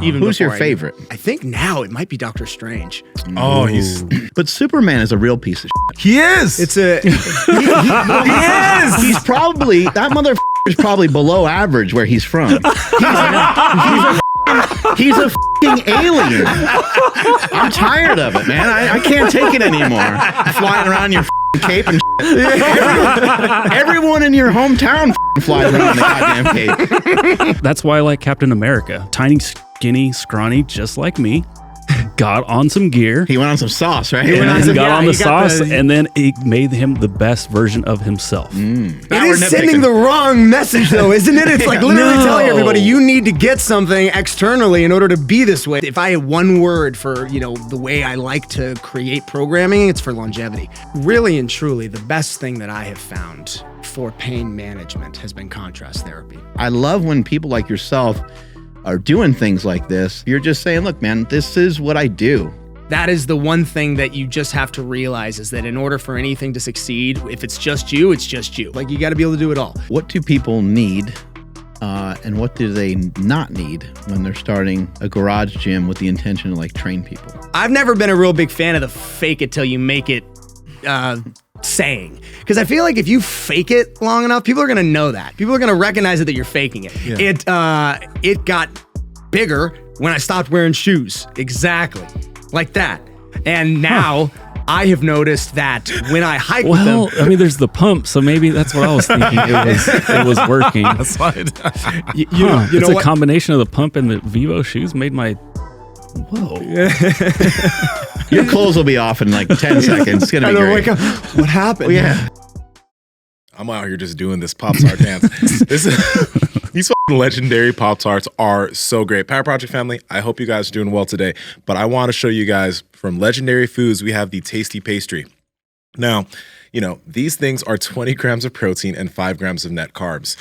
Even Who's your before I knew. favorite? I think now it might be Doctor Strange. Oh, he's But Superman is a real piece of shit. he is. It's a he is. He's probably, that motherfucker is probably below average where he's from. He's a fucking alien. I'm tired of it, man. I can't take it anymore. Flying around in your cape and shit. Everyone in your hometown flies around in the goddamn cape. That's why I like Captain America. Tiny, skinny, scrawny, just like me. Got on some gear. He went on some sauce, right? He got on the sauce, the- and then it made him the best version of himself. It is sending the wrong message, though, isn't it? It's like literally telling everybody you need to get something externally in order to be this way. If I had one word for, the way I like to create programming, it's for longevity. Really and truly, the best thing that I have found for pain management has been contrast therapy. I love when people like yourself are doing things like this. You're just saying, look, man, this is what I do. That is the one thing that you just have to realize is that in order for anything to succeed, if it's just you, it's just you. Like, you got to be able to do it all. What do people need and what do they not need when they're starting a garage gym with the intention to like train people? I've never been a real big fan of the fake it till you make it saying, because I feel like if you fake it long enough, people are gonna know that. People are gonna recognize it that you're faking it. Yeah. It got bigger when I stopped wearing shoes, exactly like that. And now I have noticed that when I hike with them, I mean, there's the pump, so maybe that's what I was thinking. It was working. That's fine. It's a combination of the pump and the Vivo shoes made my. Whoa. Your clothes will be off in like 10 seconds. It's going to be great. wake up, what happened? Yeah. I'm out here just doing this Pop-Tart dance. These fucking legendary Pop-Tarts are so great. Power Project family, I hope you guys are doing well today. But I want to show you guys from Legendary Foods, we have the Tasty Pastry. Now, these things are 20 grams of protein and 5 grams of net carbs.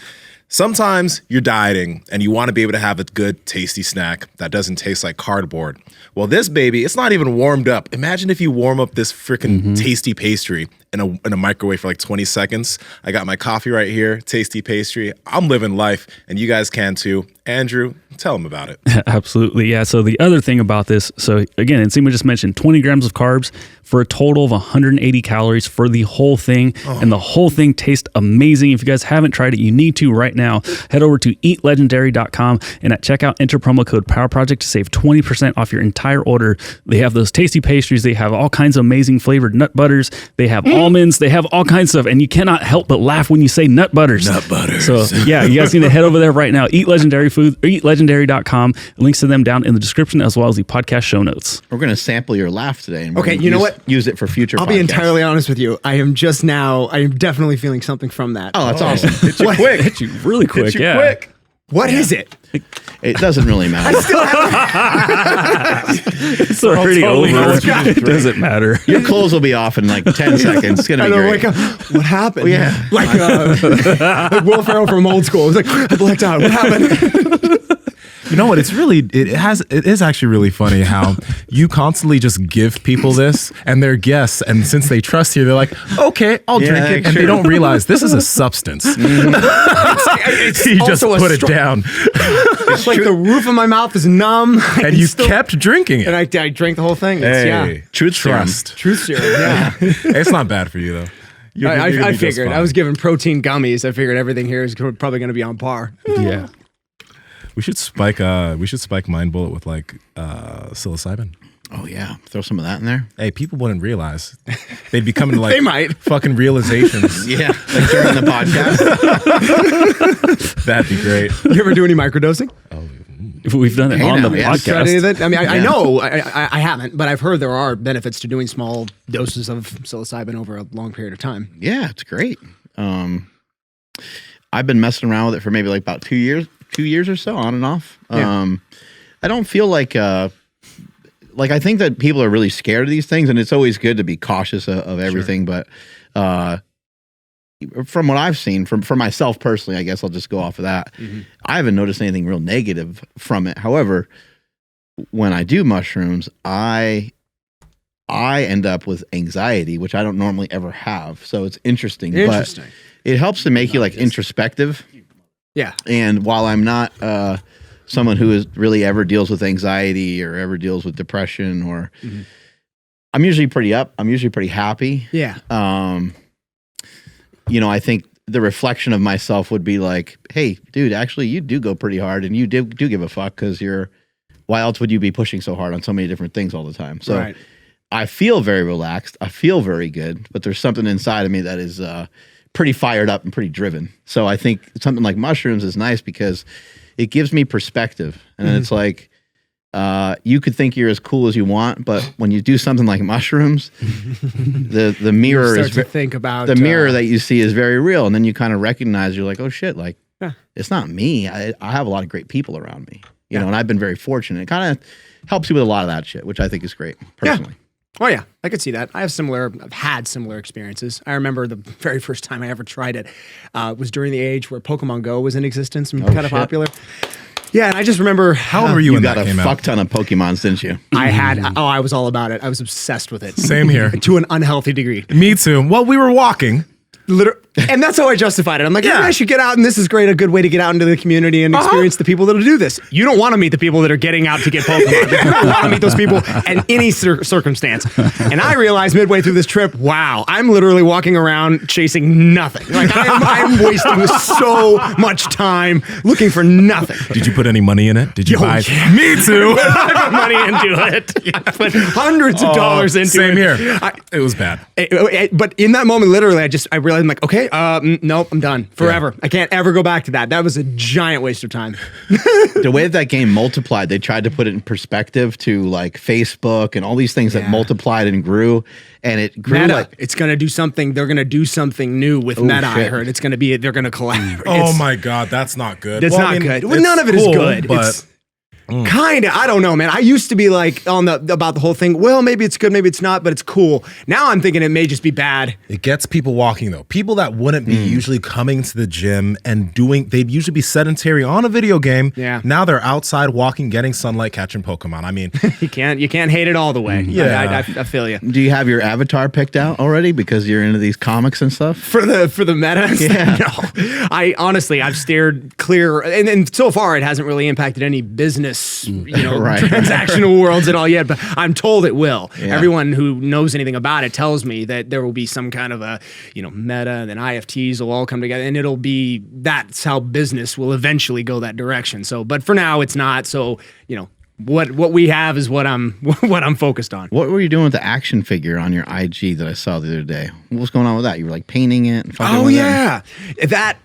Sometimes you're dieting and you want to be able to have a good, tasty snack that doesn't taste like cardboard. Well, this baby, it's not even warmed up. Imagine if you warm up this freaking tasty pastry in a microwave for like 20 seconds. I got my coffee right here, tasty pastry. I'm living life, and you guys can too. Andrew, tell them about it. Absolutely, yeah. So the other thing about this, so again, Nsima just mentioned 20 grams of carbs for a total of 180 calories for the whole thing, and the whole thing tastes amazing. If you guys haven't tried it, you need to right now. Head over to eatlegendary.com and at checkout, enter promo code PowerProject to save 20% off your entire order. They have those tasty pastries. They have all kinds of amazing flavored nut butters. They have almonds. They have all kinds of stuff, and you cannot help but laugh when you say nut butters. Nut butters. So yeah, you guys need to head over there right now. Eat Legendary Food, or eatlegendary.com. Links to them down in the description as well as the podcast show notes. We're going to sample your laugh today. And we're Okay, gonna you know what? Use it for future I'll podcasts. be entirely honest with you. I am definitely feeling something from that. Oh, that's awesome. Hit you quick. Hit you really quick, Hit you yeah. quick. What is it? It doesn't really matter. It's already totally know over. what you just It doesn't matter. Your clothes will be off in like 10 seconds. It's going to be great. Wake up. What happened? Yeah. Like Will Ferrell from Old School. It was like, I blacked out. What happened? You know what? It is actually really funny how you constantly just give people this and they're guests, and since they trust you, they're like, okay, I'll drink it, and sure. they don't realize this is a substance. It's You just also a put it down, It's like the roof of my mouth is numb. and you kept drinking it. And I drank the whole thing. It's, Hey, Truth trust. Truth serum. Yeah. It's not bad for you though. You're gonna I be just figured. fine. I was given protein gummies. I figured everything here is probably going to be on par. Yeah. We should spike Mind Bullet with like psilocybin. Oh, yeah. Throw some of that in there. Hey, people wouldn't realize. They'd be coming to like They might. fucking realizations. Yeah. Like during the podcast. That'd be great. You ever do any microdosing? We've done it Hey, on now, the yeah. Tried any of podcast. it? I mean, I know I haven't, but I've heard there are benefits to doing small doses of psilocybin over a long period of time. Yeah, it's great. I've been messing around with it for maybe like about 2 years or so, on and off. Yeah. I don't feel like I think that people are really scared of these things, and it's always good to be cautious of everything. Sure. But from what I've seen, for myself personally, I guess I'll just go off of that. Mm-hmm. I haven't noticed anything real negative from it. However, when I do mushrooms, I end up with anxiety, which I don't normally ever have. So it's interesting. Interesting. But it helps to make you like introspective. Yeah. And while I'm not someone who is really ever deals with anxiety or ever deals with depression, or I'm usually pretty up. I'm usually pretty happy. Yeah. You know, I think the reflection of myself would be like, hey, dude, actually, you do go pretty hard, and you do give a fuck, because why else would you be pushing so hard on so many different things all the time? So Right. I feel very relaxed. I feel very good, but there's something inside of me that is pretty fired up and pretty driven. So I think something like mushrooms is nice because it gives me perspective. And it's like, you could think you're as cool as you want, but when you do something like mushrooms, the mirror You is start to think about the mirror that you see is very real. And then you kind of recognize, you're like, oh shit, like it's not me. I have a lot of great people around me, you know, and I've been very fortunate. It kind of helps you with a lot of that shit, which I think is great personally. Oh yeah, I could see that. I've had similar experiences. I remember the very first time I ever tried it was during the age where Pokemon Go was in existence and kind of popular. Yeah, and I just remember How old were you when got that a came fuck out? ton of Pokemons, didn't you? I was all about it. I was obsessed with it. Same here. To an unhealthy degree. Me too. Well, we were walking. And that's how I justified it. I'm like, maybe I should get out, and this is great, a good way to get out into the community and experience the people that'll do this. You don't want to meet the people that are getting out to get Pokemon. You don't want to meet those people in any circumstance. And I realized midway through this trip, wow, I'm literally walking around chasing nothing. Like I'm wasting so much time looking for nothing. Did you put any money in it? Did you buy? yeah. Me too. I put money into it. I put hundreds of dollars into Same it. here. It was bad. But in that moment, literally, I realized, I'm like, okay, nope, I'm done forever. I can't ever go back to that. That was a giant waste of time. The way that game multiplied, they tried to put it in perspective to like Facebook and all these things that multiplied and grew, and it grew Meta, like it's going to do something. They're going to do something new with Meta. I shit. heard it's going to be. They're going to collaborate. Oh my God, that's not good. It's Well, not I mean, good. Well, it's none of it is cool, good. But It's kind of. I don't know, man. I used to be like about the whole thing. Well, maybe it's good, maybe it's not, but it's cool. Now I'm thinking it may just be bad. it gets people walking though. People that wouldn't be usually coming to the gym and they'd usually be sedentary on a video game. Yeah. Now they're outside walking, getting sunlight, catching Pokemon. I mean, You can't hate it all the way. Yeah. I feel you. Do you have your avatar picked out already because you're into these comics and stuff? For the meta? Yeah. No. I've steered clear, and so far it hasn't really impacted any business, Right. transactional worlds at all yet, but I'm told it will. Yeah. Everyone who knows anything about it tells me that there will be some kind of a, meta, and then IFTs will all come together, and that's how business will eventually go that direction. So, but for now it's not. So, what we have is what I'm focused on. What were you doing with the action figure on your IG that I saw the other day? What was going on with that? You were like painting it and fucking Oh with yeah, that.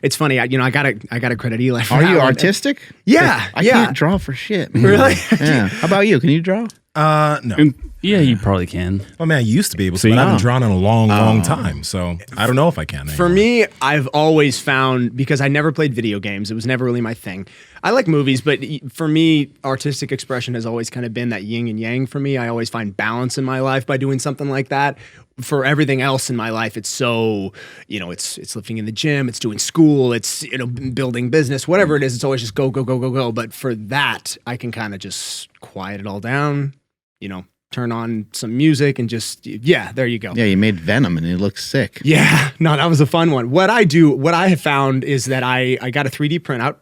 It's funny. I gotta credit Eli. For Are that you one. artistic? Yeah, I yeah. can't draw for shit, man. Really? Yeah. How about you? Can you draw? no. Yeah, you probably can. Oh man, I used to be able to, See? but I haven't drawn in a long time. So I don't know if I can For anymore. me, I've always found, because I never played video games, it was never really my thing. I like movies, but for me, artistic expression has always kind of been that yin and yang for me. I always find balance in my life by doing something like that. For everything else in my life, it's so, it's lifting in the gym, it's doing school, it's, building business, whatever it is, it's always just go, go, go, go, go. But for that, I can kind of just quiet it all down, turn on some music and just, there you go. Yeah, you made Venom and it looks sick. Yeah, no, that was a fun one. What I have found is that I got a 3D printout,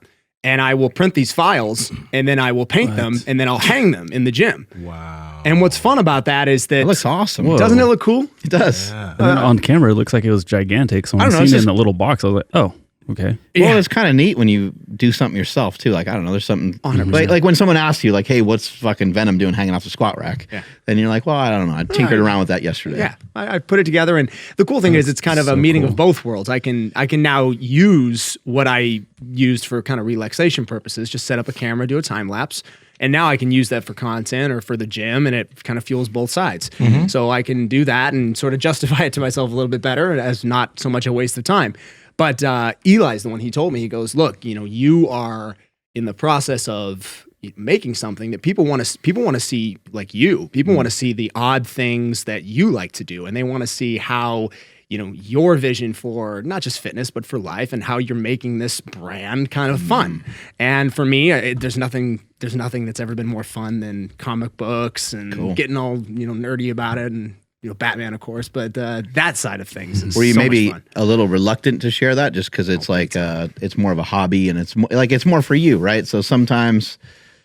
and I will print these files, and then I will paint them, and then I'll hang them in the gym. Wow. And what's fun about that is that It looks awesome. Whoa. doesn't it look cool? It does. Yeah. And then on camera, it looks like it was gigantic. So when I I don't know, seen it's it in just- the little box, I was like, oh, okay. Well, it's kind of neat when you do something yourself too. Like, I don't know, there's something 100%. like when someone asks you, like, hey, what's fucking Venom doing hanging off the squat rack? Yeah. Then you're like, well, I don't know. I tinkered around with that yesterday. Yeah, I put it together, and the cool thing is it's kind of a meeting of both worlds. I can now use what I used for kind of relaxation purposes, just set up a camera, do a time lapse, and now I can use that for content or for the gym, and it kind of fuels both sides. So I can do that and sort of justify it to myself a little bit better as not so much a waste of time. But Eli's the one. He told me, he goes, look, you are in the process of making something that people want to see like you. People want to see the odd things that you like to do, and they want to see how your vision for not just fitness but for life, and how you're making this brand kind of fun. And for me, there's nothing that's ever been more fun than comic books and getting all nerdy about it and Batman, of course, but that side of things is Were you so maybe much fun. a little reluctant to share that just because it's it's more of a hobby and it's more for you, right? So sometimes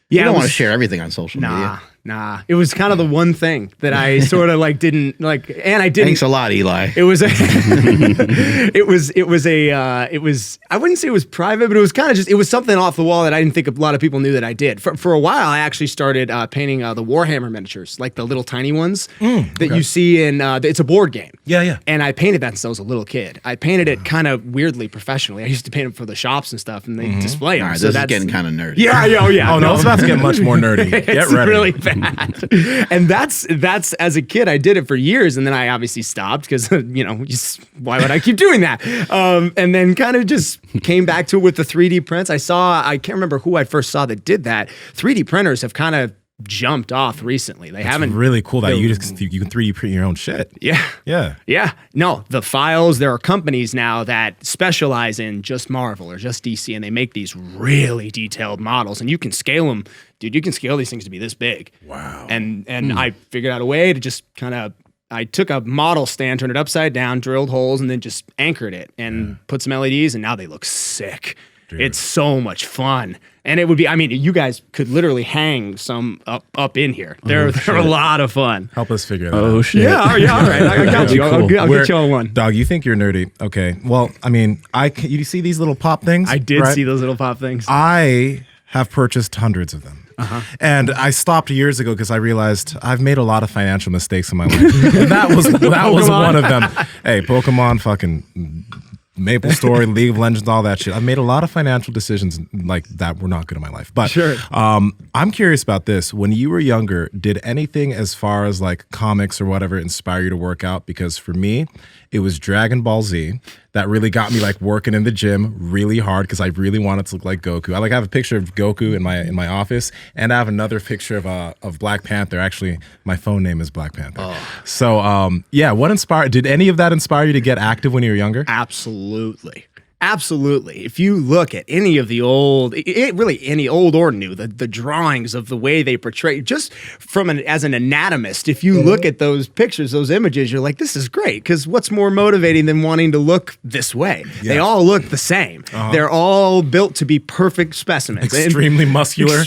you don't want to share everything on social media. Nah. It was kind of the one thing that I sort of didn't like, and I didn't. Thanks a lot, Eli. It was I wouldn't say it was private, but it was kind of just, it was something off the wall that I didn't think a lot of people knew that I did. For a while, I actually started painting the Warhammer miniatures, like the little tiny ones that you see in, it's a board game. Yeah. And I painted that since I was a little kid. I painted it kind of weirdly professionally. I used to paint them for the shops and stuff, and they display them. All right, so this that's is getting kind of nerdy. Yeah. Oh no, it's about to get much more nerdy. Get It's ready. really bad. And that's as a kid, I did it for years, and then I obviously stopped because why would I keep doing that? And then kind of just came back to it with the 3D prints. I can't remember who I first saw that did that. 3D printers have kind of jumped off recently. They haven't really cool that you can 3D print your own shit. Yeah. No, the files, there are companies now that specialize in just Marvel or just DC, and they make these really detailed models, and you can scale them. Dude, you can scale these things to be this big. Wow. And I figured out a way to just I took a model stand, turned it upside down, drilled holes, and then just anchored it and put some LEDs, and now they look sick. Dude. It's so much fun. And it would be, you guys could literally hang some up in here. They're a lot of fun. Help us figure that out. Oh shit. Yeah, all right. I got you. I'll get you on one. Dog, you think you're nerdy. Okay. Well, you see these little pop things? I did see those little pop things. I have purchased hundreds of them. And I stopped years ago because I realized I've made a lot of financial mistakes in my life. And that was one of them. Hey, Pokemon, fucking Maple Story, League of Legends, all that shit. I've made a lot of financial decisions like that were not good in my life. But sure. I'm curious about this. When you were younger, did anything as far as like comics or whatever inspire you to work out? Because for me, it was Dragon Ball Z that really got me like working in the gym really hard because I really wanted to look like Goku. I have a picture of Goku in my office, and I have another picture of Black Panther. Actually, my phone name is Black Panther. Oh. So did any of that inspire you to get active when you were younger? Absolutely. If you look at any of the old, any old or new, the drawings of the way they portray, just as an anatomist, if you look at those pictures, those images, you're like, this is great. Because what's more motivating than wanting to look this way? Yeah. They all look the same. They're all built to be perfect specimens. Extremely muscular.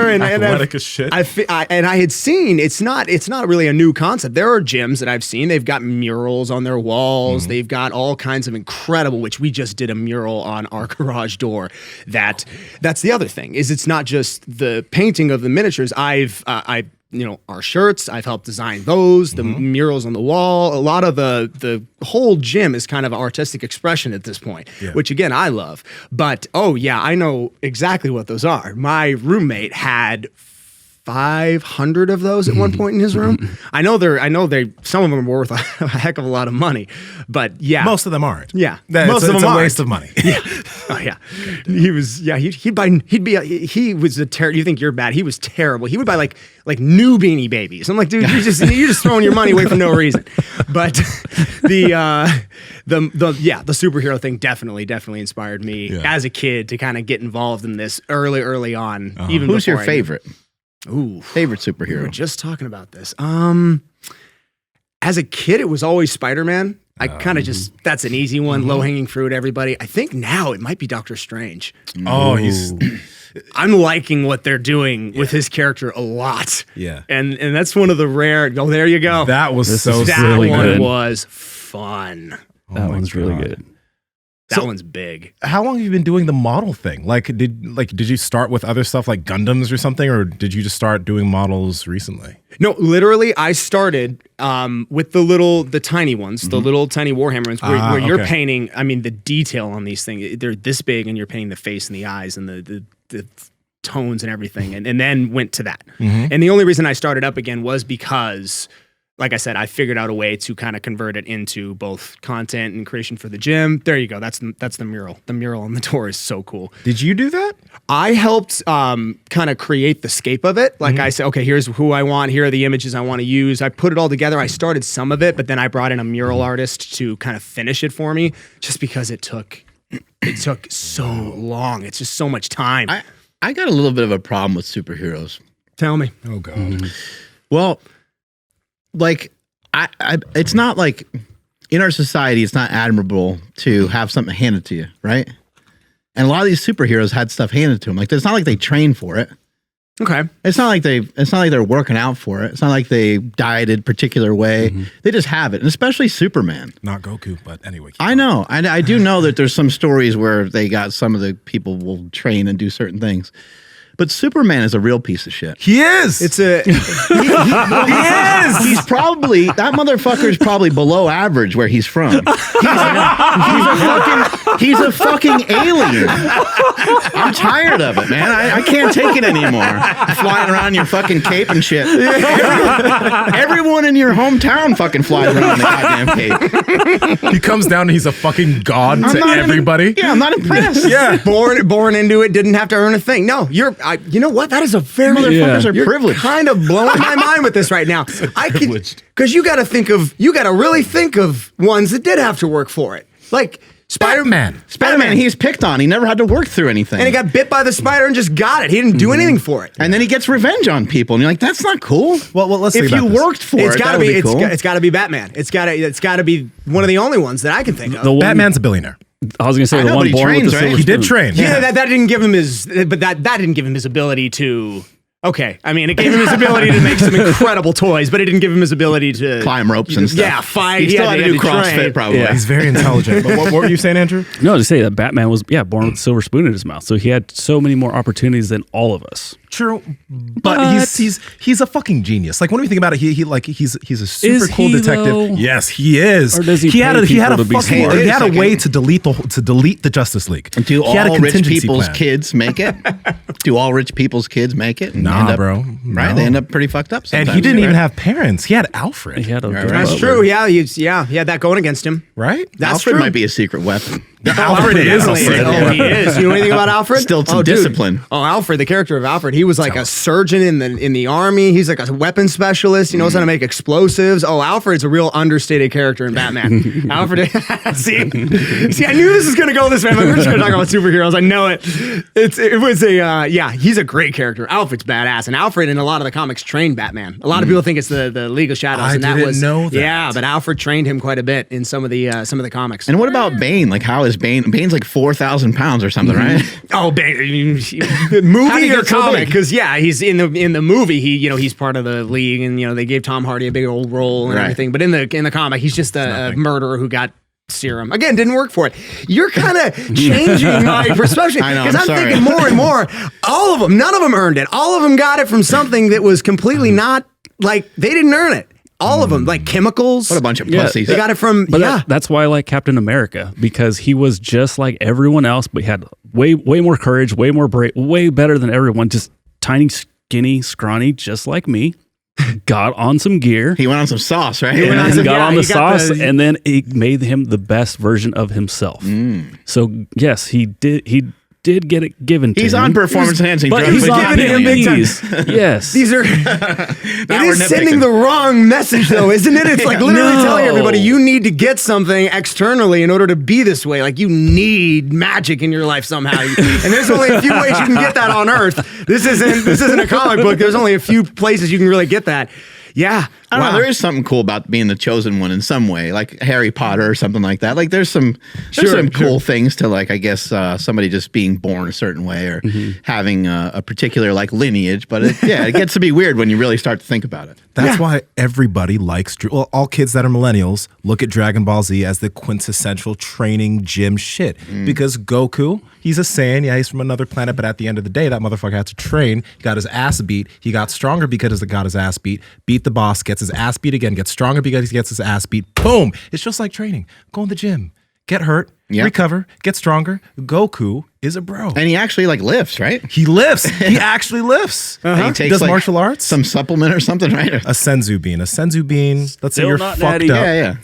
And athletic as shit. I had seen, it's not really a new concept. There are gyms that I've seen, they've got murals on their walls. They've got all kinds of incredible, which we just did a mural on our garage door. That's the other thing, is it's not just the painting of the miniatures. Our shirts, I've helped design those, the murals on the wall. A lot of the whole gym is kind of artistic expression at this point, which again, I love. But I know exactly what those are. My roommate had 500 of those at one point in his room. I know some of them are worth a heck of a lot of money, but yeah. Most of them aren't. Yeah. Most of them are a waste of money. Yeah. Oh yeah. He was you think you're bad. He was terrible. He would buy like new Beanie Babies. I'm like, dude, you're just throwing your money away for no reason. But the superhero thing definitely inspired me as a kid to kind of get involved in this early on. Even Who's your favorite? Ooh, favorite superhero? We were just talking about this. As a kid, it was always Spider-Man. I kind of that's an easy one, low-hanging fruit, everybody. I think now it might be Doctor Strange. Oh, I'm liking what they're doing with his character a lot. Yeah. And that's one of the rare, there you go. That was that really one good. was fun. That one's really good. That one's big. How long have you been doing the model thing? Did you start with other stuff like Gundams or something, or did you just start doing models recently? No, literally, I started with the tiny ones, the little tiny Warhammer ones, where you're painting. The detail on these things, they're this big, and you're painting the face and the eyes and the tones and everything, and then went to that. And the only reason I started up again was because, like I said, I figured out a way to kind of convert it into both content and creation for the gym. There you go. That's the mural. The mural on the door is so cool. Did you do that? I helped kind of create the scape of it. Like I said, okay, here's who I want. Here are the images I want to use. I put it all together. I started some of it, but then I brought in a mural artist to kind of finish it for me, just because it took so long. It's just so much time. I got a little bit of a problem with superheroes. Tell me. Oh God. Well, like, it's not like in our society, it's not admirable to have something handed to you, right? And a lot of these superheroes had stuff handed to them. Like, it's not like they trained for it. Okay. It's not like they're working out for it. It's not like they dieted particular way. They just have it, and especially Superman. Not Goku, but anyway. I know. I do know that there's some stories where they got some of the people will train and do certain things. But Superman is a real piece of shit. He is. It's a He is. He's probably, that motherfucker's probably below average where he's from. He's a fucking alien. I'm tired of it, man. I can't take it anymore. Flying around in your fucking cape and shit. Everyone in your hometown fucking flies around in the goddamn cape. He comes down and he's a fucking god to everybody. I'm not impressed. Yeah. born into it, didn't have to earn a thing. No, you know what? That is a very Motherfuckers are you're privileged. kind of blowing my mind with this right now. Because you got to really think of ones that did have to work for it, like Spider-Man. Spider-Man, he's picked on. He never had to work through anything. And he got bit by the spider and just got it. He didn't do anything for it. And then he gets revenge on people, and you're like, "That's not cool." Well, let's if think you about this. worked for It's it, got to that would be. cool. It's got to be Batman. It's got to be one of the only ones that I can think of. The one, Batman's a billionaire. I was gonna say I the know, one but he born with trains, the right? silver He did spoon. train. Yeah, that didn't give him that didn't give him his ability to. Okay, I mean, it gave him his ability to make some incredible toys, but it didn't give him his ability to climb ropes and stuff. Yeah, fight. He still had to do train. CrossFit, probably. Yeah. He's very intelligent. But what were you saying, Andrew? No, to say that Batman was born with a silver spoon in his mouth, so he had so many more opportunities than all of us. True, but he's a fucking genius. Like when we think about it, he's a super Is cool he, detective. though? Yes, he is. Or does he had pay a people to be smart? he had a way to delete the Justice League. Do He had a all rich contingency people's plan. kids make it? Do all rich people's kids make it? And Nah, end up, bro. Right? No. They end up pretty fucked up And sometimes. he didn't even right? have parents. He had Alfred. He had a Right. That's true. Yeah, he had that going against him. Right? That's Alfred true. might be a secret weapon. Alfred is definitely Alfred. Oh, he is. You know anything about Alfred? Still some dude. discipline. Oh, Alfred, the character of Alfred, he was like a surgeon in the army. He's like a weapons specialist. He knows how to make explosives. Oh, Alfred's a real understated character in Batman. Alfred, see, I knew this was gonna go this way. But we're just gonna talk about superheroes. I know it. He's a great character. Alfred's badass, and Alfred in a lot of the comics trained Batman. A lot of people think it's the League of Shadows, I and that didn't was know that. Yeah, but Alfred trained him quite a bit in some of the comics. And what about Bane? Like, how is Bane? Bane's like 4,000 pounds or something, right? Oh, How do movie you or get so comic? big? Because he's in the movie. He's part of the league, and they gave Tom Hardy a big old role and Right. everything. But in the comic, he's just a murderer who got serum. Again, didn't work for it. You're kind of changing my perspective I know, because I'm sorry. thinking more and more. All of them, none of them earned it. All of them got it from something that was completely not like they didn't earn it. All of them, like chemicals. What a bunch of Yeah, pussies. They got it from But that's why I like Captain America, because he was just like everyone else, but he had way more courage, way more brave, way better than everyone. Just tiny, skinny, scrawny, just like me. Got on some gear. He went on some sauce, right? went on some- got on he the got sauce, and then it made him the best version of himself. So yes, he did. He did get it given to He's him. on performance enhancing But drugs. he's But on giving him big time. these. Yes. These are. It we're is sending nitpicking. the wrong message, though, isn't it? It's like literally No. telling everybody you need to get something externally in order to be this way. Like you need magic in your life somehow, and there's only a few ways you can get that on Earth. This isn't a comic book. There's only a few places you can really get that. Yeah. I don't Wow. know. There is something cool about being the chosen one in some way, like Harry Potter or something like that. Like there's some cool things to like, I guess, somebody just being born a certain way or having a particular like lineage. But it gets to be weird when you really start to think about it. That's why everybody likes, all kids that are millennials look at Dragon Ball Z as the quintessential training gym shit. Because Goku, he's a Saiyan. Yeah, he's from another planet, but at the end of the day, that motherfucker had to train. He got his ass beat. He got stronger because he got his ass beat. Beat the boss, gets his ass beat again, gets stronger because he gets his ass beat. Boom. It's just like training. Go in the gym. Get hurt. Yeah. Recover. Get stronger. Goku is a bro. And he actually like lifts, right? He lifts. He actually lifts. And he He takes does like, martial arts. some supplement or something, right? A senzu bean. Let's say Still you're not fucked natty. up. Yeah.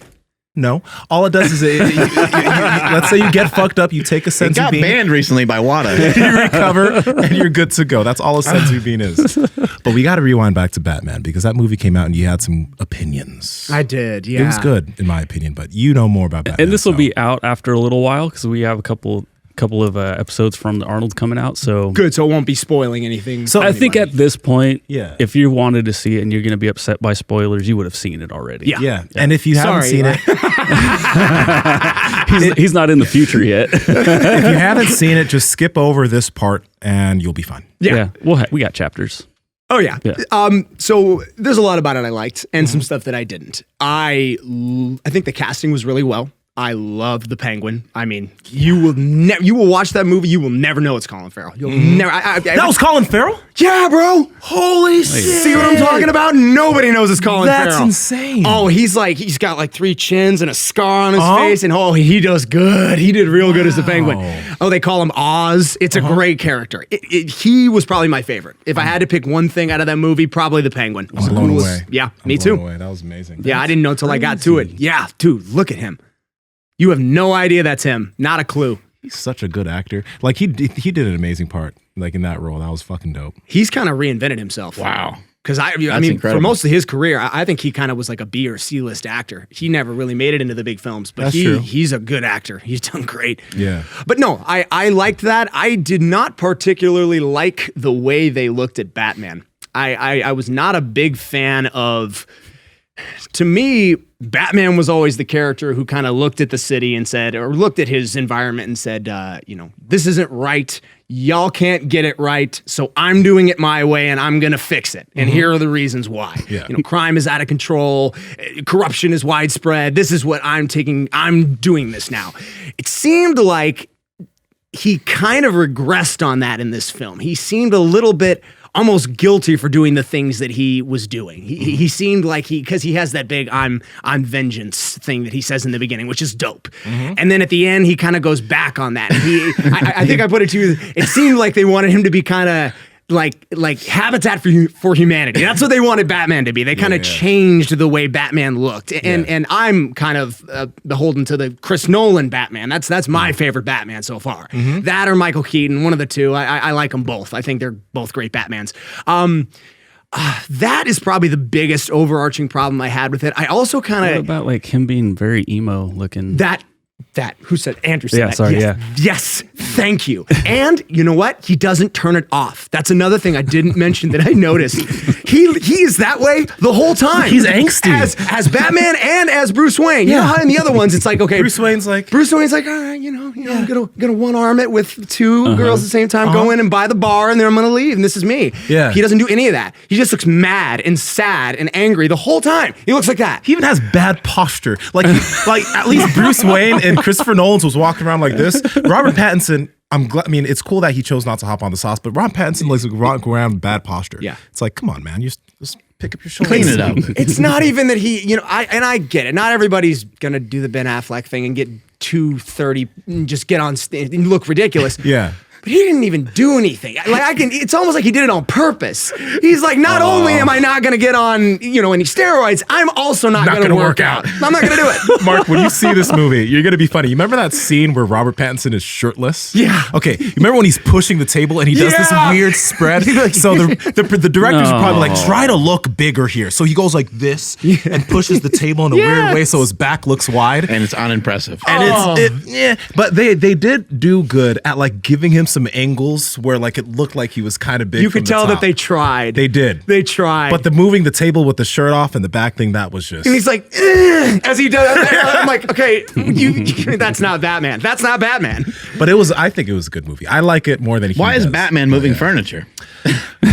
No. All it does is, let's say you get fucked up, you take a It senzu got bean, banned recently by WADA. you recover, and you're good to go. That's all a senzu bean is. But we got to rewind back to Batman because that movie came out and you had some opinions. I did. Yeah. It was good, in my opinion, but you know more about Batman. And this will so- be out after a little while because we have a couple couple of episodes from the Arnold coming out. So Good, so it won't be spoiling anything. So for I think anybody. at this point, Yeah. if you wanted to see it and you're going to be upset by spoilers, you would have seen it already. Yeah. Yeah. And if you haven't Sorry, seen Eli. it, He's not in the future yet. if you haven't seen it, just skip over this part and you'll be fine. Yeah. We got chapters. Oh yeah. Yeah. So there's a lot about it I liked, and some stuff that I didn't. I think the casting was really well. I love the Penguin. I mean, you will watch that movie, you will never know it's Colin Farrell. You'll never. That was Colin Farrell? Yeah, bro. Holy shit. See what I'm talking about? Nobody knows it's Colin Farrell. That's insane. Oh, he's got like 3 chins and a scar on his face, and he does good. He did real good as the Penguin. Oh, they call him Oz. It's a great character. He was probably my favorite. If I had to pick one thing out of that movie, probably the Penguin. I'm blown away. Yeah, I'm me blown too. away. That was amazing. Yeah, I didn't know until I got to it. Yeah, dude, look at him. You have no idea that's him. Not a clue. He's such a good actor. Like he did an amazing part like in that role. That was fucking dope. He's kind of reinvented himself. Wow. Because I mean, incredible. for most of his career, I think he kind of was like a B or C list actor. He never really made it into the big films, but That's true. he's a good actor. He's done great. Yeah. But no, I liked that. I did not particularly like the way they looked at Batman. I was not a big fan of. To me, Batman was always the character who kind of looked at the city and said, or looked at his environment and said, this isn't right. Y'all can't get it right. So I'm doing it my way and I'm going to fix it. And here are the reasons why. Yeah. Crime is out of control. Corruption is widespread. This is what I'm doing this now. It seemed like he kind of regressed on that in this film. He seemed a little bit almost guilty for doing the things that he was doing. He seemed like because he has that big I'm vengeance thing that he says in the beginning, which is dope. And then at the end, he kind of goes back on that. And I think I put it to you, it seemed like they wanted him to be kind of like Habitat for Humanity. That's what they wanted Batman to be. They kind of changed the way Batman looked. And I'm kind of beholden to the Chris Nolan Batman. That's my favorite Batman so far. That or Michael Keaton, one of the two. I like them both. I think they're both great Batmans. That is probably the biggest overarching problem I had with it. I also What kind of about like him being very emo looking? that who said Andrew said Yeah, that. sorry, yes. yeah. Yes, thank you. And you know what? He doesn't turn it off. That's another thing I didn't mention that I noticed. He is that way the whole time. He's angsty. as Batman and as Bruce Wayne. You know how in the other ones it's like, okay, Bruce Wayne's like, all right, I'm gonna one arm it with 2 girls at the same time, go in and buy the bar, and then I'm gonna leave, and this is me. Yeah. He doesn't do any of that. He just looks mad and sad and angry the whole time. He looks like that. he even has bad posture. Like at least Bruce Wayne and Christopher Nolan's was walking around like this. Robert Pattinson, I'm glad. I mean, it's cool that he chose not to hop on the sauce, but Robert Pattinson likes to go around with bad posture. Yeah. It's like, come on, man, you just pick up your shoulders. Clean it up. It's not even that he, I get it. Not everybody's gonna do the Ben Affleck thing and get 230 and just get on stage and look ridiculous. Yeah. But he didn't even do anything. It's almost like he did it on purpose. He's like, not only am I not gonna get on, any steroids, I'm also not gonna work out. I'm not gonna do it. Mark, when you see this movie, you're gonna be funny. You remember that scene where Robert Pattinson is shirtless? Yeah. Okay. You remember when he's pushing the table and he does this Yeah. weird spread? So the directors are probably like, try to look bigger here. So he goes like this and pushes the table in a weird way so his back looks wide. And it's unimpressive. And but they did do good at like giving him some angles where like it looked like he was kind of big. You from could the tell that top. they tried. They did. They tried. But the moving the table with the shirt off and the back thing, that was just. and he's like, as he does. I'm like, okay, that's not Batman. That's not Batman. But I think it was a good movie. I like it more than he Why is does. Batman moving furniture?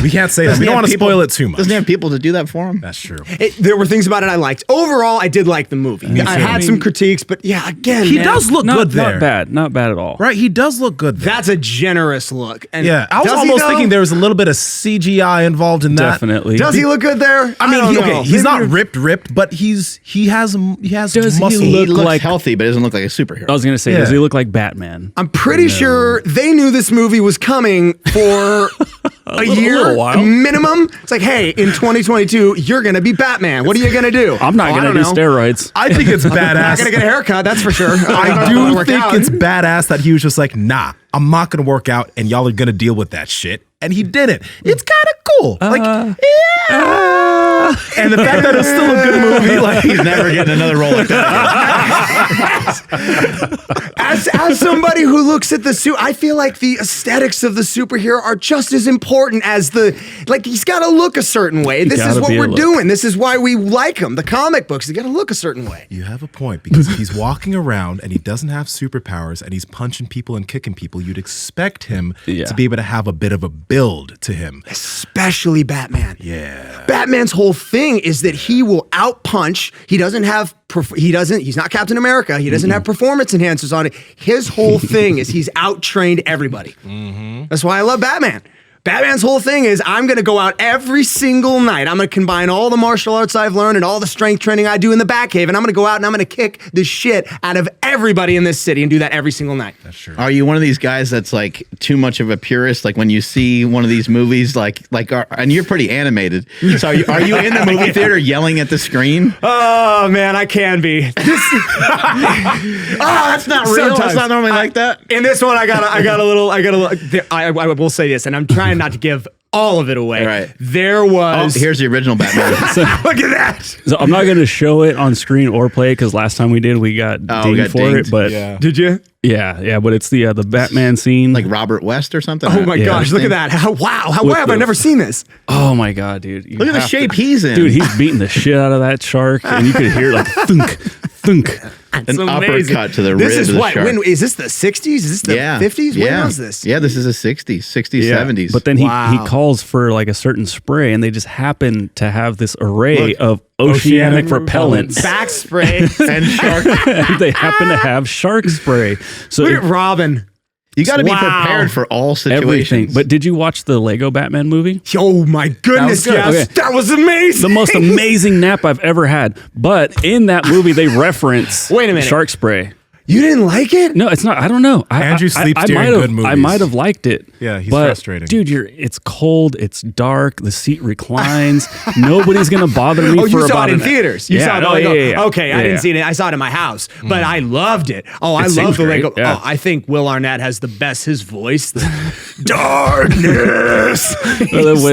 We can't say that. Doesn't We he don't have want to people- spoil it too much. Doesn't he have people to do that for him? That's true. There were things about it I liked. Overall, I did like the movie. I had some critiques, but yeah, again, He man, does look good there. Not bad at all. Right? He does look good there. That's a generous look. And Yeah. I was does he, almost though? thinking there was a little bit of CGI involved in that. Definitely. Does he look good there? I mean, don't know. he's Maybe not you're- ripped, but he has Does he muscle. He look looks like- healthy, but doesn't look like a superhero. I was gonna say, does he look like Batman? I'm pretty sure they knew this movie was coming for a year little while. minimum. It's like, hey, in 2022, you're gonna be Batman. What are you gonna do? I'm not Oh, I gonna don't do know. steroids. I think it's I'm not badass. gonna get a haircut, that's for sure. I don't wanna do work think out. it's badass that he was just like, nah, I'm not gonna work out, and y'all are gonna deal with that shit. And he didn't. It's kind of cool. And the fact that it's still a good movie, like He's never getting another role like that. As somebody who looks at the suit, I feel like the aesthetics of the superhero are just as important as he's got to look a certain way. This is what we're doing. This is why we like him. The comic books, they got to look a certain way. You have a point, because if he's walking around and he doesn't have superpowers and he's punching people and kicking people, you'd expect him to be able to have a bit of a build to him. Especially Batman. Yeah. Batman's whole thing is that he will out-punch. He's not Captain America. He doesn't have performance enhancers on it. His whole thing is he's out-trained everybody. That's why I love Batman. Batman's whole thing is, I'm going to go out every single night. I'm going to combine all the martial arts I've learned and all the strength training I do in the Batcave, and I'm going to go out and I'm going to kick the shit out of everybody in this city and do that every single night. That's true. Are you one of these guys that's like too much of a purist? Like when you see one of these movies, and you're pretty animated. So are you in the movie theater yelling at the screen? Oh man, I can be. That's not real. It's not normally like that. In this one, I will say this, and I'm trying not to give all of it away. Right. There was. Oh, here's the original Batman. Look at that. So I'm not going to show it on screen or play it, because last time we did, we got dinged for it. But did you? Yeah, but it's the Batman scene. Like Robert West or something. Oh my gosh, look at that. Why have I never seen this? Oh my God, dude. Look at the shape he's in. Dude, he's beating the shit out of that shark, and you could hear like thunk, thunk. An uppercut to the rib of the shark. When is this the 60s? Is this the 50s? When was this? Yeah, this is the 60s, 70s. But then he calls for like a certain spray, and they just happen to have this array of oceanic repellents. Back spray. And shark. They happen to have shark spray. So look at Robin. You got to be prepared for all situations. Everything. But did you watch the Lego Batman movie? Oh my goodness, yes. Okay. That was amazing. The most amazing nap I've ever had. But in that movie, they reference Wait a minute. shark spray. You didn't like it? No, it's not. I don't know. Andrew sleeps during good movies. I might have liked it. Yeah, he's but, frustrating. Dude, it's cold. It's dark. The seat reclines. Nobody's going to bother me for about you saw it in theaters. You saw it. Yeah. Okay, I didn't see it. I saw it in my house, but I loved it. Oh, I love the Lego. Yeah. Oh, I think Will Arnett has his voice. Darkness.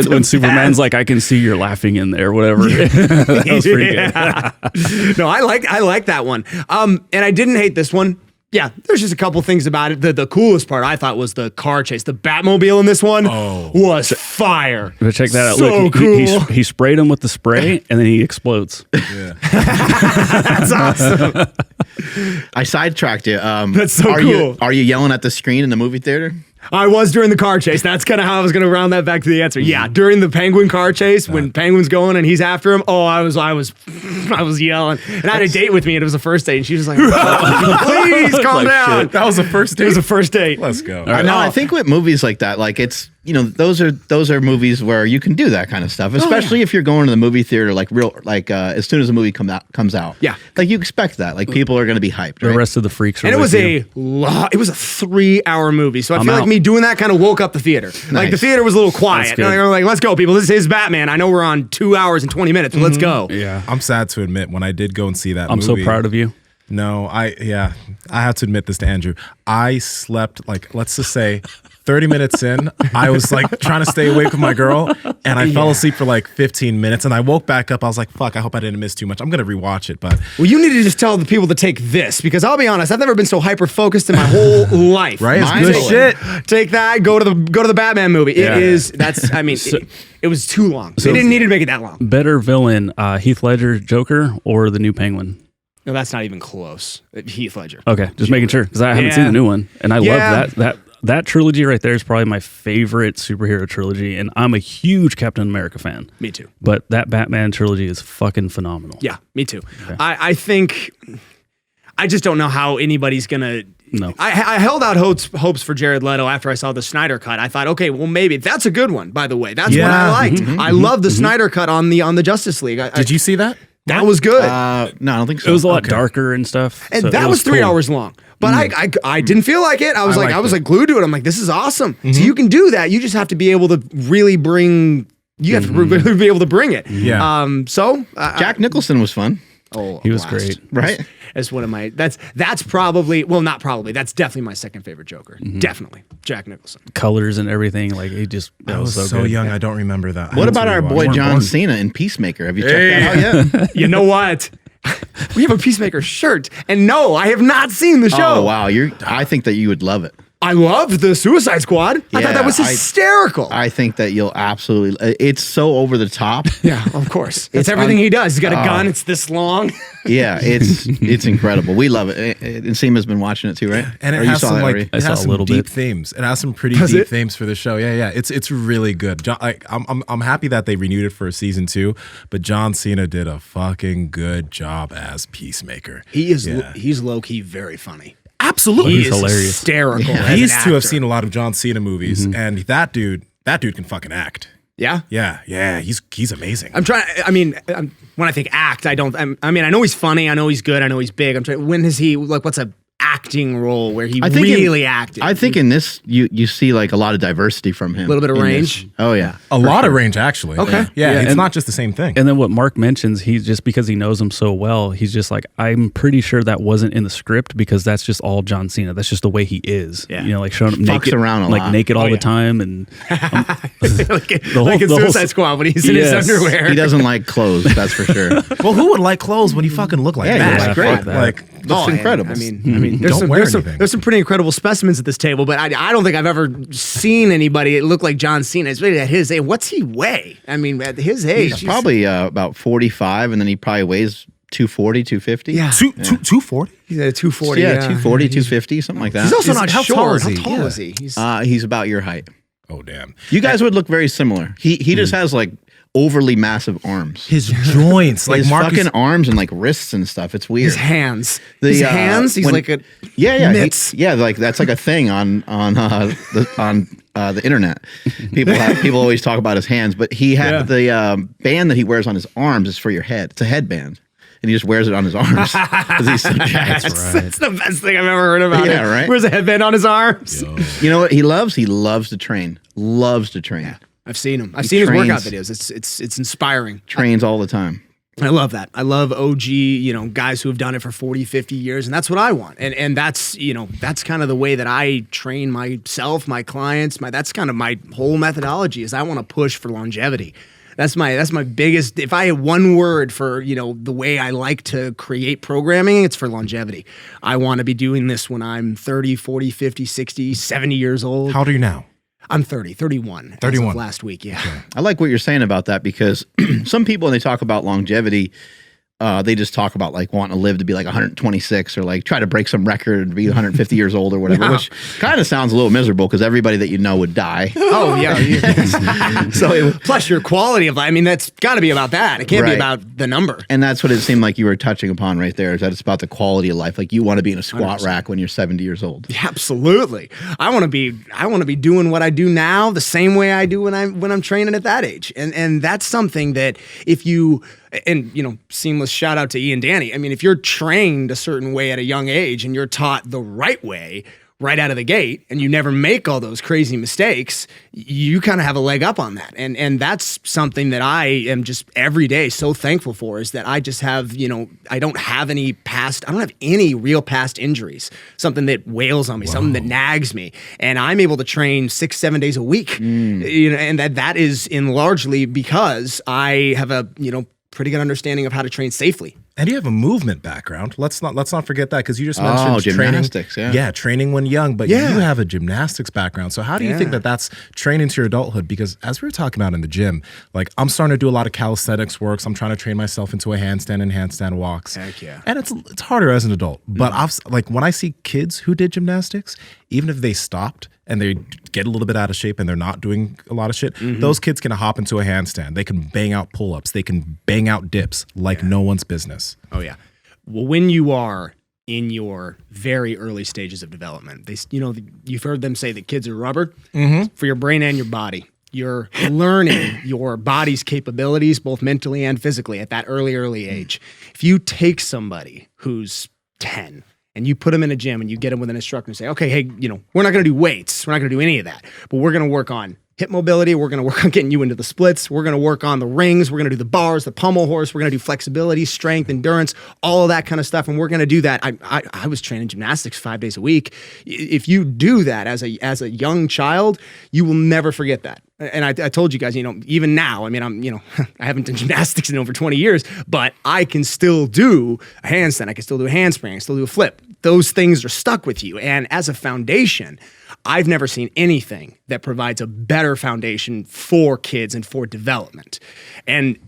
when Superman's like, I can see you're laughing in there, whatever. That was pretty good. No, I like that one. And I didn't hate this one. Yeah, there's just a couple things about it. The coolest part I thought was the car chase. The Batmobile in this one was fire. But check that out. So Look, cool. He sprayed him with the spray, and then he explodes. Yeah. That's awesome. I sidetracked you. That's so cool. Are you yelling at the screen in the movie theater? I was during the car chase. That's kind of how I was going to round that back to the answer. Yeah, during the Penguin car chase, when Penguin's going and he's after him, I was yelling. And I had a date with me, and it was the first date, and she was like, please calm down. Shit. That was the first date? It was the first date. Let's go. Right. No, I think with movies like that, like it's, those are movies where you can do that kind of stuff, especially if you're going to the movie theater, as soon as the movie comes out. Yeah. Like you expect that. Like people are going to be hyped. The right? rest of the freaks are And it was with you. it was a 3-hour movie. So I feel like out. me doing that kind of woke up the theater. Like the theater was a little quiet. good. And they were like, let's go, people. This is Batman. I know we're on 2 hours and 20 minutes, but let's go. Yeah. I'm sad to admit, when I did go and see that I'm movie. so proud of you. No, I have to admit this to Andrew. I slept let's just say 30 minutes in, I was like trying to stay awake with my girl, and I fell asleep for like 15 minutes, and I woke back up. I was like, fuck, I hope I didn't miss too much. I'm going to rewatch it, but. Well, you need to just tell the people to take this, because I'll be honest, I've never been so hyper-focused in my whole life. Right? It's Mine's good shit. Take that, go to the Batman movie. It was too long. They didn't need to make it that long. Better villain, Heath Ledger's Joker or the new Penguin? No, that's not even close. Heath Ledger. Okay, just making sure, because I haven't seen the new one, and I love that trilogy right there is probably my favorite superhero trilogy, and I'm a huge Captain America fan. Me too. But that Batman trilogy is fucking phenomenal. Yeah, me too. Okay. I think, I just don't know how anybody's gonna. No. I held out hopes for Jared Leto after I saw the Snyder cut. I thought, okay, well maybe that's a good one. By the way, that's what I liked. I love the Snyder cut on the Justice League. Did you see that? That was good. No, I don't think so. It was a lot darker and stuff. And so that was 3 hours long. But I didn't feel like it. I was glued to it. I'm like, this is awesome. So you can do that. You just have to be able to really bring. You have to really be able to bring it. Yeah. Jack Nicholson was fun. Oh, he was great. Right? That's one of my. That's probably. Well, not probably. That's definitely my second favorite Joker. Definitely Jack Nicholson. Colors and everything. Like he just. I was so good. young. I don't remember that. What about our boy John Cena in Peacemaker? Have you checked that out yet? You know what? We have a Peacemaker shirt. And no, I have not seen the show. Oh wow, I think that you would love it. I loved the Suicide Squad. I thought that was hysterical. I think that you'll absolutely. It's so over the top. Yeah, of course. That's everything he does. He's got a gun. It's this long. Yeah, it's incredible. We love it. And Nsima's been watching it too, right? And it Or you has saw some that like already? it has a some little deep bit. themes. It has some pretty Does deep it? themes for the show. Yeah. It's really good. I'm happy that they renewed it for season 2. But John Cena did a fucking good job as Peacemaker. He's low key very funny. Absolutely, He He's is hilarious. hysterical. I as used an to have actor. seen a lot of John Cena movies, and that dude can fucking act. Yeah. Yeah, he's amazing. I'm trying. I mean, when I think act, I don't. I mean, I know he's funny. I know he's good. I know he's big. I'm trying. When is he like? What's a acting role where he really acted? I think in this you see like a lot of diversity from him. A little bit of in range. this. Oh yeah. a lot of range, actually. Okay. Yeah, it's and- not just the same thing. And then what Mark mentions, he's just because he knows him so well, he's just like, I'm pretty sure that wasn't in the script because that's just all John Cena. That's just the way he is. Yeah. You know, like showing up Fucks naked, around a like lot. naked all Oh, the yeah. time, and like whole- in the whole- Suicide Squad when he's in his Yes. underwear. He doesn't like clothes, that's for sure. Well, who would like clothes when you fucking look like Yeah, that? yeah, fuck great. that. Like, That's incredible. I mean, there's Don't some, wear there's, some, anything. there's some pretty incredible specimens at this table, but I don't think I've ever seen anybody look like John Cena. Especially at his age. What's he weigh? I mean, at his age, He's probably about 45, and then he probably weighs 240, 250. yeah, 240? he's at 240. Yeah, 240, 250, something like that. He's also Is- not how short. tall is he? How tall Yeah. is he? He's about your height. Oh, damn. You guys would look very similar. He just has like overly massive arms. His joints, like His Marcus. fucking arms and like wrists and stuff. It's weird. his hands. The, His hands. He's when- like a Yeah, mitts. like that's like a thing on the internet. People always talk about his hands, but he had the band that he wears on his arms is for your head. It's a headband, and he just wears it on his arms because he's so jacked. That's the best thing I've ever heard about. Yeah, it. right? Wears a headband on his arms. You know what he loves? He loves to train. Loves to train. I've seen him. I've seen his workout trains. videos. It's inspiring. Trains all the time. I love that. I love OG, guys who have done it for 40, 50 years, and that's what I want. And that's, that's kind of the way that I train myself, my clients, that's kind of my whole methodology is I want to push for longevity. That's my biggest, if I had one word for, the way I like to create programming, it's for longevity. I want to be doing this when I'm 30, 40, 50, 60, 70 years old. How old are you now? I'm 31. 31. As of last week, yeah. I like what you're saying about that because some people, when they talk about longevity, they just talk about like wanting to live to be like 126 or like try to break some record to be 150 years old or whatever, Yeah. which kind of sounds a little miserable because everybody that you know would die. Oh, yeah. So Plus your quality of life. I mean, that's got to be about that. It can't be Right. about the number. and that's what it seemed like you were touching upon right there is that it's about the quality of life. Like you want to be in a squat 100%. rack when you're 70 years old. Absolutely. I want to be doing what I do now the same way I do when I'm training at that age. And that's something that if you seamless shout out to Ian Danny. I mean, if you're trained a certain way at a young age and you're taught the right way right out of the gate and you never make all those crazy mistakes, you kind of have a leg up on that. And that's something that I am just every day so thankful for is that I just have, I don't have any real past injuries, something that wails on me, something that nags me. And I'm able to train 6-7 days a week. And that is in largely because I have a, pretty good understanding of how to train safely. And you have a movement background. Let's not forget that because you just mentioned gymnastics, training. yeah. Training when young, but Yeah. you have a gymnastics background. So how do you think that that's training to your adulthood? Because as we were talking about in the gym, like I'm starting to do a lot of calisthenics works. I'm trying to train myself into a handstand and handstand walks. Heck yeah. And it's harder as an adult. But like when I see kids who did gymnastics, even if they stopped and they get a little bit out of shape and they're not doing a lot of shit, those kids can hop into a handstand. They can bang out pull-ups. They can bang out dips like no one's business. Oh yeah. Well, when you are in your very early stages of development, you've heard them say that kids are rubber for your brain and your body. You're learning your body's capabilities, both mentally and physically, at that early age. If you take somebody who's 10 and you put them in a gym and you get them with an instructor and say, okay, hey, we're not going to do weights. We're not going to do any of that, but we're going to work on hip mobility. We're going to work on getting you into the splits. We're going to work on the rings. We're going to do the bars, the pommel horse. We're going to do flexibility, strength, endurance, all of that kind of stuff. And we're going to do that. I was training gymnastics 5 days a week. If you do that as a young child, you will never forget that. and I told you guys, even now, I mean, I haven't done gymnastics in over 20 years, but I can still do a handstand. I can still do a handspring. I can still do a flip. Those things are stuck with you. And as a foundation, I've never seen anything that provides a better foundation for kids and for development. And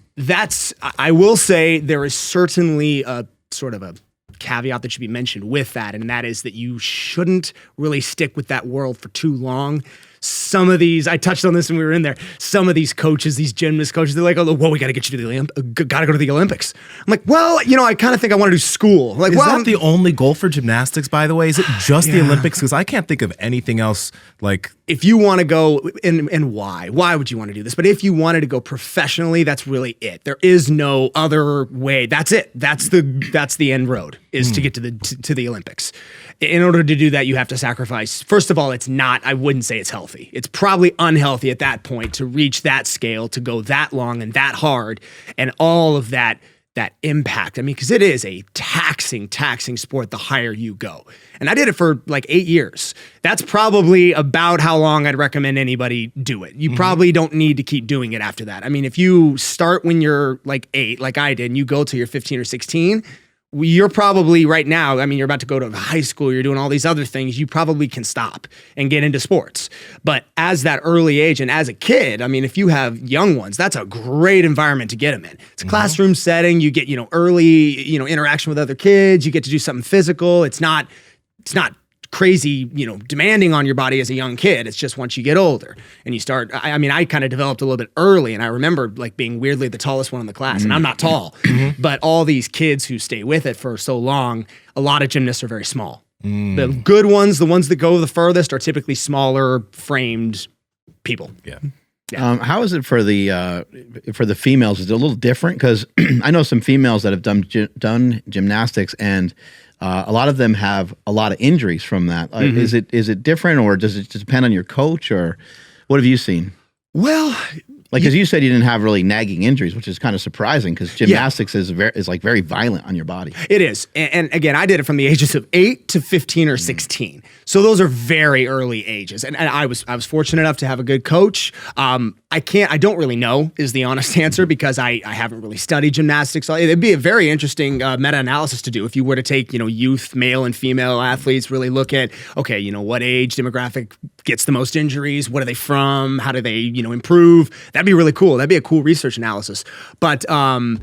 I will say there is certainly a sort of a caveat that should be mentioned with that, and that is that you shouldn't really stick with that world for too long. Some of these, I touched on this when we were in there, some of these coaches, these gymnast coaches, they're like, oh, whoa, we got to get you to the got to go to the Olympics. I'm like, well, I kind of think I want to do school. Like, is that the only goal for gymnastics, by the way? Is it just the Olympics? Because I can't think of anything else. Like, if you want to go, and why would you want to do this? But if you wanted to go professionally, that's really it. There is no other way. That's it. That's the end road, is to get to the Olympics. In order to do that, you have to sacrifice. First of all, I wouldn't say it's healthy. It's probably unhealthy at that point to reach that scale, to go that long and that hard, and all of that impact. I mean, because it is a taxing sport the higher you go. And I did it for like 8 years. That's probably about how long I'd recommend anybody do it. You probably don't need to keep doing it after that. I mean, if you start when you're like 8, like I did, and you go till you're 15 or 16, you're probably right now, I mean, you're about to go to high school, you're doing all these other things, you probably can stop and get into sports. But as that early age and as a kid, I mean, if you have young ones, that's a great environment to get them in. It's a classroom setting, you get, early, interaction with other kids, you get to do something physical. It's not crazy, demanding on your body as a young kid. It's just once you get older and you start, I kind of developed a little bit early, and I remember like being weirdly the tallest one in the class, and I'm not tall, but all these kids who stay with it for so long, a lot of gymnasts are very small. The good ones, the ones that go the furthest, are typically smaller framed people. Yeah. How is it for the females? Is it a little different? Because I know some females that have done gymnastics, and a lot of them have a lot of injuries from that. Is it different, or does it just depend on your coach, or what have you seen? Well, like, because you said you didn't have really nagging injuries, which is kind of surprising, because gymnastics is like very violent on your body. It is. And again, I did it from the ages of 8 to 15 or 16. So those are very early ages. And I was fortunate enough to have a good coach. I don't really know is the honest answer, because I haven't really studied gymnastics. It'd be a very interesting meta-analysis to do if you were to take, youth, male and female athletes, really look at, okay, what age demographic gets the most injuries? What are they from? How do they, improve? That'd be really cool. That'd be a cool research analysis. But I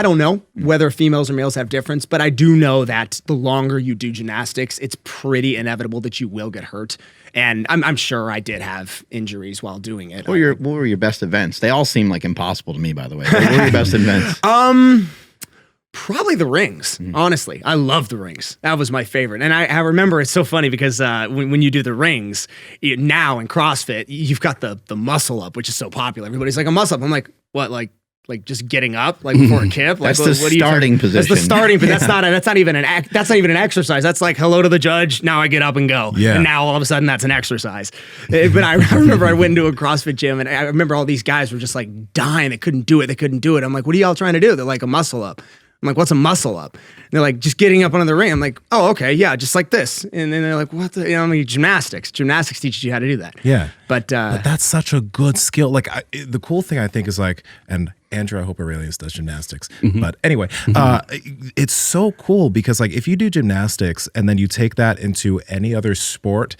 don't know whether females or males have difference, but I do know that the longer you do gymnastics, it's pretty inevitable that you will get hurt. And I'm sure I did have injuries while doing it. What were your best events? They all seem like impossible to me, by the way. What were your best events? Probably the rings. Honestly, I love the rings. That was my favorite. And I remember, it's so funny because when you do the rings, now in CrossFit, you've got the muscle up, which is so popular. Everybody's like, a muscle up. I'm like, what? Like just getting up, like before a kip. Like, that's the starting position. That's the starting, but that's not even an exercise. That's like, hello to the judge. Now I get up and go. Yeah. And now all of a sudden that's an exercise. But I remember I went into a CrossFit gym, and I remember all these guys were just like dying. They couldn't do it. I'm like, what are y'all trying to do? They're like, a muscle up. I'm like, what's a muscle up? And they're like, just getting up onto the ring. I'm like, oh, okay, yeah, just like this. And then they're like, what the, gymnastics. Gymnastics teaches you how to do that. Yeah. But that's such a good skill. Like, the cool thing I think is like, and Andrew, I hope Aurelius does gymnastics. But anyway, it's so cool because like if you do gymnastics and then you take that into any other sport,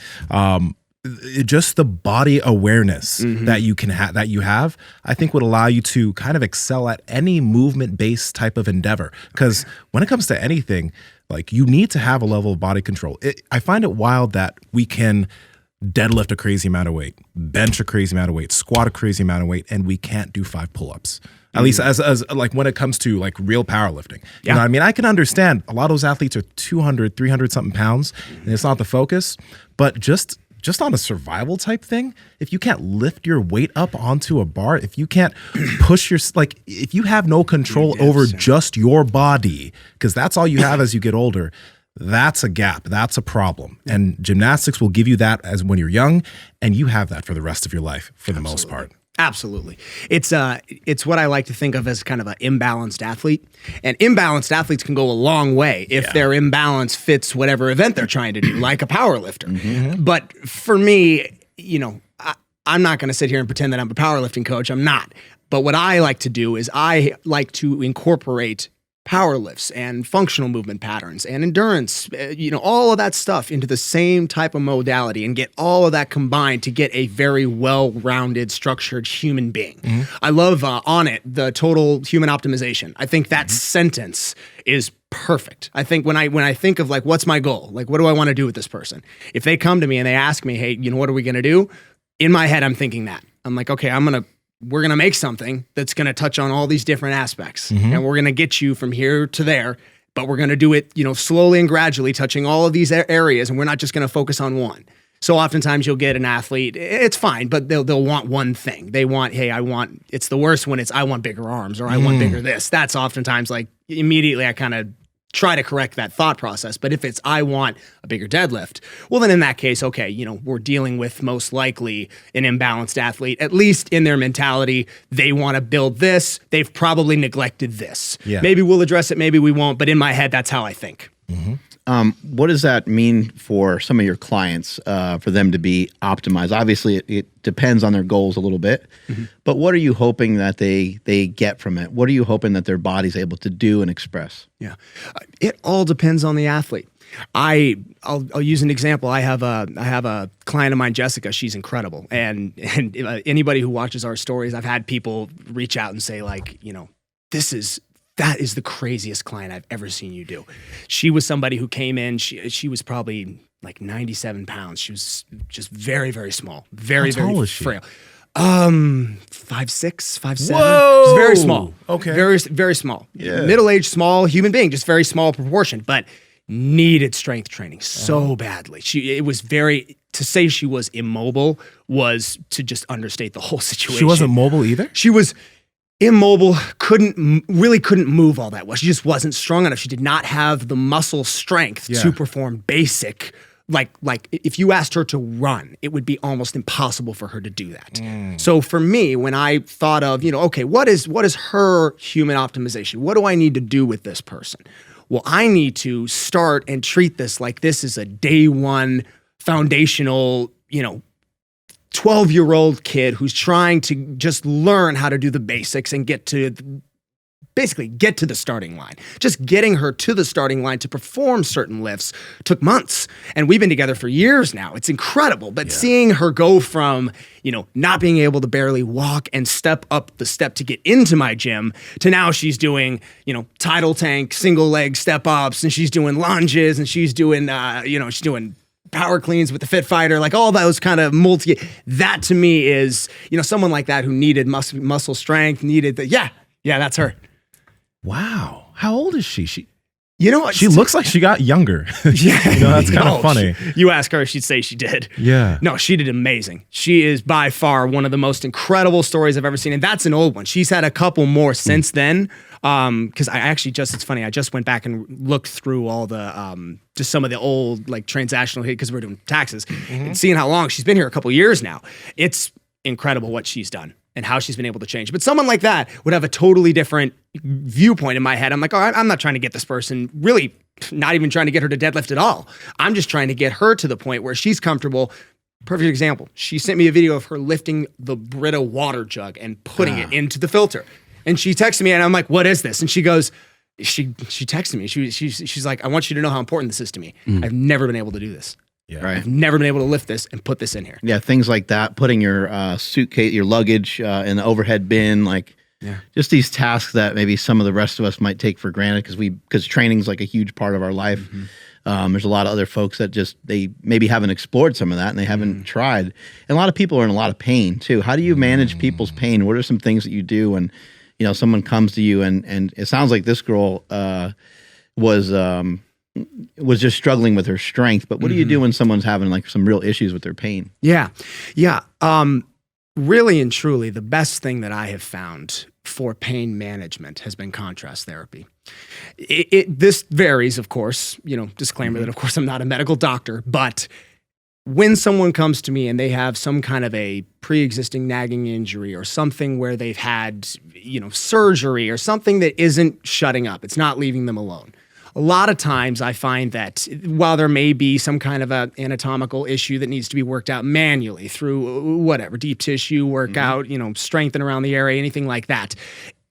just the body awareness that you can have, I think would allow you to kind of excel at any movement-based type of endeavor. Because when it comes to anything, like you need to have a level of body control. I find it wild that we can deadlift a crazy amount of weight, bench a crazy amount of weight, squat a crazy amount of weight, and we can't do 5 pull-ups. At least as like when it comes to like real powerlifting. You know what I mean? I can understand a lot of those athletes are 200, 300 something pounds, and it's not the focus, but just on a survival type thing, if you can't lift your weight up onto a bar, if you can't push if you have no control over just your body, because that's all you have as you get older, that's a gap. That's a problem. And gymnastics will give you that as when you're young, and you have that for the rest of your life for the most part. Absolutely. It's what I like to think of as kind of an imbalanced athlete. And imbalanced athletes can go a long way if their imbalance fits whatever event they're trying to do, like a power lifter. But for me, I'm not going to sit here and pretend that I'm a powerlifting coach. I'm not. But what I like to do is I like to incorporate power lifts and functional movement patterns and endurance, all of that stuff into the same type of modality and get all of that combined to get a very well-rounded, structured human being. I love On It, the total human optimization. I think that sentence is perfect. I think when I think of like, what's my goal? Like, what do I want to do with this person? If they come to me and they ask me, hey, what are we going to do? In my head, I'm thinking that. I'm like, okay, we're going to make something that's going to touch on all these different aspects. And we're going to get you from here to there, but we're going to do it, slowly and gradually touching all of these areas. And we're not just going to focus on one. So oftentimes you'll get an athlete, it's fine, but they'll want one thing. They want, hey, it's the worst when I want bigger arms or I want bigger this. That's oftentimes like immediately I kind of try to correct that thought process. But if it's, I want a bigger deadlift, well, then in that case, okay, we're dealing with most likely an imbalanced athlete, at least in their mentality. They want to build this. They've probably neglected this. Yeah. Maybe we'll address it. Maybe we won't. But in my head, that's how I think. What does that mean for some of your clients, for them to be optimized? Obviously, it depends on their goals a little bit, but what are you hoping that they get from it? What are you hoping that their body's able to do and express? Yeah, it all depends on the athlete. I'll use an example. I have a client of mine, Jessica. She's incredible, and anybody who watches our stories, I've had people reach out and say like, that is the craziest client I've ever seen you do. She was somebody who came in, she was probably like 97 pounds. She was just very, very small. Very, How tall very is she? frail. 5'6", 5'7". Whoa! She's very small. Okay. Very, very small. Yeah. Middle-aged, small human being, just very small proportion, but needed strength training so badly. To say she was immobile was to just understate the whole situation. She wasn't mobile either? She was immobile, couldn't move all that well. She just wasn't strong enough. She did not have the muscle strength to perform basic, like if you asked her to run, it would be almost impossible for her to do that. So for me, when I thought of, okay, what is her human optimization? What do I need to do with this person? Well, I need to start and treat this like this is a day one foundational, 12-year-old kid who's trying to just learn how to do the basics and get to the starting line. Just getting her to the starting line to perform certain lifts took months. And we've been together for years now. It's incredible. But seeing her go from, not being able to barely walk and step up the step to get into my gym to now she's doing, tidal tank, single leg step ups, and she's doing lunges and she's doing, she's doing power cleans with the Fit Fighter, like all those kind of that to me is, someone like that who needed muscle strength, needed that's her. Wow. How old is she? She looks like she got younger. Yeah. That's kind of funny. You ask her, she'd say she did. Yeah. No, she did amazing. She is by far one of the most incredible stories I've ever seen. And that's an old one. She's had a couple more since then. Cause it's funny. I just went back and looked through all the, just some of the old like transactional hit cause we're doing taxes and seeing how long she's been here, a couple years now. It's incredible what she's done and how she's been able to change. But someone like that would have a totally different viewpoint in my head. I'm like, I'm not trying to get this person, really not even trying to get her to deadlift at all. I'm just trying to get her to the point where she's comfortable. Perfect example. She sent me a video of her lifting the Brita water jug and putting it into the filter. And she texted me and I'm like, what is this? And she goes, she texted me. She's like, I want you to know how important this is to me. I've never been able to do this. Yeah. Right. I've never been able to lift this and put this in here. Yeah, things like that, putting your suitcase, your luggage in the overhead bin, just these tasks that maybe some of the rest of us might take for granted because training's like a huge part of our life. There's a lot of other folks that they maybe haven't explored some of that and they haven't tried. And a lot of people are in a lot of pain too. How do you manage people's pain? What are some things that you do when someone comes to you and it sounds like this girl was just struggling with her strength, but what do you do when someone's having like some real issues with their pain? Yeah. Really and truly, the best thing that I have found for pain management has been contrast therapy. This varies, of course, disclaimer that of course I'm not a medical doctor, but when someone comes to me and they have some kind of a pre-existing nagging injury or something where they've had, surgery or something that isn't shutting up, it's not leaving them alone. a lot of times I find that while there may be some kind of an anatomical issue that needs to be worked out manually through whatever, deep tissue workout, strengthen around the area, anything like that,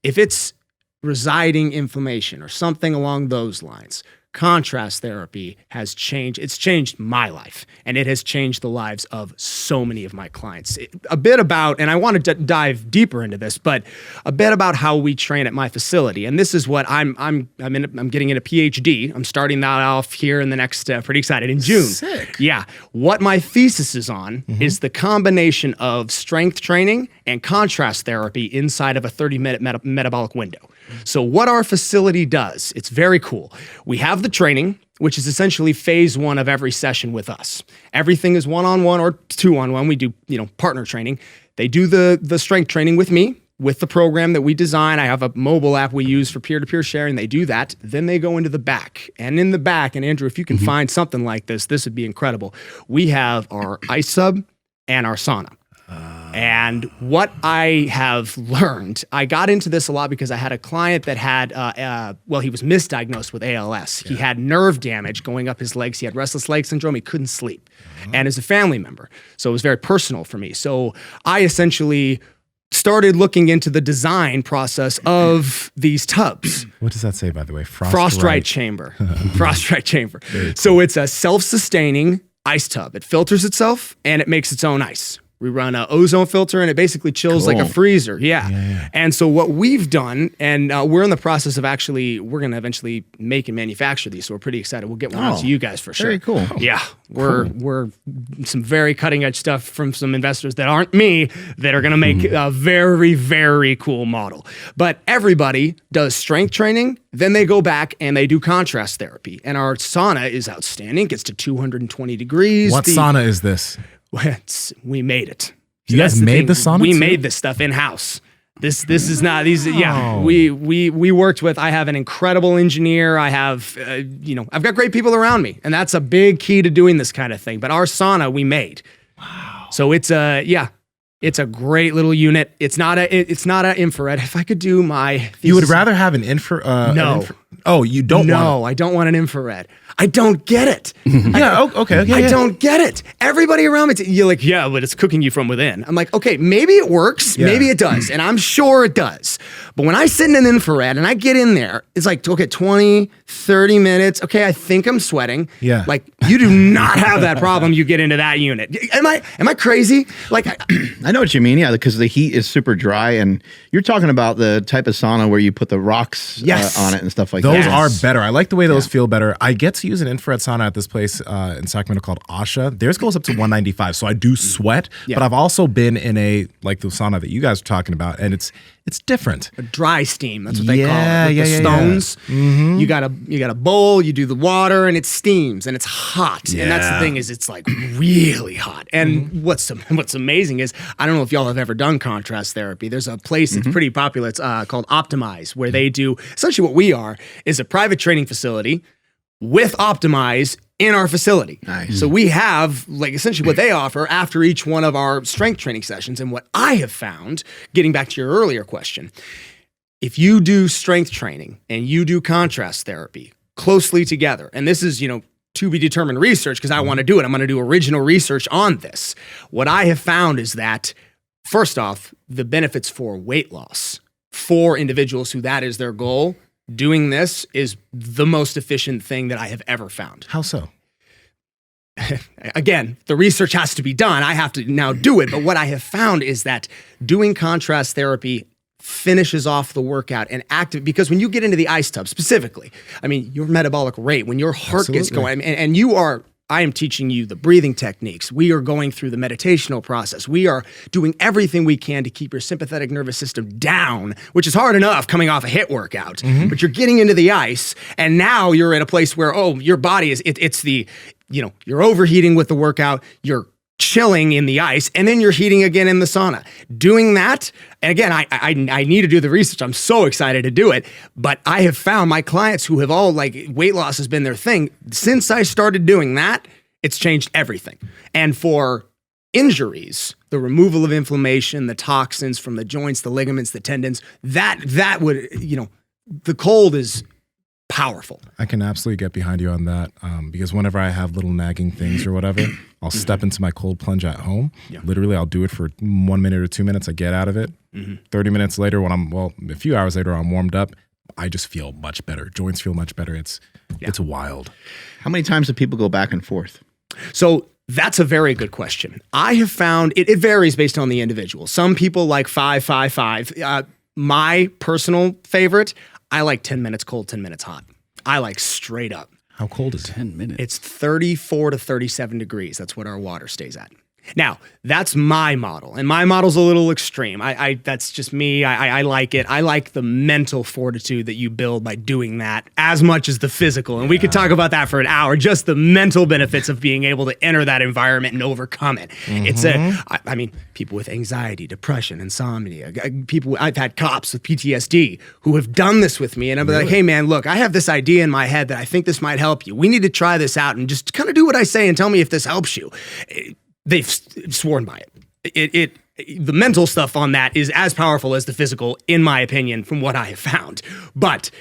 if it's residing inflammation or something along those lines, contrast therapy has changed. It's changed my life, and it has changed the lives of so many of my clients. A bit about, and I want to dive deeper into this, but a bit about how we train at my facility. And this is what I'm getting in a PhD. I'm starting that off here in the next, pretty excited, in June. Sick. Yeah. What my thesis is on is the combination of strength training and contrast therapy inside of a 30-minute metabolic window. So what our facility does, it's very cool. We have the training, which is essentially phase one of every session with us. Everything is one-on-one or two-on-one. We do, partner training. They do the strength training with me, with the program that we design. I have a mobile app we use for peer-to-peer sharing. They do that. Then they go into the back. And in the back, and Andrew, if you can find something like this would be incredible. We have our ice tub and our sauna. And what I have learned, I got into this a lot because I had a client that had, he was misdiagnosed with ALS. Yeah. He had nerve damage going up his legs. He had restless leg syndrome. He couldn't sleep. And as a family member, so it was very personal for me. So I essentially started looking into the design process of these tubs. What does that say, by the way? Frost-right chamber. Frost-right chamber. So it's a self-sustaining ice tub. It filters itself and it makes its own ice. We run an ozone filter and it basically chills like a freezer. Yeah. And so what we've done, and we're in the process of we're going to eventually make and manufacture these. So we're pretty excited. We'll get one out to you guys for sure. Very cool. Yeah. We're some very cutting edge stuff from some investors that aren't me that are going to make a very, very cool model. But everybody does strength training. Then they go back and they do contrast therapy. And our sauna is outstanding. Gets to 220 degrees. What sauna is this? We made it. You guys made the sauna? We made this stuff in house. This is not these. Yeah, we worked with. I have an incredible engineer. I have I've got great people around me, and that's a big key to doing this kind of thing. But our sauna we made. Wow. So it's a great little unit. It's not a infrared. If I could do my thesis, you would rather have an infrared? No. Oh, you don't want it. I don't want an infrared. I don't get it. Okay. I don't get it. Everybody around me, you're like, yeah, but it's cooking you from within. I'm like, okay, maybe it works. Yeah. Maybe it does. And I'm sure it does. But when I sit in an infrared and I get in there, it's like, okay, 20, 30 minutes. Okay, I think I'm sweating. Yeah. Like, you do not have that problem. You get into that unit. Am I crazy? Like, I know what you mean. Yeah, because the heat is super dry. And you're talking about the type of sauna where you put the rocks on it and stuff like that. Those are better. I like the way those feel better. I get to use an infrared sauna at this place in Sacramento called Asha. Theirs goes up to 195, so I do sweat. But I've also been in a like the sauna that you guys are talking about, and it's different. A dry steam. That's what they call it. With the stones. Mm-hmm. You got a bowl. You do the water, and it steams, and it's hot. And that's the thing is, it's like really hot. And what's amazing is, I don't know if y'all have ever done contrast therapy. There's a place that's pretty popular. It's called Optimize, where they do essentially what we are is a private training facility with Optimize in our facility. Nice. So we have like essentially what they offer after each one of our strength training sessions. And what I have found, getting back to your earlier question, if you do strength training and you do contrast therapy closely together, and this is, to be determined research because I want to do it. I'm going to do original research on this. What I have found is that, first off, the benefits for weight loss for individuals who that is their goal, doing this is the most efficient thing that I have ever found. How so? Again, the research has to be done. I have to now do it. But what I have found is that doing contrast therapy finishes off the workout and because when you get into the ice tub specifically, I mean, your metabolic rate, when your heart gets going, and I am teaching you the breathing techniques. We are going through the meditational process. We are doing everything we can to keep your sympathetic nervous system down, which is hard enough coming off a HIIT workout. But you're getting into the ice, and now you're at a place where, your body is, you're overheating with the workout, you're chilling in the ice, and then you're heating again in the sauna. Doing that, and again, I need to do the research. I'm so excited to do it, but I have found my clients who have all weight loss has been their thing. Since I started doing that, it's changed everything. And for injuries, the removal of inflammation, the toxins from the joints, the ligaments, the tendons, that would, the cold is powerful. I can absolutely get behind you on that because whenever I have little nagging things or whatever, I'll step into my cold plunge at home. Yeah. Literally, I'll do it for 1 minute or 2 minutes. I get out of it. 30 minutes later, a few hours later, I'm warmed up. I just feel much better. Joints feel much better. It's wild. How many times do people go back and forth? So that's a very good question. I have found it varies based on the individual. Some people like 5, 5, 5. My personal favorite, I like 10 minutes cold, 10 minutes hot. I like straight up. How cold is it? 10 minutes. It's 34 to 37 degrees. That's what our water stays at. Now, that's my model, and my model's a little extreme. That's just me. I like it. I like the mental fortitude that you build by doing that as much as the physical. And we could talk about that for an hour, just the mental benefits of being able to enter that environment and overcome it. It's I mean, people with anxiety, depression, insomnia, I've had cops with PTSD who have done this with me. And I'm like, hey man, look, I have this idea in my head that I think this might help you. We need to try this out and just kind of do what I say and tell me if this helps you. They've sworn by it. The mental stuff on that is as powerful as the physical, in my opinion, from what I have found. But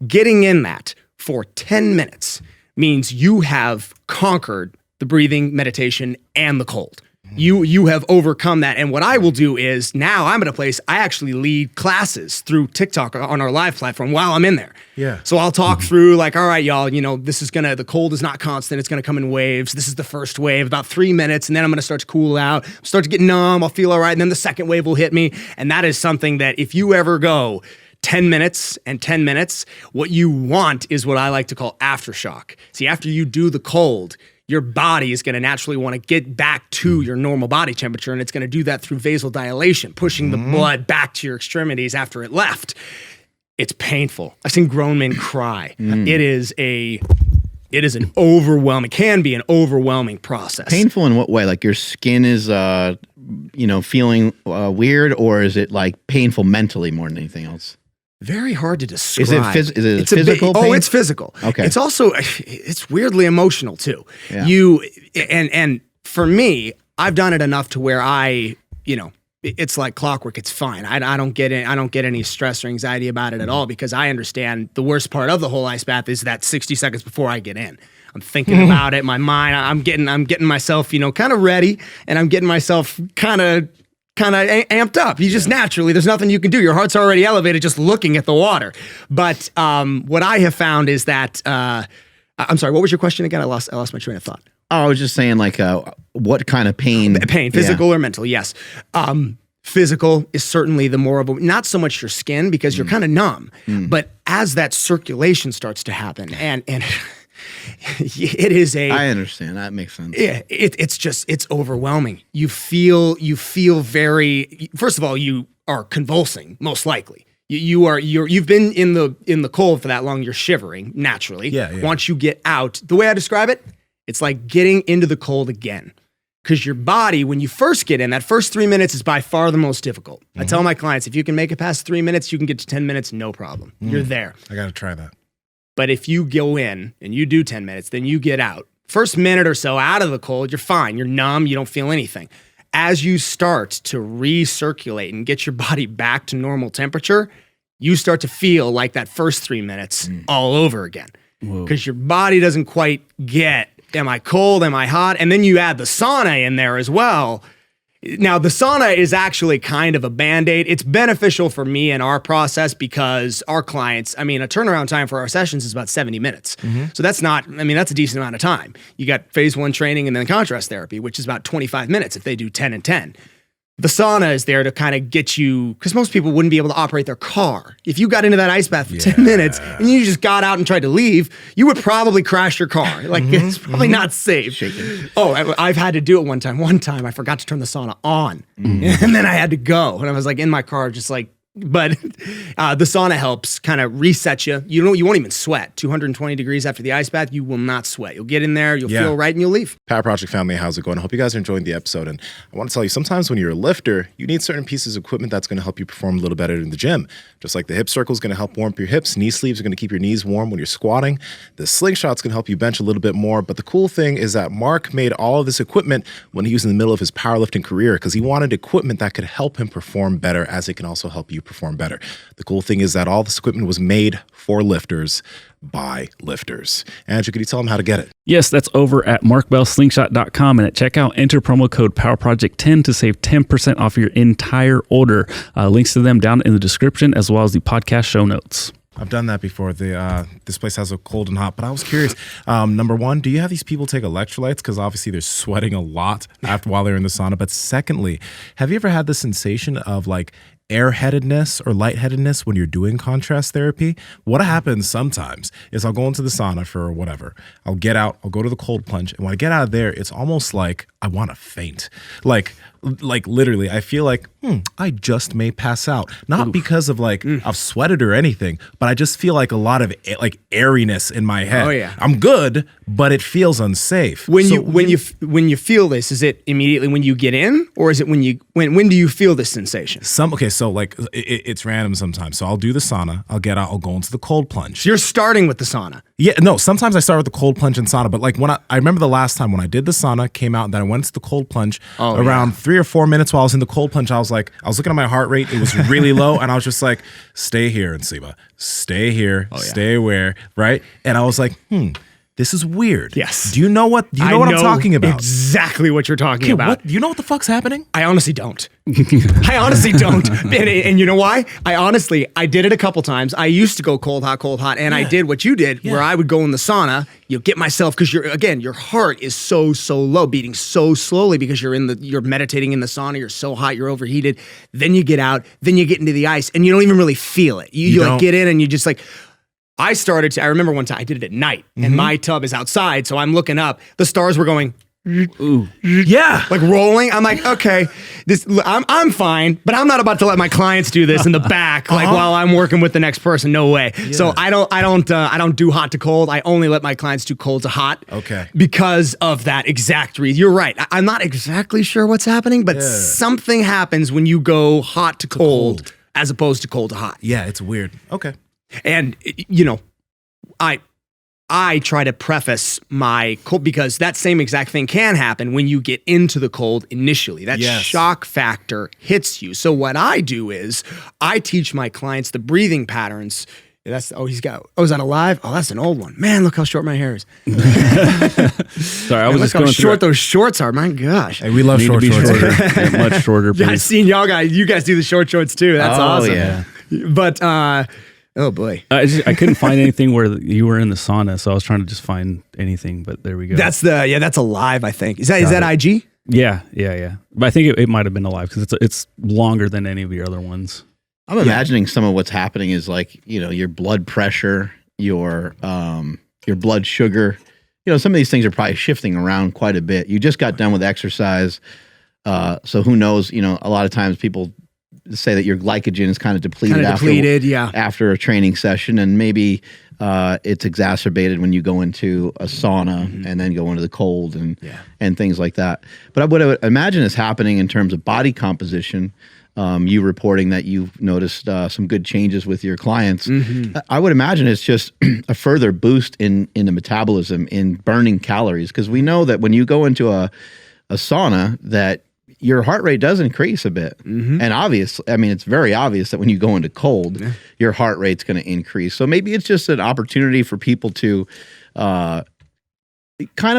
getting in that for 10 minutes means you have conquered the breathing, meditation, and the cold. You have overcome that. And what I will do is now I'm at a place I actually lead classes through TikTok on our live platform while I'm in there. Yeah. So I'll talk through like, all right, y'all, the cold is not constant. It's going to come in waves. This is the first wave, about 3 minutes. And then I'm going to start to cool out, start to get numb. I'll feel all right. And then the second wave will hit me. And that is something that if you ever go 10 minutes and 10 minutes, what you want is what I like to call aftershock. See, after you do the cold, your body is going to naturally want to get back to your normal body temperature, and it's going to do that through vasodilation, pushing the blood back to your extremities after it left. It's painful. I've seen grown men cry. It is an overwhelming, can be an overwhelming process. Painful in what way? Like your skin is, feeling weird, or is it like painful mentally more than anything else? Very hard to describe. Is it physical pain? Oh, it's physical. Okay. It's also, it's weirdly emotional too. Yeah. And for me, I've done it enough to where it's like clockwork. It's fine. I don't get any stress or anxiety about it at all, because I understand the worst part of the whole ice bath is that 60 seconds before I get in. I'm thinking about it. My mind, I'm getting myself, kind of ready, and I'm getting myself kind of amped up. You just naturally, there's nothing you can do. Your heart's already elevated just looking at the water. But what I have found is that, I'm sorry, what was your question again? I lost my train of thought. Oh, I was just saying what kind of pain? Pain, physical or mental, yes. Physical is certainly the more of a, not so much your skin because you're kind of numb, but as that circulation starts to happen and it is I understand. That makes sense. Yeah, it's overwhelming. You feel very. First of all, you are convulsing, most likely. You've been in the cold for that long. You're shivering naturally. Yeah. Once you get out, the way I describe it, it's like getting into the cold again. Because your body, when you first get in, that first 3 minutes is by far the most difficult. I tell my clients, if you can make it past 3 minutes, you can get to 10 minutes, no problem. You're there. I got to try that. But if you go in and you do 10 minutes, then you get out. First minute or so out of the cold, you're fine. You're numb. You don't feel anything. As you start to recirculate and get your body back to normal temperature, you start to feel like that first 3 minutes all over again. Because your body doesn't quite get, am I cold? Am I hot? And then you add the sauna in there as well. Now, the sauna is actually kind of a Band-Aid. It's beneficial for me and our process because our clients, a turnaround time for our sessions is about 70 minutes. So that's that's a decent amount of time. You got phase 1 training and then contrast therapy, which is about 25 minutes if they do 10 and 10. The sauna is there to kind of get you, because most people wouldn't be able to operate their car. If you got into that ice bath for 10 minutes and you just got out and tried to leave, you would probably crash your car. It's probably not safe. Shaking. Oh, I've had to do it one time. One time I forgot to turn the sauna on and then I had to go. And I was in my car just but the sauna helps kind of reset you. You won't even sweat. 220 degrees after the ice bath, you will not sweat. You'll get in there, you'll feel right, and you'll leave. Power Project family, how's it going? I hope you guys are enjoying the episode. And I want to tell you, sometimes when you're a lifter, you need certain pieces of equipment that's going to help you perform a little better in the gym. Just like the hip circle is going to help warm up your hips, knee sleeves are going to keep your knees warm when you're squatting. The slingshot's going to help you bench a little bit more. But the cool thing is that Mark made all of this equipment when he was in the middle of his powerlifting career because he wanted equipment that could help him perform better, as it can also help you you perform better. The cool thing is that all this equipment was made for lifters by lifters. Andrew, could you tell them how to get it? Yes, that's over at markbellslingshot.com, and at checkout, enter promo code PowerProject10 to save 10% off your entire order. Links to them down in the description, as well as the podcast show notes. I've done that before. This place has a cold and hot, but I was curious. Number one, do you have these people take electrolytes? Because obviously they're sweating a lot while they're in the sauna. But secondly, have you ever had the sensation of like airheadedness or lightheadedness when you're doing contrast therapy? What happens sometimes is I'll go into the sauna for whatever. I'll get out, I'll go to the cold plunge. And when I get out of there, it's almost like I want to faint. Like literally, I feel like, I just may pass out. Not because of like I've sweated or anything, but I just feel like a lot of like airiness in my head. Oh, yeah. I'm good, but it feels unsafe. When you feel this, is it immediately when you get in, or is it when do you feel this sensation? So like it's random sometimes. So I'll do the sauna, I'll get out, I'll go into the cold plunge. So you're starting with the sauna. Yeah, no, sometimes I start with the cold plunge and sauna, but like when I remember the last time when I did the sauna, came out, and then I went to the cold plunge around 3 or 4 minutes while I was in the cold plunge. I was looking at my heart rate, it was really low, and I was just like, stay here, Nsima, stay here, stay aware, right? And I was like, this is weird. Yes. Do you know what I'm talking about? Exactly what you're talking about. Do you know what the fuck's happening? I honestly don't. I honestly don't. And you know why? I did it a couple times. I used to go cold, hot, and I did what you did, where I would go in the sauna, get myself, because your heart is so low, beating so slowly because you're meditating in the sauna, you're so hot, you're overheated. Then you get out, then you get into the ice, and you don't even really feel it. You like get in and you just like, I remember one time I did it at night, and my tub is outside, so I'm looking up. The stars were going, ooh, yeah, like rolling. I'm like, okay, I'm fine, but I'm not about to let my clients do this in the back, like while I'm working with the next person. No way. Yeah. So I don't do hot to cold. I only let my clients do cold to hot. Okay. Because of that exact reason. You're right. I'm not exactly sure what's happening, but something happens when you go hot to cold as opposed to cold to hot. Yeah, it's weird. Okay. And I try to preface my cold, because that same exact thing can happen when you get into the cold initially. That shock factor hits you. So what I do is I teach my clients the breathing patterns. Is that a live? Oh, that's an old one. Man, look how short my hair is. Sorry, I was just going how short those shorts are. My gosh. Hey, we love short shorts. Yeah, much shorter, please. Yeah, I've seen you guys do the short shorts too. That's awesome. Yeah. But oh boy, I couldn't find anything where you were in the sauna, so I was trying to just find anything. But there we go. That's a live, I think. Is that IG? Yeah. But I think it might have been a live because it's longer than any of your other ones. I'm imagining some of what's happening is like, your blood pressure, your blood sugar. Some of these things are probably shifting around quite a bit. You just got done with exercise, so who knows? A lot of times people say that your glycogen is kind of depleted after a training session, and maybe it's exacerbated when you go into a sauna and then go into the cold and things like that. But what I would imagine is happening in terms of body composition, you reporting that you've noticed some good changes with your clients. I would imagine it's just a further boost in the metabolism, in burning calories, because we know that when you go into a sauna that your heart rate does increase a bit. And it's very obvious that when you go into cold, your heart rate's going to increase. So maybe it's just an opportunity for people to kind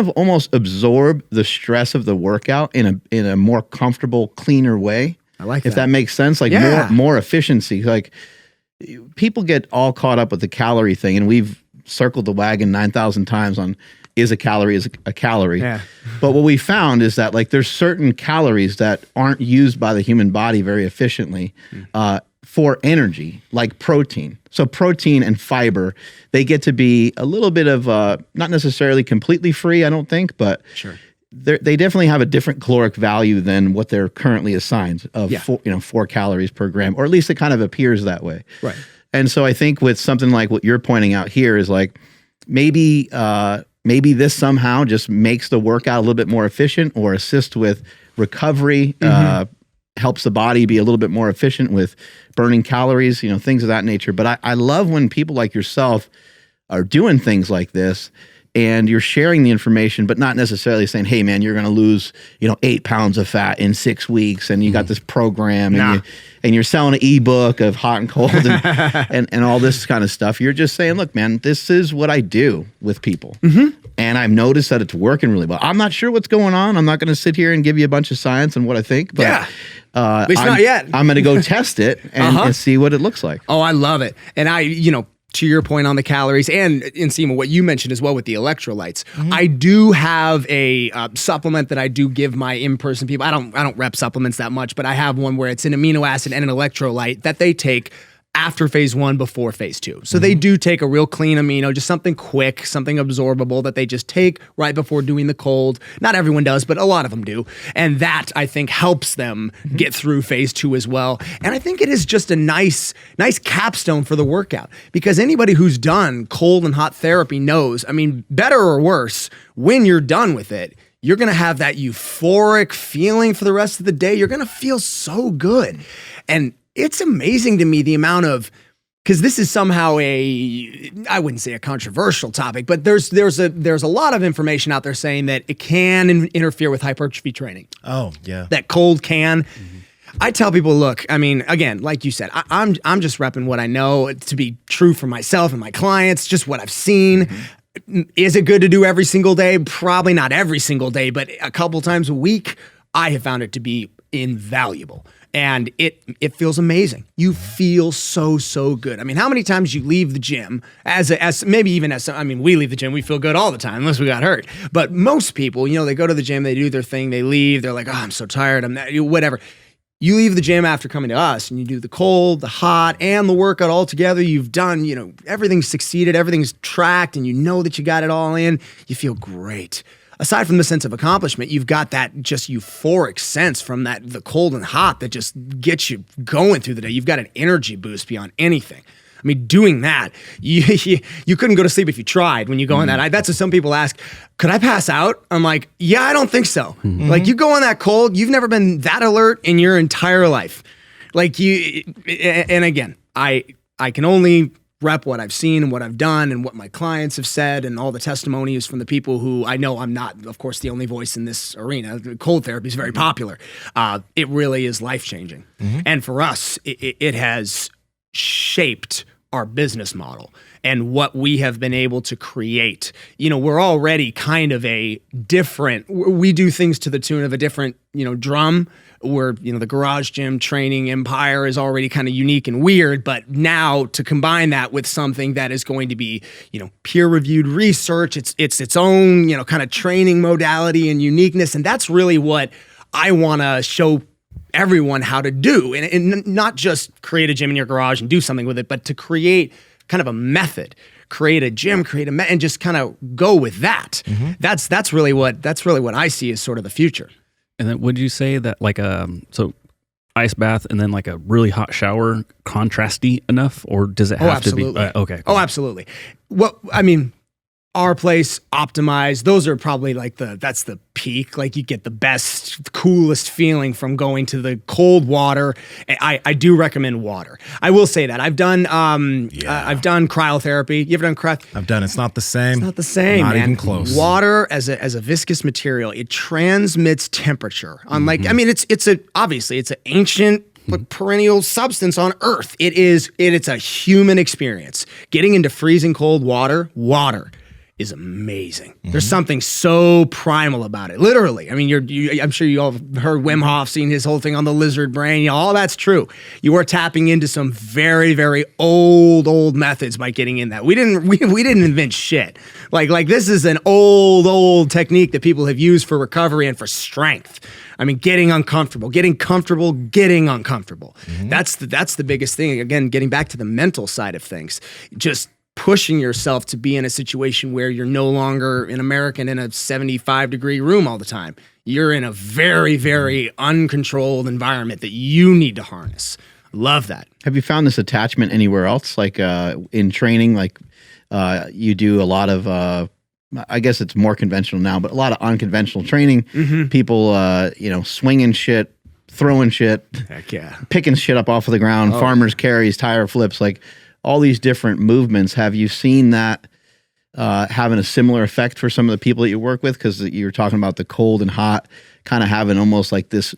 of almost absorb the stress of the workout in a more comfortable, cleaner way. I like if that makes sense. Like more efficiency. Like people get all caught up with the calorie thing, and we've circled the wagon 9,000 times on is a calorie a calorie. Yeah. But what we found is that like there's certain calories that aren't used by the human body very efficiently for energy, like protein. So protein and fiber, they get to be a little bit of not necessarily completely free, I don't think, but they definitely have a different caloric value than what they're currently assigned of 4 calories per gram, or at least it kind of appears that way. Right. And so I think with something like what you're pointing out here is like maybe this somehow just makes the workout a little bit more efficient, or assist with recovery, helps the body be a little bit more efficient with burning calories, things of that nature. But I love when people like yourself are doing things like this, and you're sharing the information, but not necessarily saying, hey man, you're going to lose, 8 pounds of fat in 6 weeks. And you got this program and you're selling an ebook of hot and cold and all this kind of stuff. You're just saying, look, man, this is what I do with people. And I've noticed that it's working really well. I'm not sure what's going on. I'm not going to sit here and give you a bunch of science on what I think, but at least not yet. I'm going to go test it and see what it looks like. Oh, I love it. And to your point on the calories and Nsima, what you mentioned as well with the electrolytes, I do have a supplement that I do give my in-person people. I don't rep supplements that much, but I have one where it's an amino acid and an electrolyte that they take after phase 1, before phase 2. So they do take a real clean amino, just something quick, something absorbable that they just take right before doing the cold. Not everyone does, but a lot of them do. And that, I think, helps them get through phase 2 as well. And I think it is just a nice capstone for the workout, because anybody who's done cold and hot therapy knows, better or worse, when you're done with it, you're going to have that euphoric feeling for the rest of the day. You're going to feel so good. And it's amazing to me the amount of, because this is somehow I wouldn't say a controversial topic, but there's a lot of information out there saying that it can interfere with hypertrophy training. Oh, yeah. That cold can. I tell people, look, again, like you said, I'm just repping what I know to be true for myself and my clients, just what I've seen. Is it good to do every single day? Probably not every single day, but a couple times a week, I have found it to be invaluable. And it feels amazing. You feel so good. How many times you leave the gym we leave the gym, we feel good all the time unless we got hurt. But most people, they go to the gym, they do their thing, they leave, they're like, oh, I'm so tired, whatever. You leave the gym after coming to us and you do the cold, the hot, and the workout all together. You've done, everything's succeeded, everything's tracked, and you know that you got it all in. You feel great. Aside from the sense of accomplishment, you've got that just euphoric sense from the cold and hot that just gets you going through the day. You've got an energy boost beyond anything. Doing that, you couldn't go to sleep if you tried when you go on that. That's what some people ask, could I pass out? I'm like, yeah, I don't think so. Like, you go on that cold, you've never been that alert in your entire life. And again, I can only rep what I've seen and what I've done and what my clients have said and all the testimonies from the people who I know. I'm not, of course, the only voice in this arena. Cold therapy is very popular. It really is life-changing. And for us, it has shaped our business model and what we have been able to create. We're already kind of we do things to the tune of a different, drum. Where, the garage gym training empire is already kind of unique and weird, but now to combine that with something that is going to be, peer-reviewed research, it's its own, kind of training modality and uniqueness. And that's really what I want to show everyone how to do. And not just create a gym in your garage and do something with it, but to create kind of a method. Create a gym, and just kind of go with that. That's really what I see as sort of the future. And then would you say that so ice bath and then like a really hot shower contrasty enough, or does it have to be? Okay. Cool. Oh, absolutely. Our place, optimized, those are probably that's the peak. Like, you get the best, coolest feeling from going to the cold water. I do recommend water. I will say that I've done cryotherapy. You ever done cryo? I've done. It's not the same. It's not the same. Not man. even close. Water as a viscous material, it transmits temperature. Unlike, it's an ancient perennial substance on Earth. It's a human experience. Getting into freezing cold water is amazing. There's something so primal about it. Literally. I'm sure you all have heard Wim Hof, seen his whole thing on the lizard brain. All that's true. You are tapping into some very, very old methods by getting in that. We didn't invent shit. Like this is an old technique that people have used for recovery and for strength. Getting uncomfortable, getting comfortable, getting uncomfortable. That's the biggest thing. Again, getting back to the mental side of things. Just pushing yourself to be in a situation where you're no longer an American in a 75-degree room all the time. You're in a very, very uncontrolled environment that you need to harness. Love that. Have you found this attachment anywhere else? Like in training, you do a lot of, I guess it's more conventional now, but a lot of unconventional training. People, swinging shit, throwing shit, heck yeah, picking shit up off of the ground, farmers carries, tire flips, all these different movements. Have you seen that having a similar effect for some of the people that you work with? Because you're talking about the cold and hot kind of having almost like this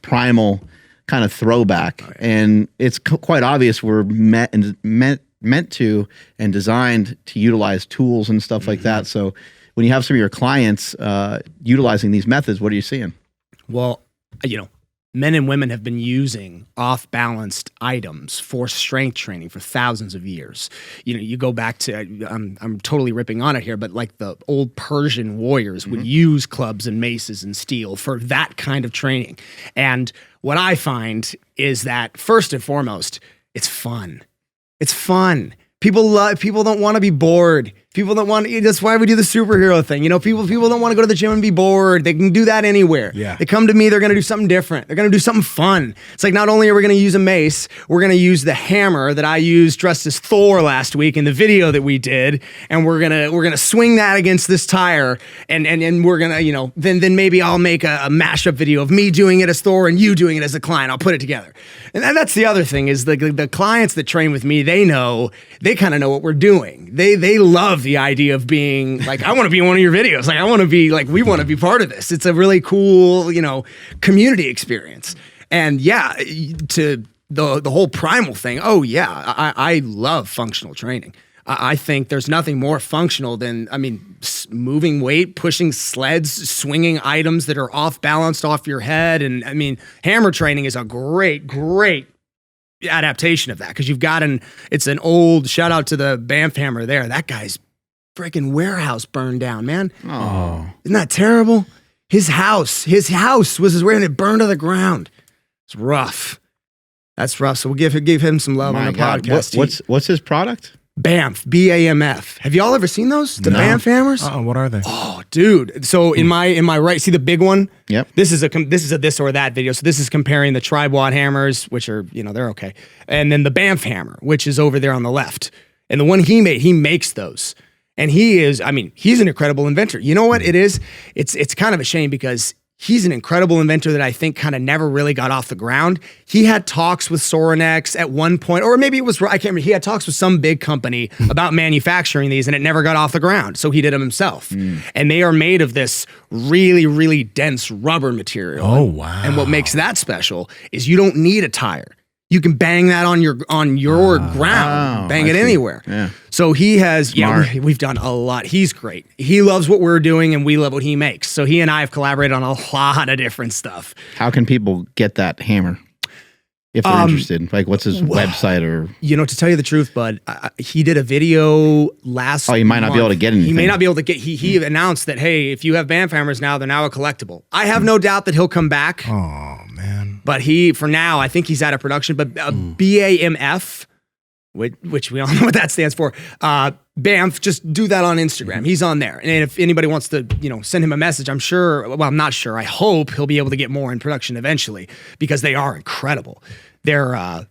primal kind of throwback. Oh, yeah. And it's quite obvious we're meant to and designed to utilize tools and stuff like that. So when you have some of your clients utilizing these methods, what are you seeing? Well, men and women have been using off-balanced items for strength training for thousands of years. You go back to, I'm totally ripping on it here, but like the old Persian warriors would use clubs and maces and steel for that kind of training. And what I find is that first and foremost, it's fun. It's fun. People don't want to be bored. People don't want. That's why we do the superhero thing. People don't want to go to the gym and be bored. They can do that anywhere. Yeah. They come to me. They're going to do something different. They're going to do something fun. It's like not only are we going to use a mace, we're going to use the hammer that I used dressed as Thor last week in the video that we did, and we're gonna swing that against this tire, and we're gonna then maybe I'll make a mashup video of me doing it as Thor and you doing it as a client. I'll put it together, and that's the other thing is the clients that train with me. They kind of know what we're doing. They love the idea of being like, I want to be in one of your videos. Like, I want to be like, we want to be part of this. It's a really cool, community experience. And yeah, to the whole primal thing. Oh yeah, I love functional training. I think there's nothing more functional than, moving weight, pushing sleds, swinging items that are off balanced off your head. And hammer training is a great adaptation of that, because you've got it's an old, shout out to the Banff hammer there. That guy's freaking warehouse burned down, man. Oh, isn't that terrible? His house was where it burned to the ground. It's rough. That's rough. So we'll give him some love on the podcast. What's his product? Banff, BAMF. Have y'all ever seen those? The Banff hammers? What are they? Oh, dude. So in my right, see the big one? Yep. This is a this or that video. So this is comparing the tri-watt hammers, which are, they're okay. And then the Banff hammer, which is over there on the left. And the one he makes those. And he's an incredible inventor. You know what it is? It's kind of a shame because he's an incredible inventor that I think kind of never really got off the ground. He had talks with Sorinex at one point, or maybe it was, I can't remember. He had talks with some big company about manufacturing these, and it never got off the ground. So he did them himself. And they are made of this really, really dense rubber material. Oh, wow. And what makes that special is you don't need a tire. You can bang that on your ground, bang it anywhere. Yeah. So he has, we've done a lot. He's great. He loves what we're doing and we love what he makes. So he and I have collaborated on a lot of different stuff. How can people get that hammer if they're interested? Like, what's his website or? To tell you the truth, bud, he did a video last Oh, you might not be able to get anything. He may not be able to get, he announced that, hey, if you have Banff hammers now, they're now a collectible. I have no doubt that he'll come back. Oh, man. But for now, I think he's out of production. But BAMF, which we all know what that stands for. Banff, just do that on Instagram. He's on there. And if anybody wants to, send him a message, I'm not sure. I hope he'll be able to get more in production eventually, because they are incredible. They're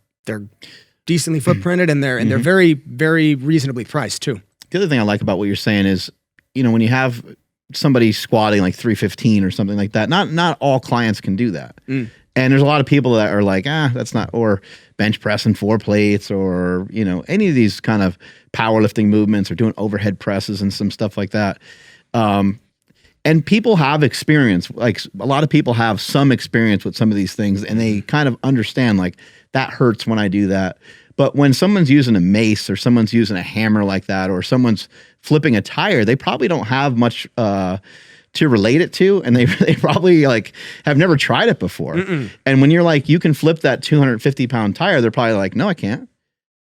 decently footprinted and they're very, very reasonably priced too. The other thing I like about what you're saying is, when you have somebody squatting like 315 or something like that, not all clients can do that. And there's a lot of people that are like, that's not, or bench pressing 4 plates, or, any of these kind of powerlifting movements, or doing overhead presses and some stuff like that. And people have experience, like a lot of people have some experience with some of these things, and they kind of understand like that hurts when I do that. But when someone's using a mace, or someone's using a hammer like that, or someone's flipping a tire, they probably don't have much, to relate it to, and they probably like have never tried it before. And when you're like, you can flip that 250 pound tire, they're probably like, no, I can't. And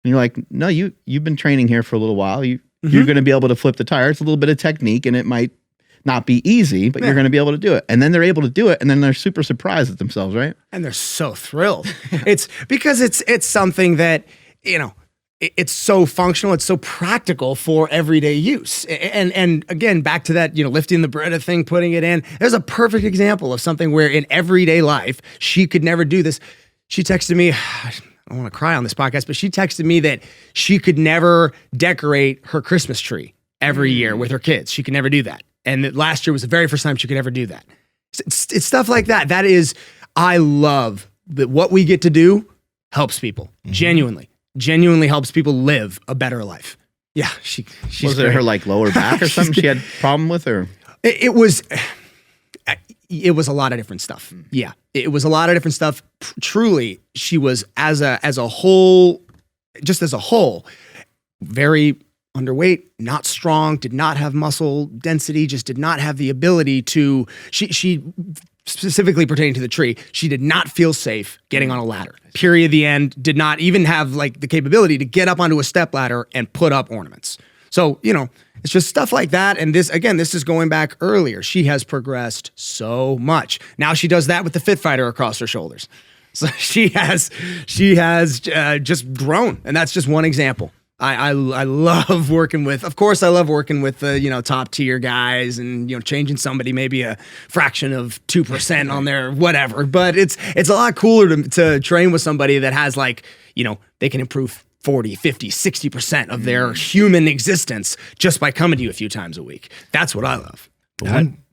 you're like, no, you've been training here for a little while. You're going to be able to flip the tire. It's a little bit of technique, and it might not be easy, but you're going to be able to do it. And then they're able to do it, and then they're super surprised at themselves, right? And they're so thrilled. It's because it's something that, it's so functional, it's so practical for everyday use. And again, back to that, lifting the Brita thing, putting it in. There's a perfect example of something where in everyday life, she could never do this. She texted me, I don't want to cry on this podcast, but she texted me that she could never decorate her Christmas tree every year with her kids. She could never do that. And that last year was the very first time she could ever do that. It's stuff like that. That is, I love that what we get to do helps people, genuinely helps people live a better life. Yeah, she's Was it great. her like lower back or something she had problem with, or? It was a lot of different stuff. Yeah, it was a lot of different stuff. Truly, she was as a whole, just as a whole, very underweight, not strong, did not have muscle density, just did not have the ability to. She specifically pertaining to the tree, she did not feel safe getting on a ladder. Period. The end. Did not even have like the capability to get up onto a step ladder and put up ornaments. So, it's just stuff like that. And this is going back earlier. She has progressed so much. Now she does that with the Fit Fighter across her shoulders. So she has just grown. And that's just one example. I love working with, of course, I love working with the, top tier guys and, changing somebody maybe a fraction of 2% on their whatever. But it's a lot cooler to train with somebody that has like, they can improve 40, 50, 60% of their human existence just by coming to you a few times a week. That's what I love.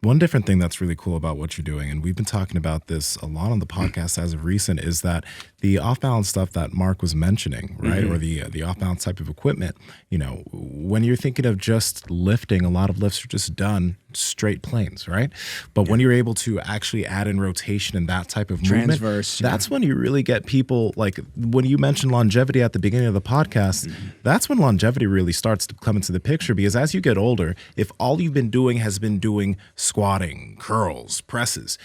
One different thing that's really cool about what you're doing, and we've been talking about this a lot on the podcast as of recent, is that the off-balance stuff that Mark was mentioning, right? Or the off-balance type of equipment, when you're thinking of just lifting, a lot of lifts are just done straight planes, right? But when you're able to actually add in rotation and that type of movement, that's when you really get people, like when you mentioned longevity at the beginning of the podcast, that's when longevity really starts to come into the picture, because as you get older, if all you've been doing has been doing squatting, curls, presses,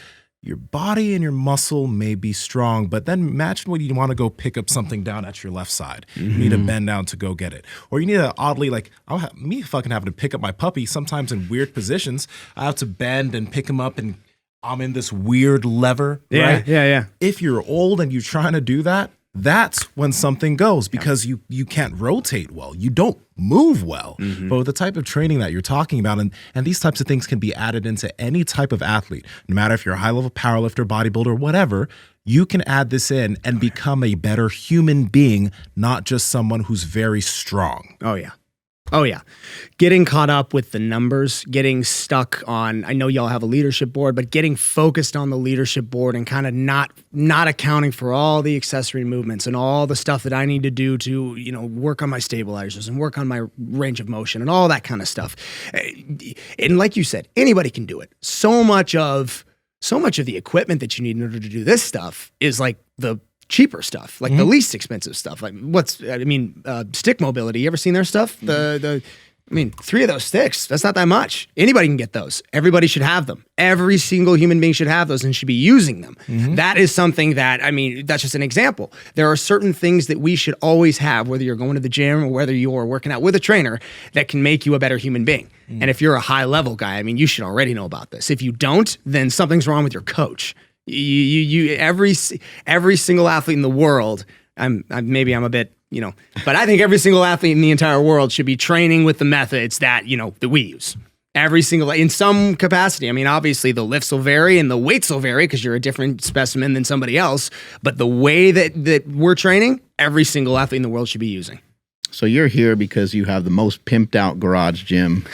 your body and your muscle may be strong, but then imagine when you want to go pick up something down at your left side. You need to bend down to go get it. Or you need to oddly, like, me fucking having to pick up my puppy sometimes in weird positions. I have to bend and pick him up, and I'm in this weird lever, right? Yeah. If you're old and you're trying to do that, that's when something goes, because you can't rotate well. You don't move well. But with the type of training that you're talking about, and these types of things can be added into any type of athlete, no matter if you're a high-level powerlifter, bodybuilder, whatever, you can add this in and become a better human being, not just someone who's very strong. Oh yeah. Getting caught up with the numbers, getting stuck on, I know y'all have a leadership board, but getting focused on the leadership board and kind of not accounting for all the accessory movements and all the stuff that I need to do to, work on my stabilizers and work on my range of motion and all that kind of stuff. And like you said, anybody can do it. So much of the equipment that you need in order to do this stuff is like the cheaper stuff, like the least expensive stuff. Like stick mobility. You ever seen their stuff? 3 of those sticks, that's not that much. Anybody can get those. Everybody should have them. Every single human being should have those and should be using them. That is something that, that's just an example. There are certain things that we should always have, whether you're going to the gym or whether you're working out with a trainer, that can make you a better human being. And if you're a high level guy, you should already know about this. If you don't, then something's wrong with your coach. Every single athlete in the world, I'm a bit, but I think every single athlete in the entire world should be training with the methods that, that we use. Every single, in some capacity. Obviously the lifts will vary and the weights will vary because you're a different specimen than somebody else. But the way that we're training, every single athlete in the world should be using. So you're here because you have the most pimped out garage gym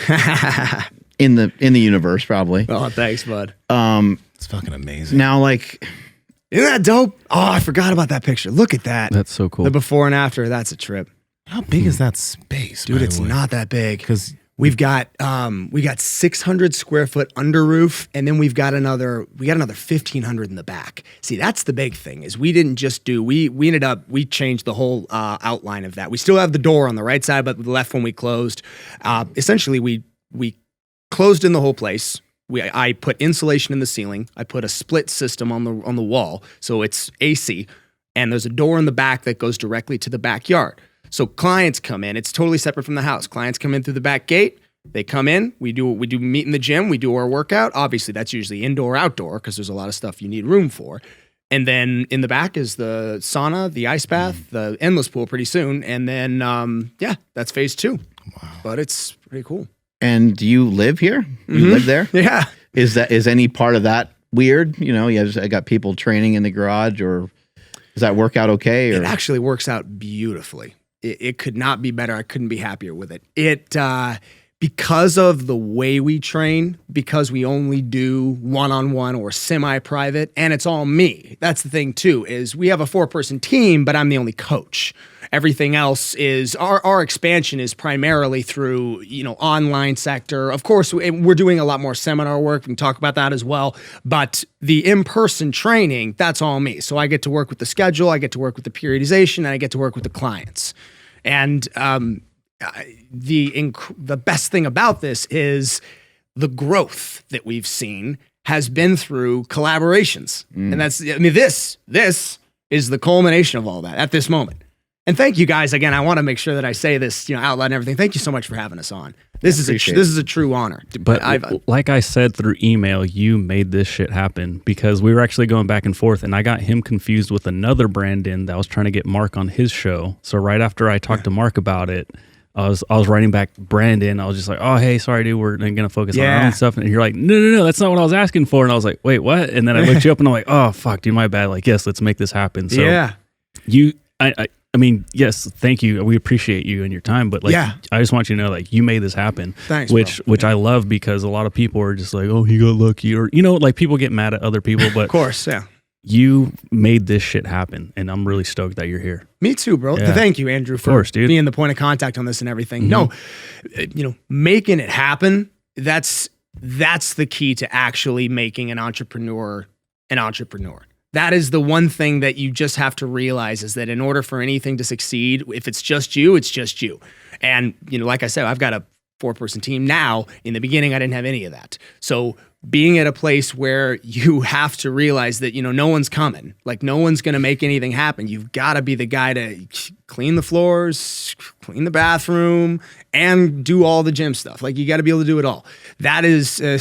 in the universe, probably. Oh, thanks, bud. It's fucking amazing. Now, like, isn't that dope? Oh, I forgot about that picture. Look at that. That's so cool. The before and after. That's a trip, How big is that space, dude. by It's the way? not that big Because we got 600 square foot under roof, and then we got another 1,500 in the back. See, that's the big thing is we didn't just do we changed the whole outline of that. We still have the door on the right side, but the left one we closed. Essentially, we closed in the whole place. I put insulation in the ceiling. I put a split system on the wall, so it's AC, and there's a door in the back that goes directly to the backyard. So clients come in. It's totally separate from the house. Clients come in through the back gate. They come in. We do meet in the gym. We do our workout. Obviously, that's usually indoor, outdoor, because there's a lot of stuff you need room for. And then in the back is the sauna, the ice bath, the endless pool pretty soon. And then, that's phase 2. Wow. But it's pretty cool. and do you live here? You live there? Yeah. Is any part of that weird? I got people training in the garage, or does that work out okay? Or? It actually works out beautifully. It could not be better. I couldn't be happier with it. Because of the way we train, because we only do one-on-one or semi-private, and it's all me. That's the thing too, is we have a 4-person team, but I'm the only coach. Everything else is our expansion is primarily through, online sector. Of course, we're doing a lot more seminar work. We can talk about that as well. But the in-person training, that's all me. So I get to work with the schedule, I get to work with the periodization, and I get to work with the clients. And the best thing about this is the growth that we've seen has been through collaborations. And this is the culmination of all that at this moment. And thank you guys again. I want to make sure that I say this, out loud and everything. Thank you so much for having us on. This is a true honor. But like I said through email, you made this shit happen because we were actually going back and forth, and I got him confused with another Brandon that was trying to get Mark on his show. So right after I talked to Mark about it, I was writing back Brandon. I was just like, oh, hey, sorry, dude, we're going to focus on our own stuff. And you're like, no, that's not what I was asking for. And I was like, wait, what? And then I looked you up and I'm like, oh, fuck, dude, my bad. Like, yes, let's make this happen. So I mean, yes, thank you. We appreciate you and your time, but I just want you to know, you made this happen. Thanks, which I love because a lot of people are just like, oh, he got lucky, or people get mad at other people, but of course, yeah. You made this shit happen, and I'm really stoked that you're here. Me too, bro. Yeah. Thank you, Andrew, for being the point of contact on this and everything. No, making it happen, that's the key to actually making an entrepreneur an entrepreneur. That is the one thing that you just have to realize, is that in order for anything to succeed, if it's just you, it's just you. And, like I said, I've got a 4-person team now. In the beginning, I didn't have any of that. So being at a place where you have to realize that, no one's coming, no one's going to make anything happen. You've got to be the guy to clean the floors, clean the bathroom, and do all the gym stuff. You got to be able to do it all. That is, dude,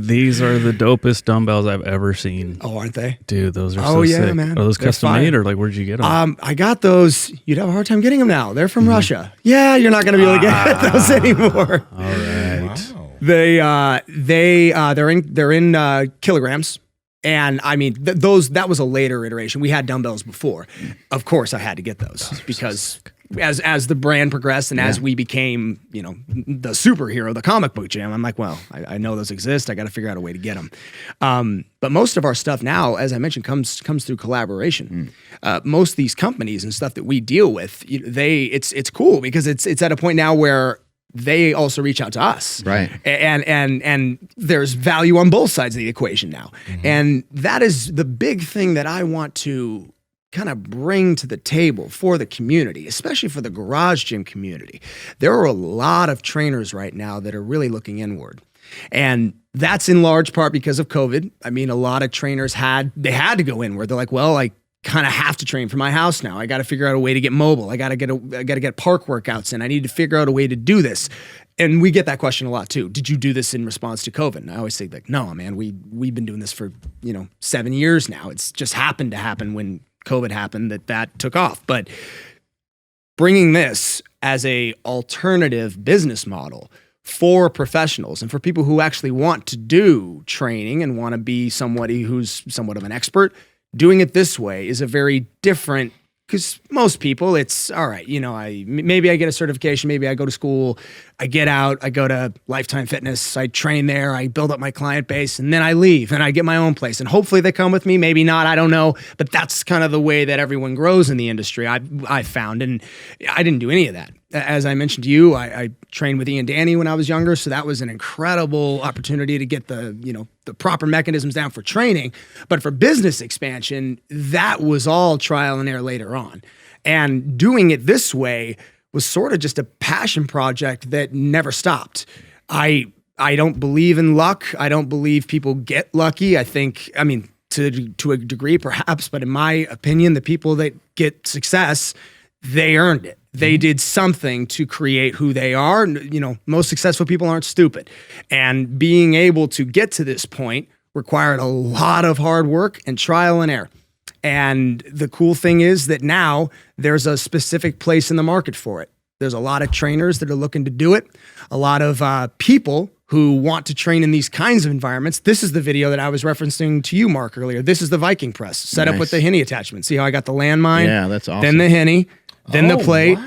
these are the dopest dumbbells I've ever seen. Oh, aren't they? Dude, those are so sick. Man. Are those custom made, or where'd you get them? I got those. You'd have a hard time getting them now. They're from Russia. Yeah, you're not going to be able to get those anymore. All right. Wow. They're in kilograms. And I mean, that was a later iteration. We had dumbbells before. Of course, I had to get those because as the brand progressed and as we became, the superhero, the comic book gym, I'm like, well, I know those exist. I got to figure out a way to get them. But most of our stuff now, as I mentioned, comes through collaboration. Most of these companies and stuff that we deal with, it's cool because it's at a point now where they also reach out to us. Right. And there's value on both sides of the equation now. Mm-hmm. And that is the big thing that I want to kind of bring to the table for the community, especially for the garage gym community. There are a lot of trainers right now that are really looking inward. And that's in large part because of COVID. I mean, a lot of trainers had to go inward. They're like, well, I kind of have to train from my house now. I got to figure out a way to get mobile. I got to get park workouts in. I need to figure out a way to do this. And we get that question a lot too. Did you do this in response to COVID? And I always say no, man, we've been doing this for, 7 years now. It's just happened to happen when COVID happened that took off. But bringing this as a alternative business model for professionals and for people who actually want to do training and want to be somebody who's somewhat of an expert, doing it this way is a very different, because most people, it's all right. Maybe I get a certification, maybe I go to school, I get out, I go to Lifetime Fitness, I train there, I build up my client base, and then I leave and I get my own place. And hopefully they come with me, maybe not, I don't know. But that's kind of the way that everyone grows in the industry, I've found. And I didn't do any of that. As I mentioned to you, I trained with Ian Danny when I was younger, so that was an incredible opportunity to get the proper mechanisms down for training. But for business expansion, that was all trial and error later on. And doing it this way was sort of just a passion project that never stopped. I don't believe in luck. I don't believe people get lucky. I mean, to a degree perhaps, but in my opinion, the people that get success, they earned it. They did something to create who they are. Most successful people aren't stupid. And being able to get to this point required a lot of hard work and trial and error. And the cool thing is that now there's a specific place in the market for it. There's a lot of trainers that are looking to do it. A lot of people who want to train in these kinds of environments. This is the video that I was referencing to you, Mark, earlier. This is the Viking press set up with the Henny attachment. See how I got the landmine? Yeah, that's awesome. Then the Henny. Then the plate,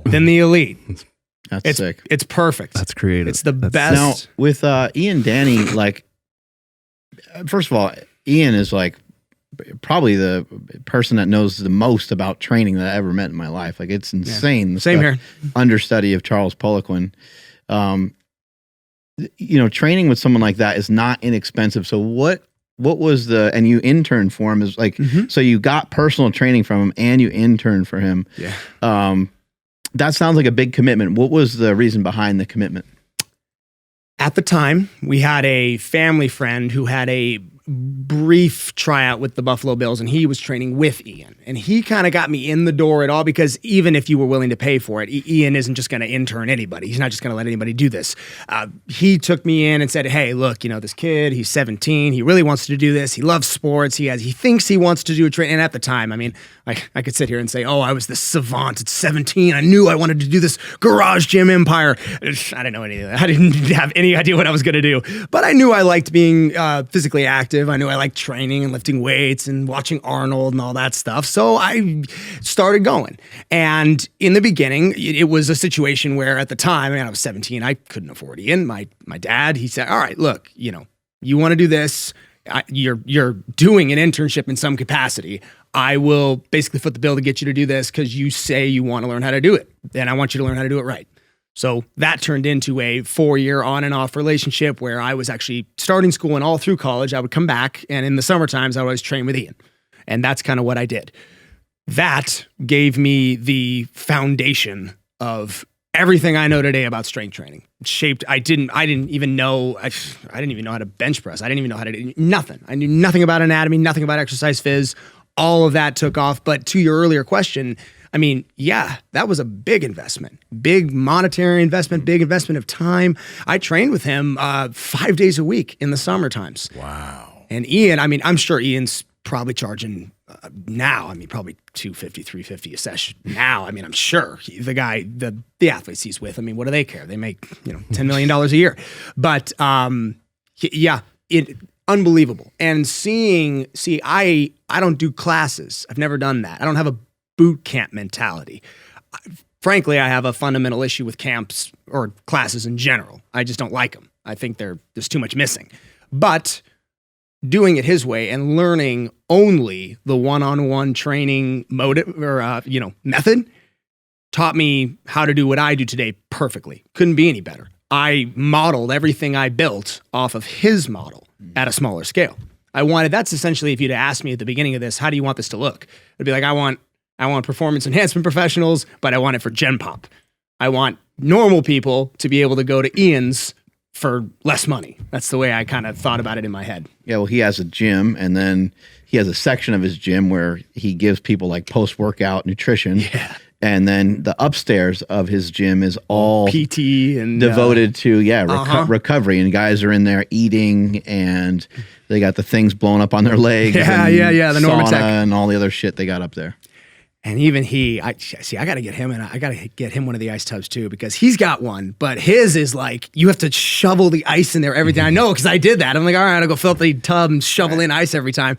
then the elite. That's sick. It's perfect. That's creative. It's the best. Now, with Ian Danny, first of all, Ian is probably the person that knows the most about training that I ever met in my life. Like, it's insane. Yeah. Same here. Understudy of Charles Poliquin. Training with someone like that is not inexpensive. So what was and you interned for him, is like, so you got personal training from him and you interned for him. Yeah. That sounds like a big commitment. What was the reason behind the commitment? At the time, we had a family friend who had a brief tryout with the Buffalo Bills, and he was training with Ian. And he kind of got me in the door at all, because even if you were willing to pay for it, Ian isn't just going to intern anybody. He's not just going to let anybody do this. He took me in and said, hey, look, this kid, he's 17. He really wants to do this. He loves sports. He thinks he wants to do a train. And at the time, I mean, I could sit here and say, oh, I was this savant at 17. I knew I wanted to do this garage gym empire. I didn't know any of that. I didn't have any idea what I was going to do. But I knew I liked being physically active. I knew I liked training and lifting weights and watching Arnold and all that stuff. So I started going. And in the beginning, it was a situation where at the time, I was 17, I couldn't afford Ian. My dad, he said, all right, look, you want to do this. You're doing an internship in some capacity. I will basically foot the bill to get you to do this because you say you want to learn how to do it. Then I want you to learn how to do it right. So that turned into a 4-year on and off relationship where I was actually starting school, and all through college, I would come back, and in the summer times, I would always train with Ian. And that's kind of what I did. That gave me the foundation of everything I know today about strength training. I didn't even know how to bench press. I didn't even know how to do nothing. I knew nothing about anatomy, nothing about exercise phys. All of that took off. But to your earlier question, I mean, yeah, that was a big investment, big monetary investment, big investment of time. I trained with him 5 days a week in the summer times. Wow. And Ian, I mean, I'm sure Ian's probably charging now, probably $250, $350 a session now. I'm sure the guy, the athletes he's with, what do they care? They make, $10 million a year. But yeah, unbelievable. And I don't do classes. I've never done that. I don't have a boot camp mentality. Frankly, I have a fundamental issue with camps or classes in general. I just don't like them. I think there's too much missing. But doing it his way and learning only the one-on-one training method taught me how to do what I do today perfectly. Couldn't be any better. I modeled everything I built off of his model at a smaller scale. That's essentially, if you'd asked me at the beginning of this, how do you want this to look? It'd be like, I want performance enhancement professionals, but I want it for Gen Pop. I want normal people to be able to go to Ian's for less money. That's the way I kind of thought about it in my head. Yeah, well, he has a gym, and then he has a section of his gym where he gives people like post-workout nutrition. Yeah. And then the upstairs of his gym is all PT and devoted to recovery. And guys are in there eating, and they got the things blown up on their legs. The Normatec and all the other shit they got up there. And even I got to get him, and I got to get him one of the ice tubs too, because he's got one, but his is like, you have to shovel the ice in there every time. I know, because I did that. I'm like, all right, I'll go fill up the tub and shovel in ice every time.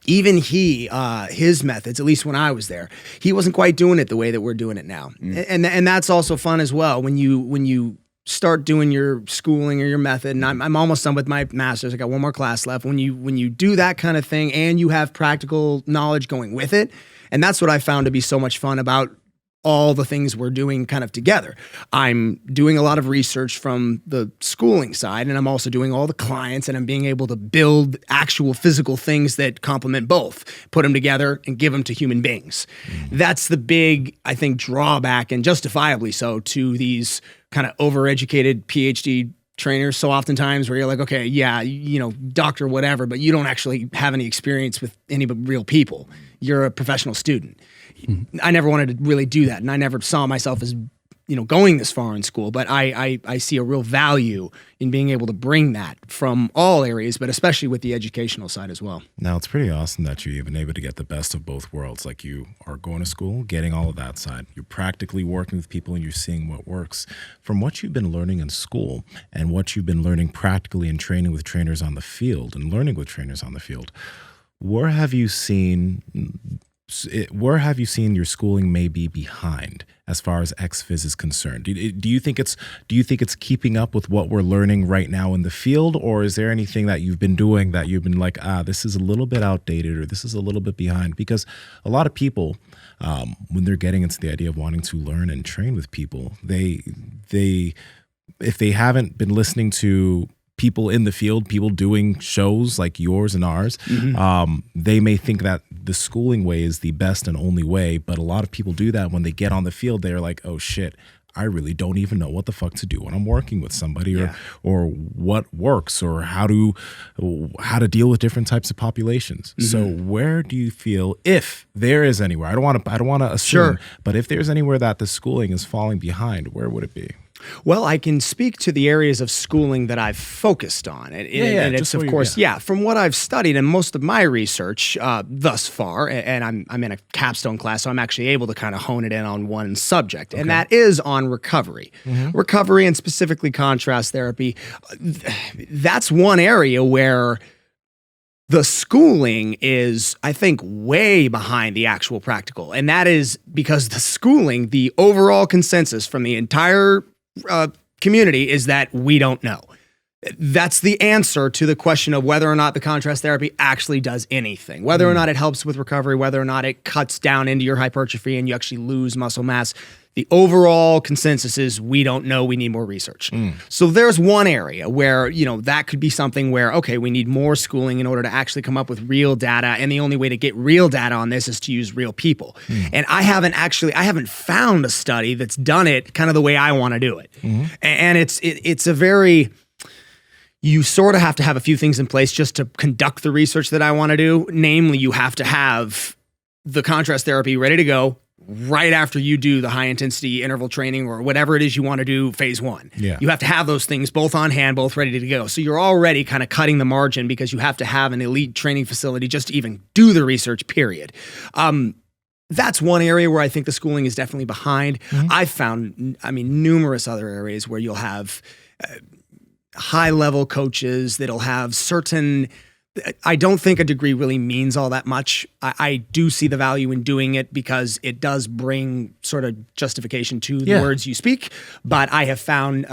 Even his methods, at least when I was there, he wasn't quite doing it the way that we're doing it now. And that's also fun as well. When you start doing your schooling or your method, and I'm almost done with my master's. I got one more class left. When you do that kind of thing and you have practical knowledge going with it, and that's what I found to be so much fun about all the things we're doing kind of together. I'm doing a lot of research from the schooling side, and I'm also doing all the clients, and I'm being able to build actual physical things that complement both, put them together and give them to human beings. That's the big, I think, drawback, and justifiably so, to these kind of overeducated PhD trainers so oftentimes, where you're like, okay, yeah, doctor, whatever, but you don't actually have any experience with any real people. You're a professional student. I never wanted to really do that, and I never saw myself as going this far in school, but I see a real value in being able to bring that from all areas, but especially with the educational side as well. Now, it's pretty awesome that you've been able to get the best of both worlds. Like, you are going to school, getting all of that side. You're practically working with people, and you're seeing what works. From what you've been learning in school and what you've been learning practically and training with trainers on the field and learning with trainers on the field, where have you seen where have you seen your schooling may be behind as far as XPhys is concerned? Do you think it's keeping up with what we're learning right now in the field, or is there anything that you've been doing that you've been like, this is a little bit outdated, or this is a little bit behind? Because a lot of people, when they're getting into the idea of wanting to learn and train with people, they if they haven't been listening to people in the field, people doing shows like yours and ours, they may think that the schooling way is the best and only way. But a lot of people do that when they get on the field. They're like, oh shit, I really don't even know what the fuck to do when I'm working with somebody, or what works, or how to deal with different types of populations. So where do you feel, if there is anywhere, I don't want to assume, but if there's anywhere that the schooling is falling behind, where would it be? Well, I can speak to the areas of schooling that I've focused on. And it's, of course, from what I've studied and most of my research thus far, and I'm in a capstone class, so I'm actually able to kind of hone it in on one subject, and that is on recovery. Recovery, and specifically contrast therapy. That's one area where the schooling is, I think, way behind the actual practical. And that is because the schooling, the overall consensus from the entire community is that we don't know. That's the answer to the question of whether or not the contrast therapy actually does anything, whether or not it helps with recovery, whether or not it cuts down into your hypertrophy and you actually lose muscle mass. The overall consensus is we don't know, we need more research. So there's one area where, that could be something where, okay, we need more schooling in order to actually come up with real data. And the only way to get real data on this is to use real people. And I haven't found a study that's done it kind of the way I want to do it. And it's a very, you sort of have to have a few things in place just to conduct the research that I want to do. Namely, you have to have the contrast therapy ready to go right after you do the high intensity interval training or whatever it is you want to do phase one. You have to have those things both on hand, both ready to go. So you're already kind of cutting the margin because you have to have an elite training facility just to even do the research, period. That's one area where I think the schooling is definitely behind. I've found, numerous other areas where you'll have high level coaches that'll have certain, I don't think a degree really means all that much. I do see the value in doing it because it does bring sort of justification to the words you speak. But I have found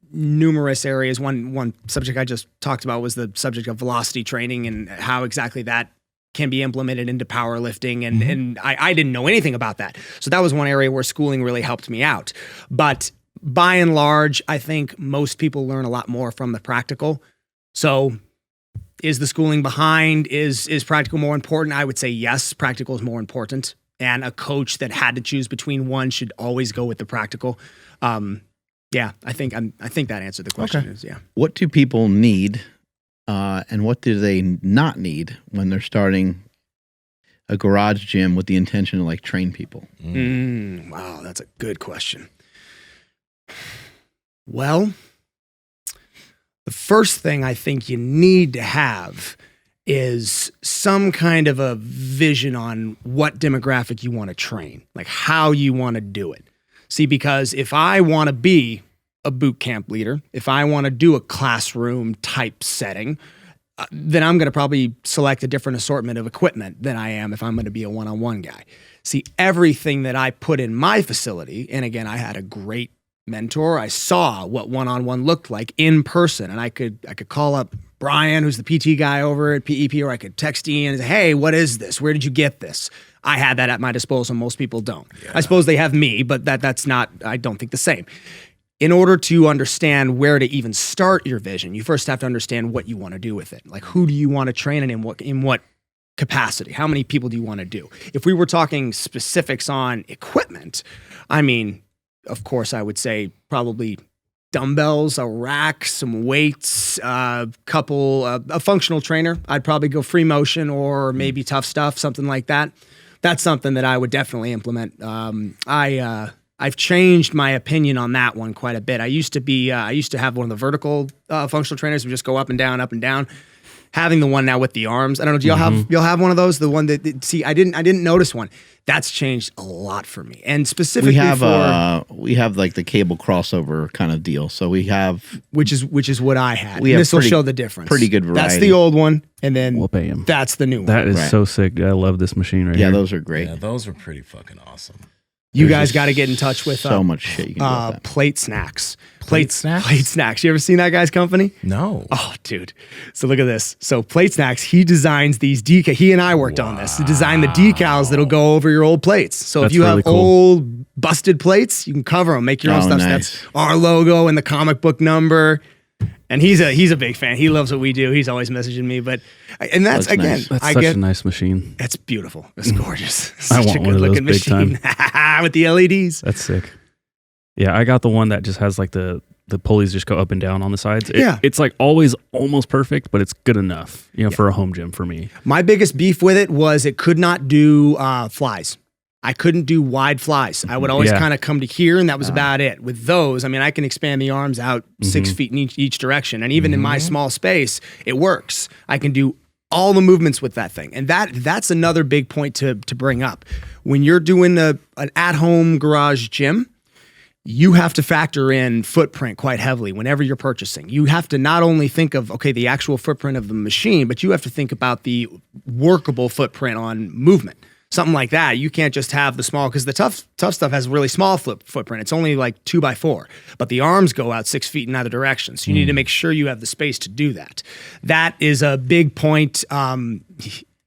numerous areas. One subject I just talked about was the subject of velocity training and how exactly that can be implemented into powerlifting. And I didn't know anything about that. So that was one area where schooling really helped me out. But by and large, I think most people learn a lot more from the practical. So is the schooling behind? Is practical more important? I would say yes, practical is more important. And a coach that had to choose between one should always go with the practical. I think that answered the question. What do people need, and what do they not need when they're starting a garage gym with the intention to train people? Wow, that's a good question. Well, the first thing I think you need to have is some kind of a vision on what demographic you want to train, like how you want to do it. See, because if I want to be a boot camp leader, if I want to do a classroom type setting, then I'm going to probably select a different assortment of equipment than I am if I'm going to be a one-on-one guy. See, everything that I put in my facility, and again, I had a great mentor. I saw what one-on-one looked like in person, and I could call up Brian, who's the PT guy over at PEP, or I could text Ian and say, hey, what is this? Where did you get this? I had that at my disposal. Most people don't. I suppose they have me, but that's not, I don't think, the same. In order to understand where to even start your vision, you first have to understand what you want to do with it. Like, who do you want to train and in what capacity? How many people do you want to do? If we were talking specifics on equipment, of course, I would say probably dumbbells, a rack, some weights, a functional trainer. I'd probably go free motion or maybe tough stuff, something like that. That's something that I would definitely implement. I've changed my opinion on that one quite a bit. I used to have one of the vertical functional trainers who just go up and down, having the one now with the arms. I don't know. Do y'all have one of those? The one that see, I didn't notice one. That's changed a lot for me. And specifically we have like the cable crossover kind of deal. So we have which is what I had. We have this will show the difference. Pretty good variety. That's the old one, and then We'll pay him. that's the new one. That is so sick. I love this machine right yeah, here. those are great. Yeah, those are pretty fucking awesome. You There's guys just got to get in touch with so much shit you can do with that. Plate Snacks. Plate Snacks? Plate Snacks. You ever seen that guy's company? No. Oh, dude. So look at this. So Plate Snacks, he designs these decals. He and I worked on this to design the decals that'll go over your old plates. So That's if you really have cool. old busted plates, you can cover them, make your own Oh, stuff. So nice. that's our logo and the comic book number. And he's a big fan. He loves what we do. He's always messaging me. And that's That's again, nice. That's I such get a nice machine. it's beautiful. It's gorgeous. It's I such want a one of those good-looking big time. machine with the LEDs. That's sick. Yeah, I got the one that just has like the pulleys just go up and down on the sides. Yeah. It's like always almost perfect, but it's good enough, for a home gym for me. My biggest beef with it was it could not do flies. I couldn't do wide flies. I would always Yeah. kind of come to here, and that was about it. With those, I mean, I can expand the arms out 6 feet in each direction, and even in my small space, it works. I can do all the movements with that thing, and that's another big point to bring up. When you're doing an at-home garage gym, you have to factor in footprint quite heavily whenever you're purchasing. You have to not only think of, the actual footprint of the machine, but you have to think about the workable footprint on movement. Something like that. You can't just have the small, because the tough stuff has really small footprint. It's only like 2x4, but the arms go out 6 feet in either direction. So you need to make sure you have the space to do that. That is a big point.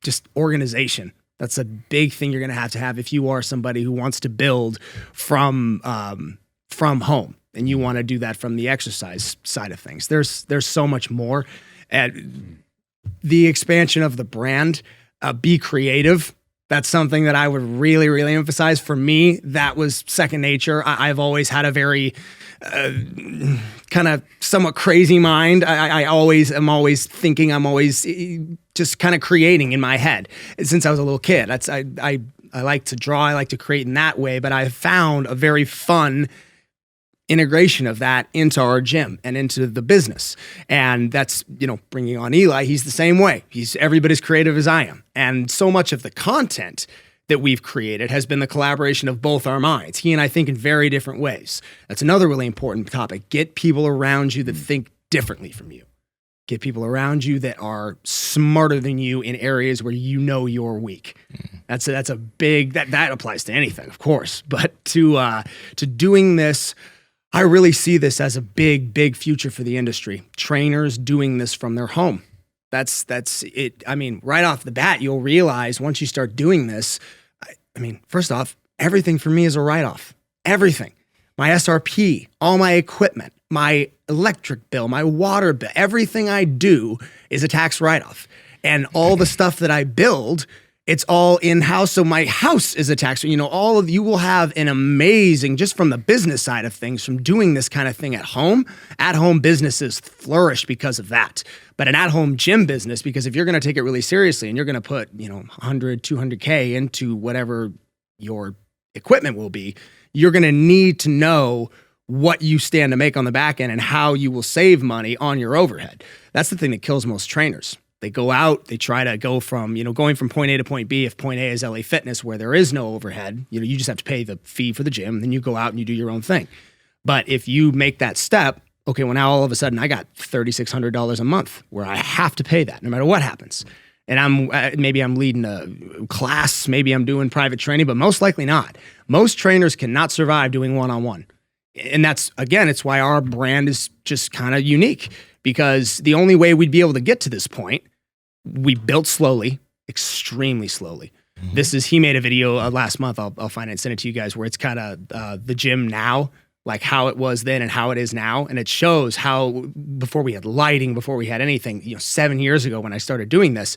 Just organization. That's a big thing you're going to have if you are somebody who wants to build from home, and you want to do that from the exercise side of things. There's so much more. The expansion of the brand, be creative. That's something that I would really, really emphasize. For me, that was second nature. I've always had a very kind of somewhat crazy mind. I'm always thinking, I'm always just kind of creating in my head since I was a little kid. I like to draw, I like to create in that way, but I found a very fun integration of that into our gym and into the business. And that's, bringing on Eli, he's the same way. He's every bit as creative as I am. And so much of the content that we've created has been the collaboration of both our minds. He and I think in very different ways. That's another really important topic. Get people around you that think differently from you. Get people around you that are smarter than you in areas where you're weak. That's a big, that applies to anything, of course. But to doing this, I really see this as a big, big future for the industry. Trainers doing this from their home. That's it. I mean, right off the bat, you'll realize once you start doing this, first off, everything for me is a write-off. Everything. My SRP, all my equipment, my electric bill, my water bill, everything I do is a tax write-off. And all the stuff that I build, it's all in-house. So my house is a tax. All of you will have an amazing, just from the business side of things, from doing this kind of thing at home businesses flourish because of that. But an at-home gym business, because if you're going to take it really seriously and you're going to put, 100, 200K into whatever your equipment will be, you're going to need to know what you stand to make on the back end and how you will save money on your overhead. That's the thing that kills most trainers. They go out, they try to go from, going from point A to point B. If point A is LA Fitness, where there is no overhead, you just have to pay the fee for the gym, then you go out and you do your own thing. But if you make that step, okay, well now all of a sudden I got $3,600 a month where I have to pay that no matter what happens. And maybe I'm leading a class, maybe I'm doing private training, but most likely not. Most trainers cannot survive doing one-on-one. And that's, again, it's why our brand is just kind of unique, because the only way we'd be able to get to this point, we built slowly, extremely slowly. He made a video last month, I'll find it and send it to you guys, where it's kind of the gym now, like how it was then and how it is now. And it shows how before we had lighting, before we had anything, 7 years ago when I started doing this,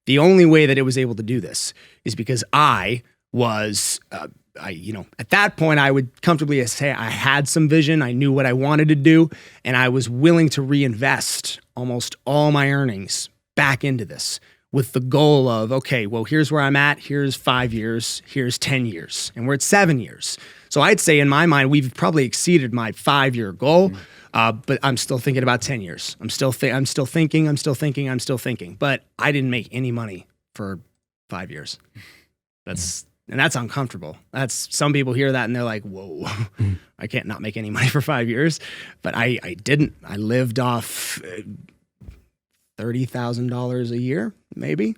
the only way that it was able to do this is because I was, at that point, I would comfortably say I had some vision. I knew what I wanted to do, and I was willing to reinvest almost all my earnings back into this. with the goal of, okay, well, here's where I'm at. Here's 5 years. Here's 10 years. And we're at 7 years. So I'd say in my mind, we've probably exceeded my 5-year goal, but I'm still thinking about 10 years. I'm still thinking. But I didn't make any money for 5 years. That's uncomfortable. Some people hear that and they're like, whoa, I can't not make any money for 5 years. But I didn't. I lived off $30,000 a year, maybe.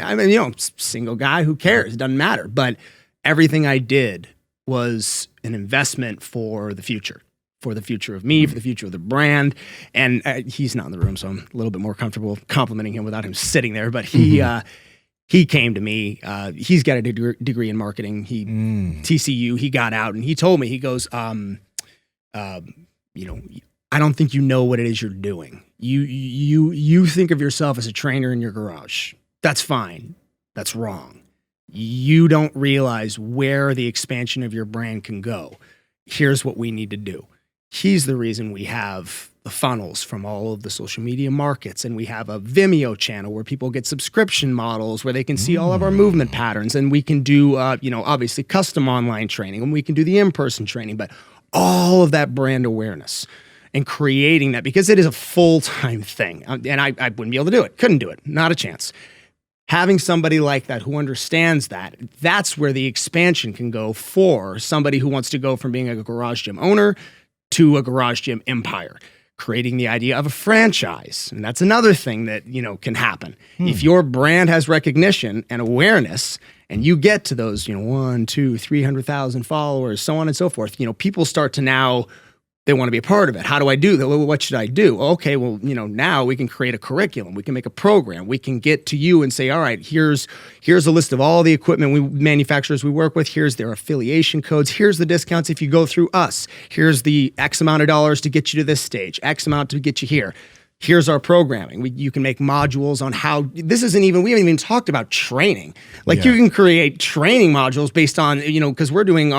I mean, single guy, who cares? It doesn't matter. But everything I did was an investment for the future of me, for the future of the brand. And he's not in the room, so I'm a little bit more comfortable complimenting him without him sitting there. But he came to me. He's got a degree in marketing. TCU. He got out and he told me, he goes, I don't think you know what it is you're doing. You think of yourself as a trainer in your garage. That's fine. That's wrong. You don't realize where the expansion of your brand can go. Here's what we need to do. He's the reason we have the funnels from all of the social media markets, and we have a Vimeo channel where people get subscription models where they can see all of our movement patterns, and we can do, obviously custom online training, and we can do the in-person training, but all of that brand awareness and creating that, because it is a full-time thing, and I wouldn't be able to do it. Couldn't do it. Not a chance. Having somebody like that who understands that, that's where the expansion can go for somebody who wants to go from being a garage gym owner to a garage gym empire, creating the idea of a franchise. And that's another thing that, can happen. If your brand has recognition and awareness and you get to those, 1, 2, 300,000 followers, so on and so forth, people start to now, they want to be a part of it. How do I do that? Well, what should I do? Okay, well, now we can create a curriculum. We can make a program. We can get to you and say, all right, here's a list of all the equipment manufacturers we work with. Here's their affiliation codes. Here's the discounts if you go through us. Here's the X amount of dollars to get you to this stage, X amount to get you here. Here's our programming. You can make modules on how, we haven't even talked about training. You can create training modules based on, because we're doing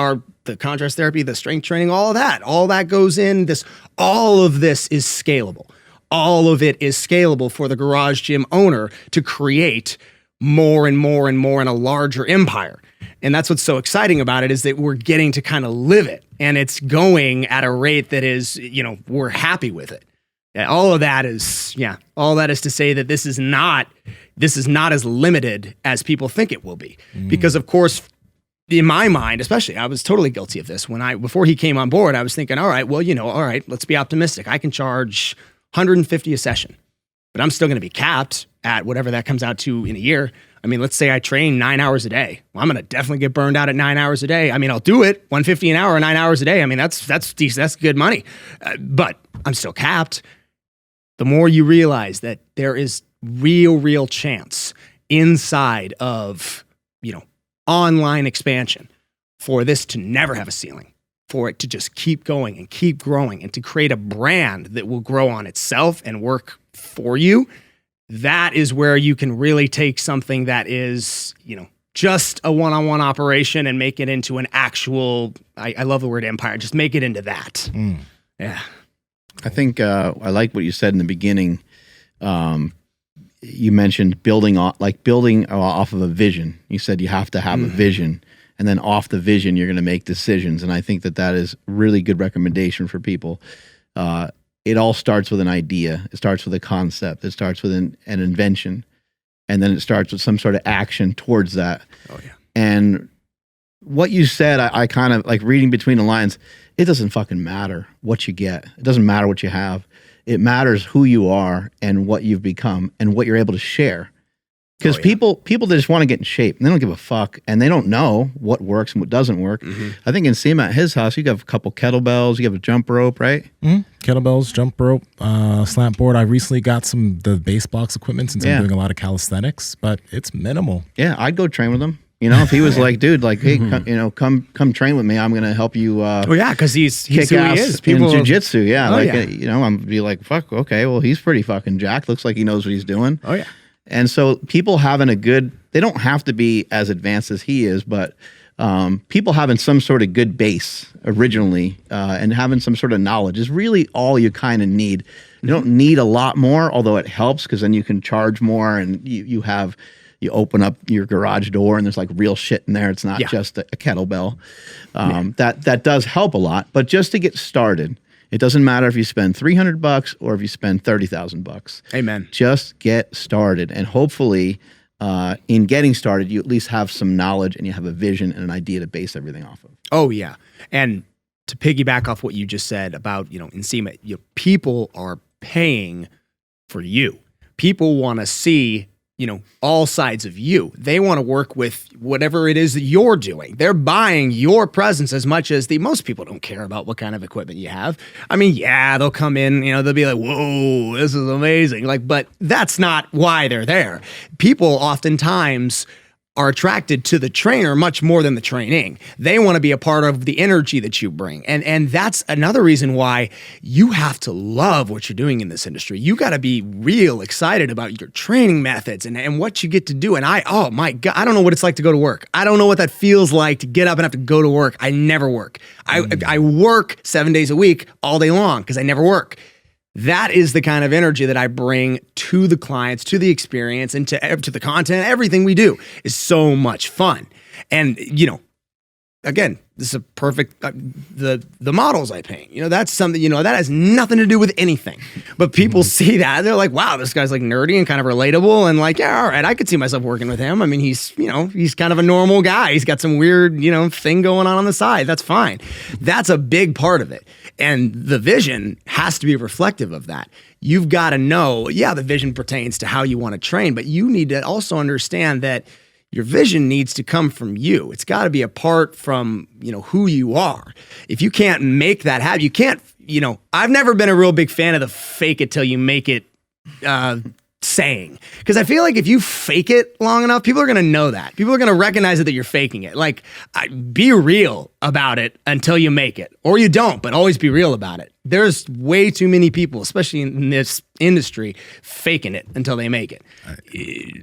the contrast therapy, the strength training, all that goes in this. All of this is scalable. All of it is scalable for the garage gym owner to create more and more and more in a larger empire. And that's what's so exciting about it, is that we're getting to kind of live it, and it's going at a rate that is, we're happy with it. Yeah, all that is to say that this is not as limited as people think it will be. Because of course, in my mind, especially, I was totally guilty of this. Before he came on board, I was thinking, all right, let's be optimistic. I can charge $150 a session, but I'm still going to be capped at whatever that comes out to in a year. I mean, let's say I train 9 hours a day. Well, I'm going to definitely get burned out at 9 hours a day. I mean, I'll do it $150 an hour, 9 hours a day. I mean, that's decent. That's good money, but I'm still capped. The more you realize that there is real chance inside of, online expansion for this to never have a ceiling, for it to just keep going and keep growing and to create a brand that will grow on itself and work for you, that is where you can really take something that is, just a one-on-one operation and make it into an actual, I love the word empire, just make it into that. Yeah. I think I like what you said in the beginning. You mentioned building off of a vision. You said you have to have a vision, and then off the vision, you're going to make decisions. And I think that is really good recommendation for people. It all starts with an idea. It starts with a concept. It starts with an invention, and then it starts with some sort of action towards that. Oh yeah. And what you said, I kind of like reading between the lines. It doesn't fucking matter what you get. It doesn't matter what you have. It matters who you are and what you've become and what you're able to share. Because people that just want to get in shape and they don't give a fuck and they don't know what works and what doesn't work. I think in Nsima at his house, you have a couple kettlebells, you have a jump rope, right? Kettlebells, jump rope, slant board. I recently got the base box equipment since I'm doing a lot of calisthenics, but it's minimal. Yeah, I'd go train with him. If he was like, dude, like, hey, come train with me. I'm gonna help you. Because he's kick who ass he is. in jiu-jitsu. Yeah, I'm be like, fuck, okay, well, he's pretty fucking jacked. Looks like he knows what he's doing. Oh yeah. And so people having they don't have to be as advanced as he is, but people having some sort of good base originally and having some sort of knowledge is really all you kind of need. You don't need a lot more, although it helps because then you can charge more and you open up your garage door and there's like real shit in there. It's not just a kettlebell. That does help a lot, but just to get started, it doesn't matter if you spend $300 or if you spend $30,000. Amen. Just get started, and hopefully, in getting started, you at least have some knowledge and you have a vision and an idea to base everything off of. Oh yeah, and to piggyback off what you just said about Nsima, people are paying for you. People want to see all sides of you. They want to work with whatever it is that you're doing. They're buying your presence as much as most people don't care about what kind of equipment you have. I mean, yeah, they'll come in, they'll be like, whoa, this is amazing. But that's not why they're there. People oftentimes are attracted to the trainer much more than the training. They want to be a part of the energy that you bring. And that's another reason why you have to love what you're doing in this industry. You got to be real excited about your training methods and what you get to do. And oh my God, I don't know what it's like to go to work. I don't know what that feels like to get up and have to go to work. I never work. I work 7 days a week all day long because I never work. That is the kind of energy that I bring to the clients, to the experience, and to the content. Everything we do is so much fun. And, again, this is a perfect, the models I paint, that's something, that has nothing to do with anything. But people see that, and they're like, wow, this guy's like nerdy and kind of relatable. And like, yeah, all right, I could see myself working with him. I mean, he's kind of a normal guy. He's got some weird, thing going on the side. That's fine. That's a big part of it. And the vision has to be reflective of that. You've got to know, the vision pertains to how you want to train, but you need to also understand that your vision needs to come from you. It's got to be apart from, who you are. If you can't make that happen, you can't, I've never been a real big fan of the fake it till you make it saying. Because I feel like if you fake it long enough, people are going to know that. People are going to recognize it that you're faking it. Like, be real about it until you make it. Or you don't, but always be real about it. There's way too many people, especially in this industry, faking it until they make it.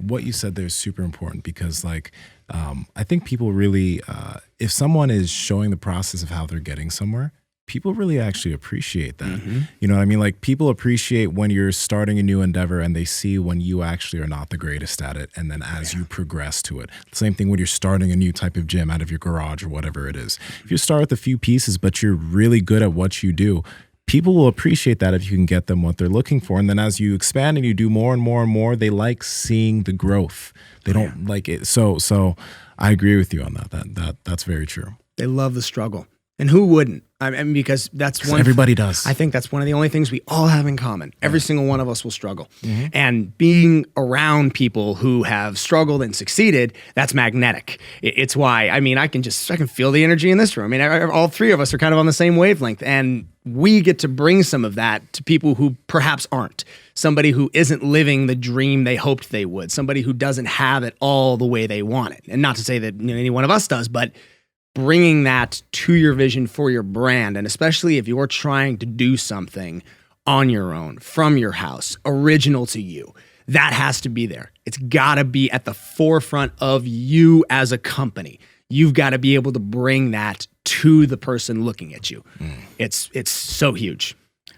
What you said there is super important because, I think people really, if someone is showing the process of how they're getting somewhere, people really actually appreciate that. Mm-hmm. You know what I mean? Like, people appreciate when you're starting a new endeavor and they see when you actually are not the greatest at it. And then as you progress to it, same thing when you're starting a new type of gym out of your garage or whatever it is. If you start with a few pieces, but you're really good at what you do, people will appreciate that if you can get them what they're looking for. And then as you expand and you do more and more and more, they like seeing the growth. They don't like it. So I agree with you on that. That's very true. They love the struggle. And who wouldn't? I mean, because that's one. Everybody does. I think that's one of the only things we all have in common. Every single one of us will struggle. Mm-hmm. And being around people who have struggled and succeeded, that's magnetic. It's why, I can feel the energy in this room. All three of us are kind of on the same wavelength. And we get to bring some of that to people who perhaps aren't. Somebody who isn't living the dream they hoped they would. Somebody who doesn't have it all the way they want it. And not to say that any one of us does, but bringing that to your vision for your brand, and especially if you're trying to do something on your own, from your house, original to you, that has to be there. It's got to be at the forefront of you as a company. You've got to be able to bring that to the person looking at you. It's so huge.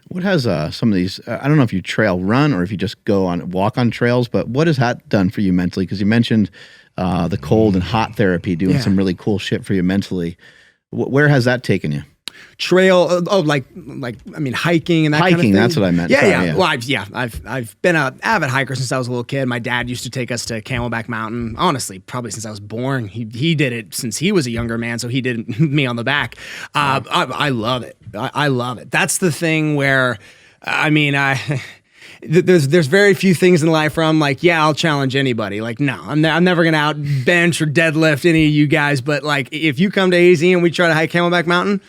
What has some of these, I don't know if you trail run or if you just walk on trails, but what has that done for you mentally? Because you mentioned the cold and hot therapy doing some really cool shit for you mentally. Where has that taken you? Trail, hiking and that kind of thing. That's what I meant. Yeah. Well, I've been an avid hiker since I was a little kid. My dad used to take us to Camelback Mountain. Honestly, probably since I was born. He did it since he was a younger man, so he did me on the back. I love it. I love it. That's the thing where, there's very few things in life where I'm like, yeah, I'll challenge anybody. Like, no, I'm never gonna out bench or deadlift any of you guys. But like, if you come to AZ and we try to hike Camelback Mountain,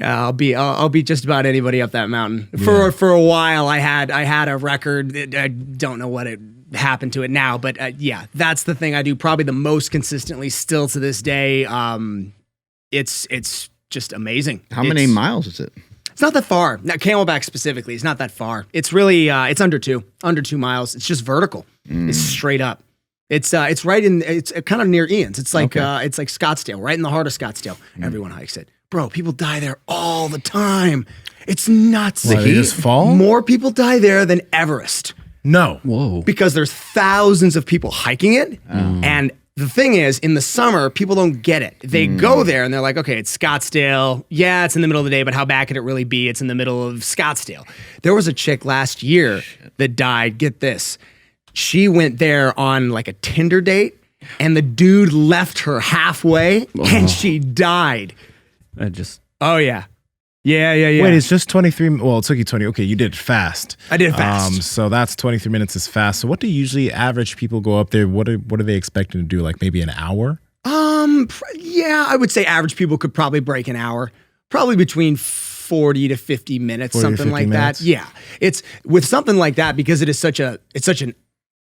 I'll be just about anybody up that mountain. For a while, I had a record. I don't know what happened to it now, but that's the thing I do probably the most consistently still to this day. It's just amazing. How many miles is it? It's not that far. Now, Camelback specifically, it's not that far. It's really, it's under 2 miles. It's just vertical. It's straight up. It's right in, it's kind of near Ian's. It's like it's like Scottsdale, right in the heart of Scottsdale. Everyone hikes it. Bro, people die there all the time. It's nuts. Why, they just fall? More people die there than Everest. No. Whoa. Because there's thousands of people hiking it. And the thing is, in the summer, people don't get it. They go there and they're like, okay, it's Scottsdale. Yeah, it's in the middle of the day, but how bad could it really be? It's in the middle of Scottsdale. There was a chick last year that died. Get this. She went there on like a Tinder date and the dude left her halfway and she died. Oh, yeah. Yeah. Wait, it's just 23. Well, it took you 20. Okay, you did it fast. I did it fast. So that's 23 minutes is fast. So what do usually average people go up there? What are they expecting to do? Like maybe an hour? Yeah, I would say average people could probably break an hour. Probably between 40 to 50 minutes, 40 to something 50 like minutes? that. Yeah. It's with something like that because it's such an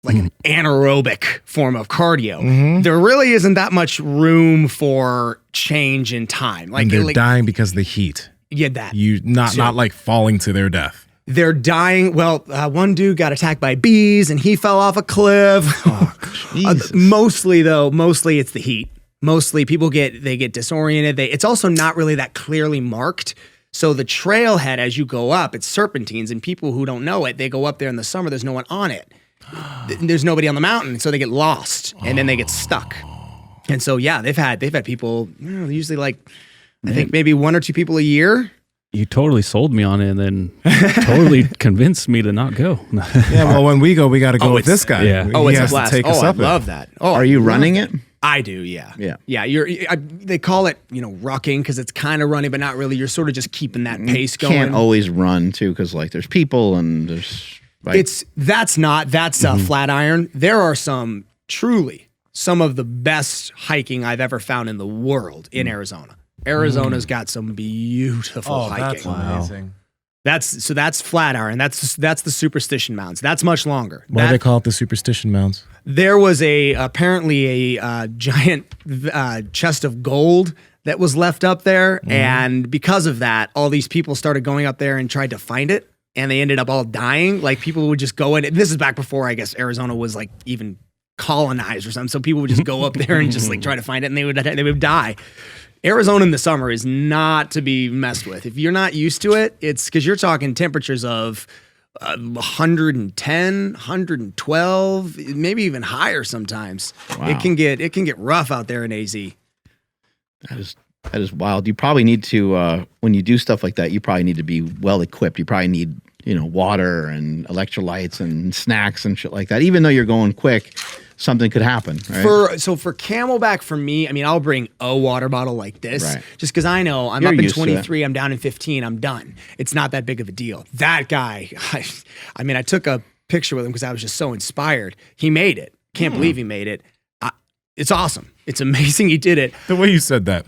an anaerobic form of cardio. There really isn't that much room for change in time. Like And they're dying because of the heat. Yeah, that. Not like falling to their death. They're dying. Well, one dude got attacked by bees and he fell off a cliff. Mostly it's the heat. Mostly people get disoriented. It's also not really that clearly marked. So the trailhead, as you go up, it's serpentines, and people who don't know it, they go up there in the summer. There's no one on it. There's nobody on the mountain, so they get lost and then they get stuck. And so yeah, they've had people usually like I think maybe 1 or 2 people a year. You totally sold me on it and then totally convinced me to not go. Yeah, well, when we go, we got to go with this guy. Yeah. He It's a has to blast. take us I up love that. Oh, Are you running it? I do, yeah. Yeah. They call it, rucking because it's kind of running, but not really. You're sort of just keeping that pace going. Can't always run too because like there's people and there's like, that's flat iron. There are some of the best hiking I've ever found in the world in Arizona. Arizona's got some beautiful hiking. That's amazing. That's flat iron. That's the Superstition Mountains. That's much longer. Why do they call it the Superstition Mounds? There was apparently a giant chest of gold that was left up there, and because of that, all these people started going up there and tried to find it, and they ended up all dying. Like people would just go in. And this is back before I guess Arizona was like even colonized or something. So people would just go up there and just like try to find it, and they would die. Arizona in the summer is not to be messed with. If you're not used to it, it's because you're talking temperatures of 110, 112, maybe even higher sometimes. Wow. It can get rough out there in AZ. That is wild. You probably need to when you do stuff like that, you probably need to be well equipped. You probably need, water and electrolytes and snacks and shit like that. Even though you're going quick, something could happen, right? For Camelback, for me, I mean, I'll bring a water bottle like this, Right. just because I know I'm You're up in used to 23, I'm down in 15, I'm done. It's not that big of a deal. That guy, I took a picture with him because I was just so inspired. He made it. Can't believe he made it. It's awesome. It's amazing he did it. The way you said that.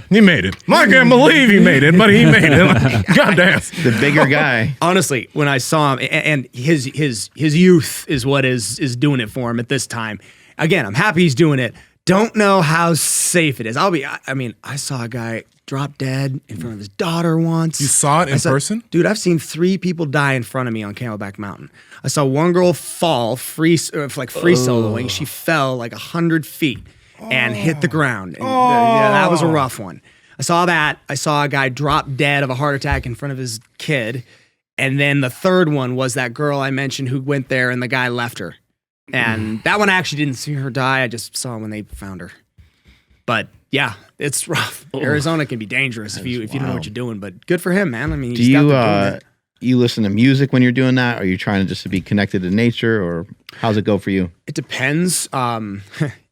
He made it. I can't believe he made it, but he made it. Goddamn. The bigger guy. Honestly, when I saw him, and his youth is what is doing it for him at this time. Again, I'm happy he's doing it. Don't know how safe it is. I saw a guy drop dead in front of his daughter once. You saw it in person? Dude, I've seen 3 people die in front of me on Camelback Mountain. I saw one girl fall free soloing. She fell like 100 feet and hit the ground. And, yeah, that was a rough one. I saw that. I saw a guy drop dead of a heart attack in front of his kid. And then the third one was that girl I mentioned who went there and the guy left her. And that one I actually didn't see her die. I just saw when they found her. But yeah, it's rough. Arizona can be dangerous if you don't know what you're doing. But good for him, man. I mean, he's got the doing it. You listen to music when you're doing that? Or are you trying to be connected to nature, or how's it go for you? It depends.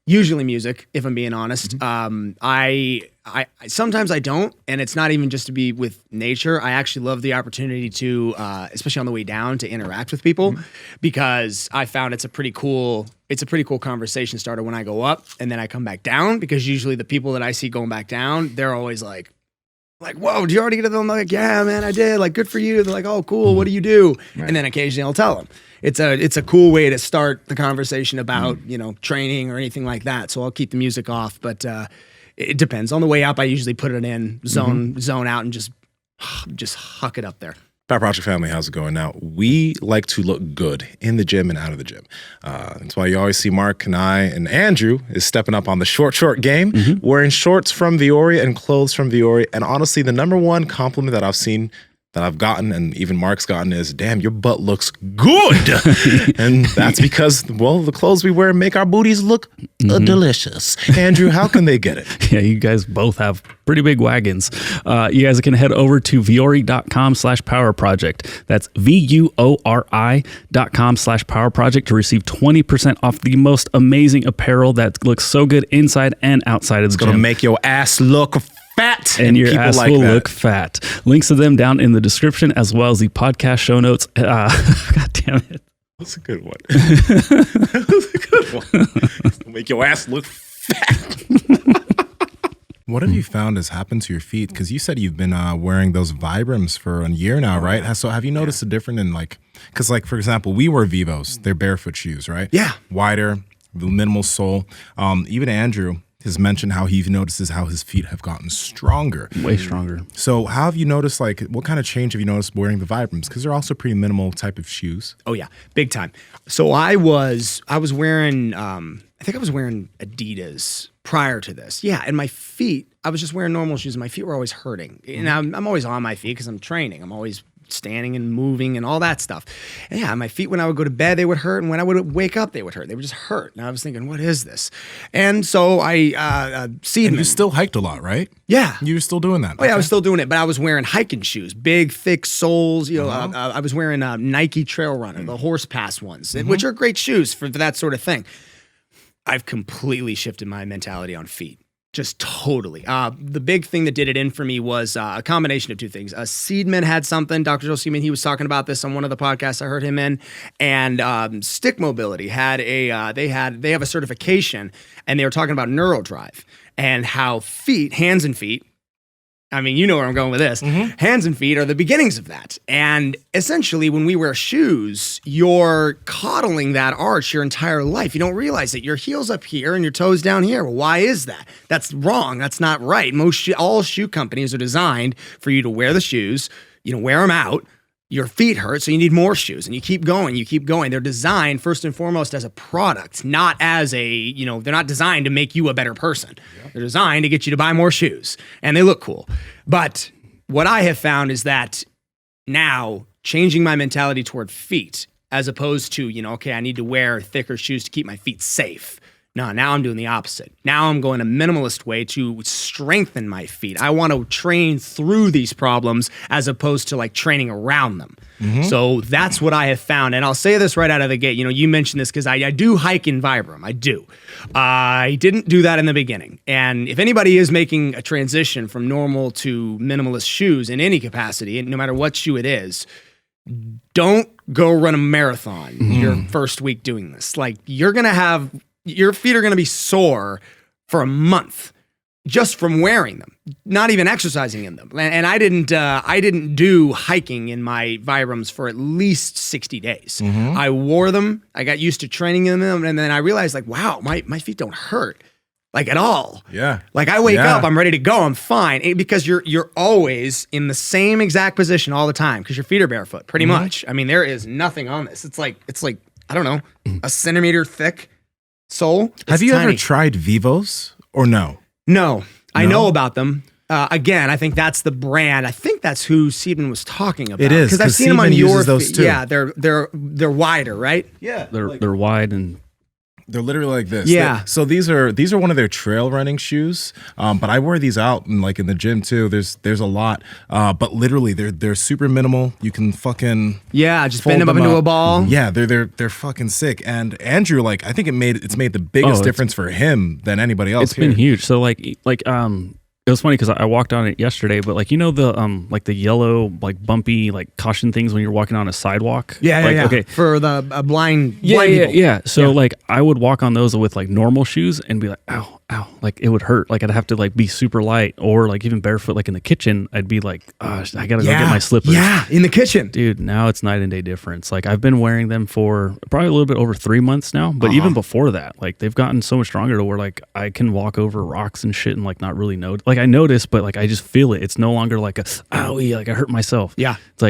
Usually music, if I'm being honest. I sometimes I don't, and it's not even just to be with nature. I actually love the opportunity to, especially on the way down, to interact with people because I found it's a pretty cool conversation starter when I go up and then I come back down, because usually the people that I see going back down, they're always like, whoa, did you already get to them? I'm like, yeah, man, I did. Like, good for you. They're like, oh, cool. What do you do? Right. And then occasionally I'll tell them. It's a cool way to start the conversation about, training or anything like that. So I'll keep the music off, but it depends. On the way up, I usually put it in, zone out, and just huck it up there. Fat Project family, how's it going? Now, we like to look good in the gym and out of the gym. That's why you always see Mark and I and Andrew is stepping up on the short game, wearing shorts from Viore and clothes from Viore. And honestly, the number one compliment that I've seen, that I've gotten, and even Mark's gotten, is, damn, your butt looks good. And that's because, well, the clothes we wear make our booties look delicious. Andrew, how can they get it? Yeah, you guys both have pretty big wagons. You guys can head over to viore.com/power project. That's VUORI.com/power project to receive 20% off the most amazing apparel that looks so good inside and outside of the gym. It's going to make your ass look fat, and your ass like will that. look fat. Links to them down in the description, as well as the podcast show notes. God damn it. That's a good one. That's a good one. Make your ass look fat. What have you found has happened to your feet? Because you said you've been wearing those Vibrams for a year now, right? So have you noticed a difference in, like, because, like, for example, we wear Vivos. They're barefoot shoes, right? Yeah. Wider, minimal sole. Even Andrew has mentioned how he notices how his feet have gotten stronger. Way stronger. So how have you noticed, like, what kind of change have you noticed wearing the Vibrams? Because they're also pretty minimal type of shoes. Oh yeah, big time. So I was wearing I think I was wearing Adidas prior to this. Yeah, and my feet, I was just wearing normal shoes and my feet were always hurting. And I'm always on my feet because I'm training. I'm always standing and moving and all that stuff. And yeah, my feet, when I would go to bed, they would hurt. And when I would wake up, they would hurt. They would just hurt. And I was thinking, what is this? And so Seedman. And you still hiked a lot, right? Yeah. You were still doing that. Oh yeah, I was still doing it, but I was wearing hiking shoes, big, thick soles. You know, I was wearing Nike Trail Runner, the Horse Pass ones, which are great shoes for that sort of thing. I've completely shifted my mentality on feet. Just totally. The big thing that did it in for me was a combination of two things. Seedman had something, Dr. Joe Seedman, he was talking about this on one of the podcasts I heard him in, and Stick Mobility had they have a certification, and they were talking about neurodrive and how hands and feet, I mean, you know where I'm going with this. Hands and feet are the beginnings of that. And essentially, when we wear shoes, you're coddling that arch your entire life. You don't realize that your heel's up here and your toes down here. Well, why is that? That's wrong. That's not right. All shoe companies are designed for you to wear the shoes, wear them out. Your feet hurt, so you need more shoes, and you keep going. They're designed first and foremost as a product, not as they're not designed to make you a better person. Yep. They're designed to get you to buy more shoes, and they look cool. But what I have found is that now changing my mentality toward feet, as opposed to, okay, I need to wear thicker shoes to keep my feet safe. No, now I'm doing the opposite. Now I'm going a minimalist way to strengthen my feet. I want to train through these problems as opposed to like training around them. So that's what I have found. And I'll say this right out of the gate. You mentioned this because I do hike in Vibram. I do. I didn't do that in the beginning. And if anybody is making a transition from normal to minimalist shoes in any capacity, and no matter what shoe it is, don't go run a marathon your first week doing this. Like, your feet are going to be sore for a month just from wearing them, not even exercising in them. And I didn't do hiking in my Vibrams for at least 60 days. I wore them. I got used to training in them. And then I realized, like, wow, my feet don't hurt like at all. Yeah. Like, I wake up, I'm ready to go. I'm fine. Because you're always in the same exact position all the time because your feet are barefoot pretty much. I mean, there is nothing on this. It's like, I don't know, a centimeter thick sole. Have you ever tried Vivos or no? No, I know about them. Again, I think that's the brand. I think that's who Seedman was talking about. It is, because I've seen them on Seedman your uses those too. Yeah, they're wider, right? Yeah, They're wide and they're literally like this. Yeah. So these are one of their trail running shoes. But I wear these out in the gym too. There's a lot. But literally they're super minimal. You can fucking just bend them up into a ball. Yeah, they're fucking sick. And Andrew, I think it's made the biggest difference for him than anybody else. It's been huge. So it was funny because I walked on it yesterday, but the yellow bumpy caution things when you're walking on a sidewalk. Yeah. Okay, for the blind people. Yeah. So I would walk on those with normal shoes and be like, ow, it would hurt. I'd have to be super light, or even barefoot. In the kitchen, I'd be like, I gotta go get my slippers. Yeah, in the kitchen, dude. Now it's night and day difference. I've been wearing them for probably a little bit over 3 months now, but even before that, they've gotten so much stronger to where I can walk over rocks and shit and not really know. I notice, but I just feel it. It's no longer owie, I hurt myself. Yeah. It's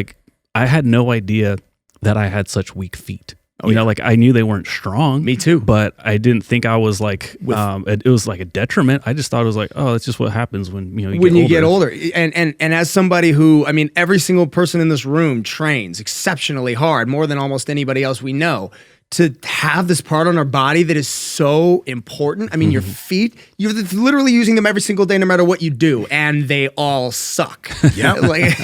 I had no idea that I had such weak feet. Oh, you know, like I knew they weren't strong. Me too. But I didn't think I was like, it was like a detriment. I just thought it was like, oh, it's just what happens when, you know, you get older. And as somebody who, I mean, every single person in this room trains exceptionally hard, more than almost anybody else we know. To have this part on our body that is so important. I mean, your feet, you're literally using them every single day, no matter what you do, and they all suck. Yeah. Like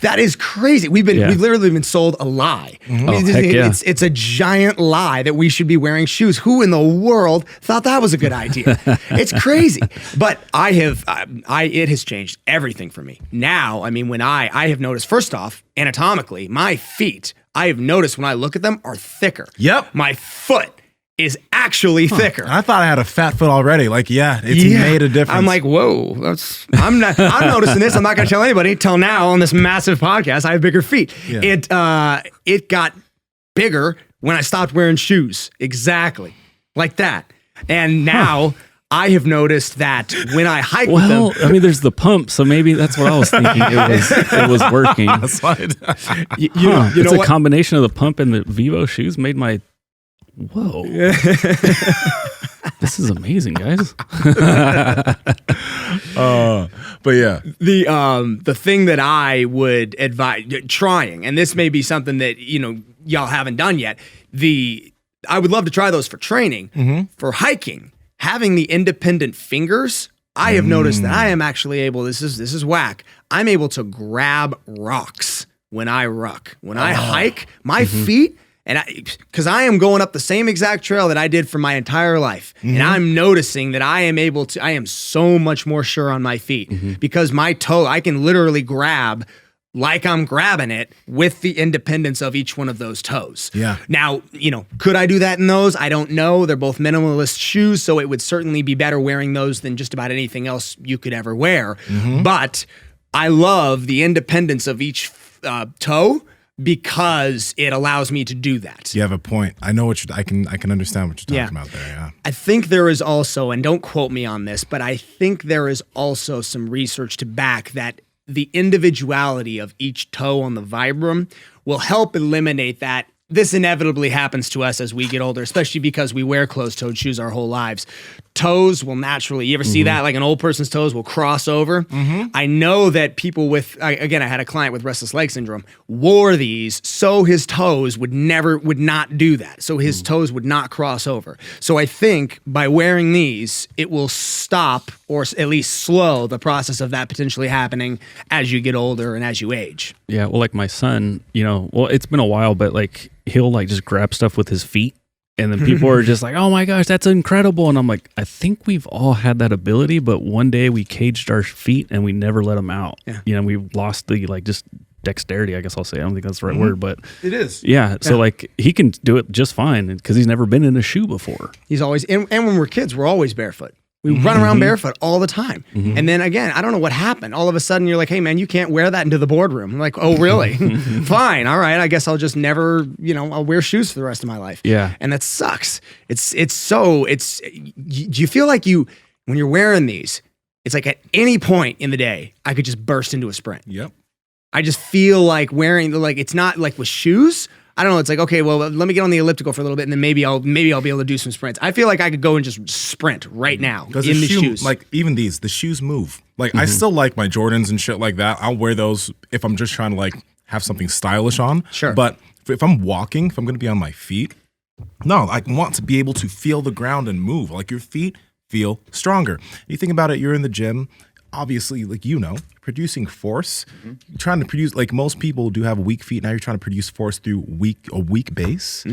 that is crazy. We've literally been sold a lie. It's a giant lie that we should be wearing shoes. Who in the world thought that was a good idea? It's crazy. But it has changed everything for me. Now, I mean, when I have noticed, first off, anatomically, my feet, I have noticed when I look at them, are thicker. Yep. My foot is actually thicker. I thought I had a fat foot already. Like, it's made a difference. I'm like, whoa, I'm noticing this. I'm not going to tell anybody till now on this massive podcast. I have bigger feet. Yeah. It got bigger when I stopped wearing shoes. Exactly. Like that. And now I have noticed that when I hike with them. I mean, there's the pump, so maybe that's what I was thinking. It was working. That's why It's a combination of the pump and the Vivo shoes made my. Whoa! This is amazing, guys. But yeah, the thing that I would advise trying, and this may be something that y'all haven't done yet. I would love to try those for training. For hiking. Having the independent fingers, I have noticed that I am actually able, this is whack, I'm able to grab rocks when I ruck. When I hike, my feet, because I am going up the same exact trail that I did for my entire life. And I'm noticing that I am so much more sure on my feet because my toe, I can literally grab like I'm grabbing it with the independence of each one of those toes. Yeah. Now, could I do that in those? I don't know. They're both minimalist shoes, so it would certainly be better wearing those than just about anything else you could ever wear. But I love the independence of each toe because it allows me to do that. You have a point. I know I can understand what you're talking about there. Yeah. I think there is also, and don't quote me on this, but I think there is also some research to back that the individuality of each toe on the vibram will help eliminate that. This inevitably happens to us as we get older, especially because we wear closed-toed shoes our whole lives. Toes will naturally, you ever see that? Like an old person's toes will cross over. I know that people I had a client with restless leg syndrome, wore these so his toes would not do that. So his toes would not cross over. So I think by wearing these, it will stop or at least slow the process of that potentially happening as you get older and as you age. Yeah, well, like my son, it's been a while, but like he'll like just grab stuff with his feet. And then people are just like, oh my gosh, that's incredible. And I'm like, I think we've all had that ability, but one day we caged our feet and we never let them out. Yeah. We lost the just dexterity, I guess I'll say. I don't think that's the right word, but it is. Yeah. So like he can do it just fine because he's never been in a shoe before. He's always, and when we're kids, we're always barefoot. We run around barefoot all the time. And then again, I don't know what happened. All of a sudden you're like, hey man, you can't wear that into the boardroom. I'm like, oh really? Fine. All right. I guess I'll just never, I'll wear shoes for the rest of my life. Yeah. And that sucks. Do you feel like when you're wearing these, it's like at any point in the day, I could just burst into a sprint. Yep. I just feel like it's not like with shoes. I don't know. It's like, okay, well, let me get on the elliptical for a little bit, and then maybe I'll be able to do some sprints. I feel like I could go and just sprint right now in the shoes. Like even the shoes move. Like I still like my Jordans and shit like that. I'll wear those if I'm just trying to like have something stylish on. Sure. But if I'm walking, if I'm going to be on my feet, no, I want to be able to feel the ground and move. Like your feet feel stronger. You think about it, you're in the gym, obviously, like producing force, trying to produce, like most people do have weak feet. Now you're trying to produce force through a weak base.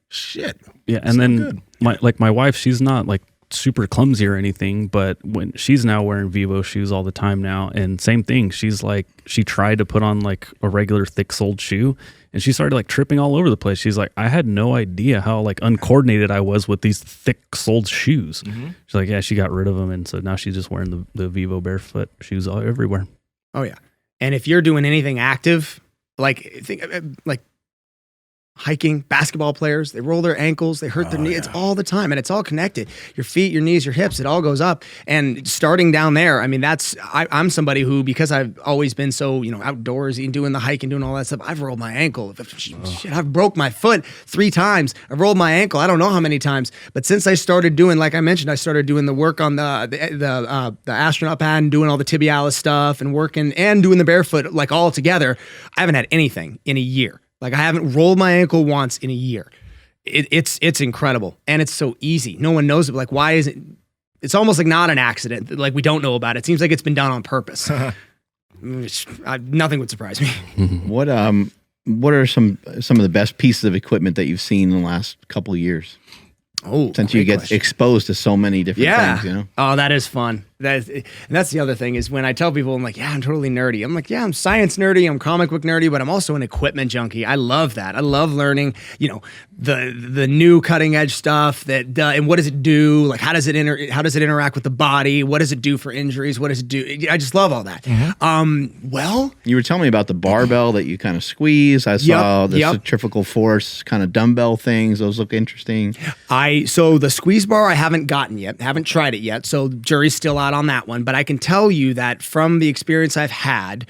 Shit. Yeah. And then my wife, she's not like super clumsy or anything, but when she's now wearing Vivo shoes all the time now, and same thing, she's like, she tried to put on like a regular thick soled shoe and she started like tripping all over the place. She's like, I had no idea how like uncoordinated I was with these thick soled shoes. She's like, yeah, she got rid of them. And so now she's just wearing the Vivo barefoot shoes everywhere. Oh yeah. And if you're doing anything active, like hiking, basketball players, they roll their ankles, they hurt their knee. It's all the time, and it's all connected. Your feet, your knees, your hips, it all goes up. And starting down there, I mean, I'm somebody who, because I've always been so, outdoorsy and doing the hike and doing all that stuff, I've rolled my ankle. Shit, I've broke my foot 3 times. I've rolled my ankle, I don't know how many times. But since I started doing, like I mentioned, I started doing the work on the astronaut pad and doing all the tibialis stuff and working and doing the barefoot, like all together, I haven't had anything in a year. Like, I haven't rolled my ankle once in a year. It's incredible. And it's so easy. No one knows it. Like, why is it? It's almost like not an accident. Like, we don't know about it. It seems like it's been done on purpose. Nothing would surprise me. What are some of the best pieces of equipment that you've seen in the last couple of years? Oh, since you get exposed to so many different things, Oh, that is fun. And that's the other thing is when I tell people, I'm like, yeah, I'm totally nerdy. I'm like, yeah, I'm science nerdy. I'm comic book nerdy, but I'm also an equipment junkie. I love that. I love learning, the new cutting edge stuff and what does it do? Like, how does it interact with the body? What does it do for injuries? What does it do? I just love all that. Mm-hmm. Well, you were telling me about the barbell that you kind of squeeze. I saw the centrifugal force kind of dumbbell things. Those look interesting. So the squeeze bar I haven't gotten yet. Haven't tried it yet. So jury's still out on that one, but I can tell you that from the experience I've had,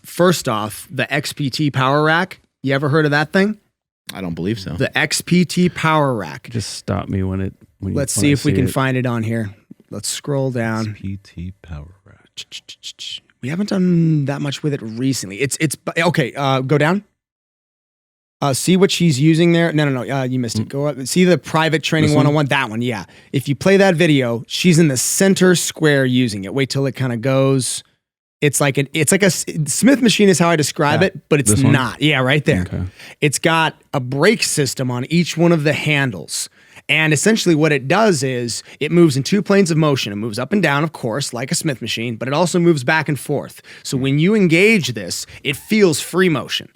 first off, the XPT Power Rack. You ever heard of that thing? I don't believe so. The XPT Power Rack. Just stop me when Let's see if we can find it on here. Let's scroll down. XPT Power Rack. We haven't done that much with it recently. It's okay. Go down. See what she's using there? No. You missed it. Go up. See the private training 101? That one, yeah. If you play that video, she's in the center square using it. Wait till it kind of goes. It's like a Smith machine is how I describe it, but it's not. Yeah, right there. Okay. It's got a brake system on each one of the handles. And essentially what it does is it moves in 2 planes of motion. It moves up and down, of course, like a Smith machine, but it also moves back and forth. So when you engage this, it feels free motion.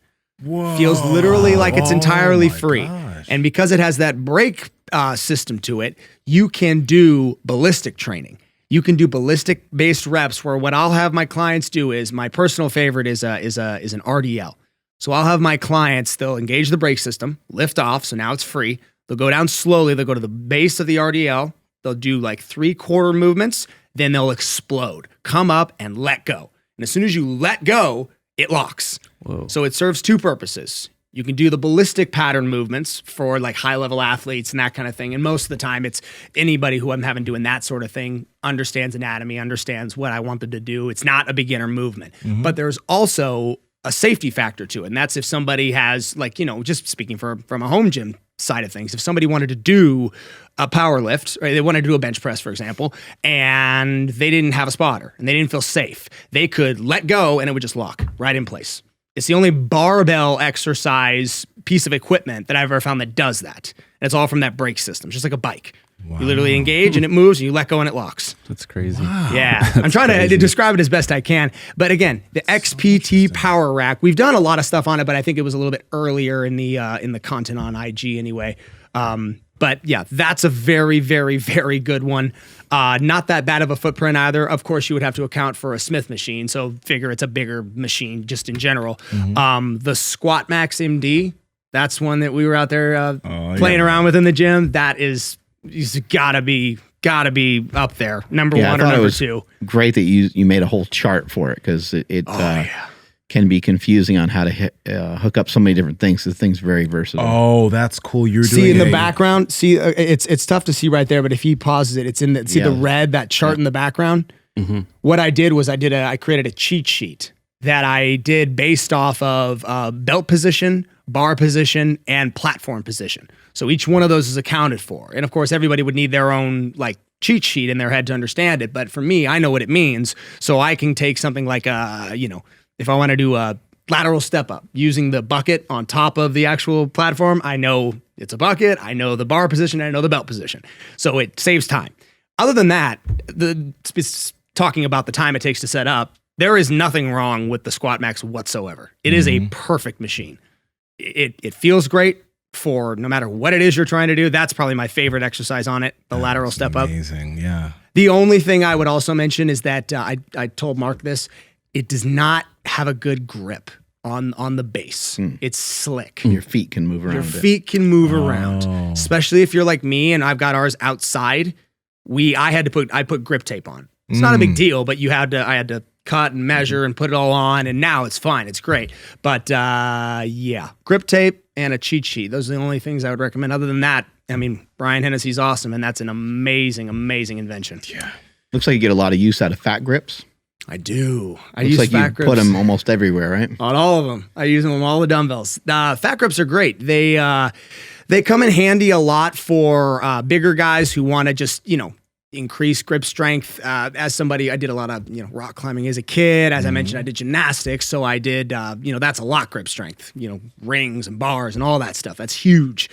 Whoa. Feels literally like it's entirely free. Gosh. And because it has that brake system to it, you can do ballistic training. You can do ballistic based reps where what I'll have my clients do is, my personal favorite is an RDL. So I'll have my clients, they'll engage the brake system, lift off, so now it's free. They'll go down slowly, they'll go to the base of the RDL, they'll do like 3/4 movements, then they'll explode, come up and let go. And as soon as you let go, it locks. Whoa. So it serves 2 purposes. You can do the ballistic pattern movements for like high-level athletes and that kind of thing. And most of the time, it's anybody who I'm having doing that sort of thing understands anatomy, understands what I want them to do. It's not a beginner movement. Mm-hmm. But there's also a safety factor to it. And that's if somebody has, like, just speaking from a home gym side of things, if somebody wanted to do a power lift, or they wanted to do a bench press, for example, and they didn't have a spotter and they didn't feel safe, they could let go and it would just lock right in place. It's the only barbell exercise piece of equipment that I've ever found that does that. And it's all from that brake system, just like a bike. Wow. You literally engage and it moves and you let go and it locks. That's crazy. Wow. Yeah. I'm trying to describe it as best I can. But again, the XPT Power Rack, we've done a lot of stuff on it, but I think it was a little bit earlier in the content on IG anyway. But yeah, that's a very, very, very good one. Not that bad of a footprint either. Of course, you would have to account for a Smith machine. So figure it's a bigger machine just in general. Mm-hmm. The Squat Max MD, that's one that we were out there playing around with in the gym. That is, it's gotta be up there. Number one or number 2. Great that you made a whole chart for it, because it can be confusing on how to hook up so many different things. The thing's very versatile. Oh, that's cool. You're see in the background. See, it's tough to see right there, but if he pauses it, it's in the the red, that chart in the background. Mm-hmm. What I did was I created a cheat sheet that I did based off of belt position, bar position, and platform position. So each one of those is accounted for, and of course everybody would need their own like cheat sheet in their head to understand it. But for me, I know what it means, so I can take something like if I want to do a lateral step up using the bucket on top of the actual platform, I know it's a bucket, I know the bar position, I know the belt position. So it saves time. Other than that, talking about the time it takes to set up, there is nothing wrong with the Squat Max whatsoever. It is a perfect machine. It feels great for no matter what it is you're trying to do. That's probably my favorite exercise on it, the lateral step up. Amazing, yeah. The only thing I would also mention is that I told Mark this, it does not have a good grip. on the base. It's slick. Your feet can move around. Your feet can move around, especially if you're like me and I've got ours outside. I put grip tape on. It's not a big deal, but I had to cut and measure and put it all on, and now it's fine. It's great. But yeah, grip tape and a cheat sheet. Those are the only things I would recommend. Other than that, I mean, Brian Hennessy's awesome, and that's an amazing, amazing invention. Yeah. Looks like you get a lot of use out of fat grips. I do. I Looks use like fat you grips. put them almost everywhere, right? On all of them. I use them on all the dumbbells. Fat grips are great. They come in handy a lot for bigger guys who want to just, increase grip strength. As somebody, I did a lot of, rock climbing as a kid. As I mentioned, I did gymnastics. So I did, that's a lot grip strength, rings and bars and all that stuff. That's huge.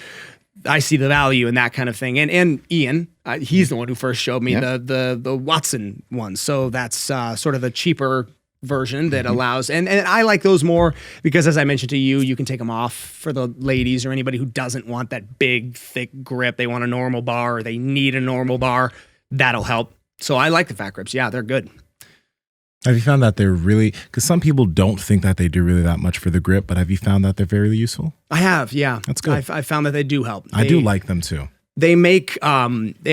I see the value in that kind of thing. And Ian, he's the one who first showed me the Watson one. So that's sort of the cheaper version that allows, and I like those more because, as I mentioned to you, you can take them off for the ladies or anybody who doesn't want that big, thick grip. They want a normal bar or they need a normal bar. That'll help. So I like the fat grips. Yeah, they're good. Have you found that they're really, because some people don't think that they do really that much for the grip, but have you found that they're very useful? I have, yeah. That's good. I found that they do help. I do like them too. They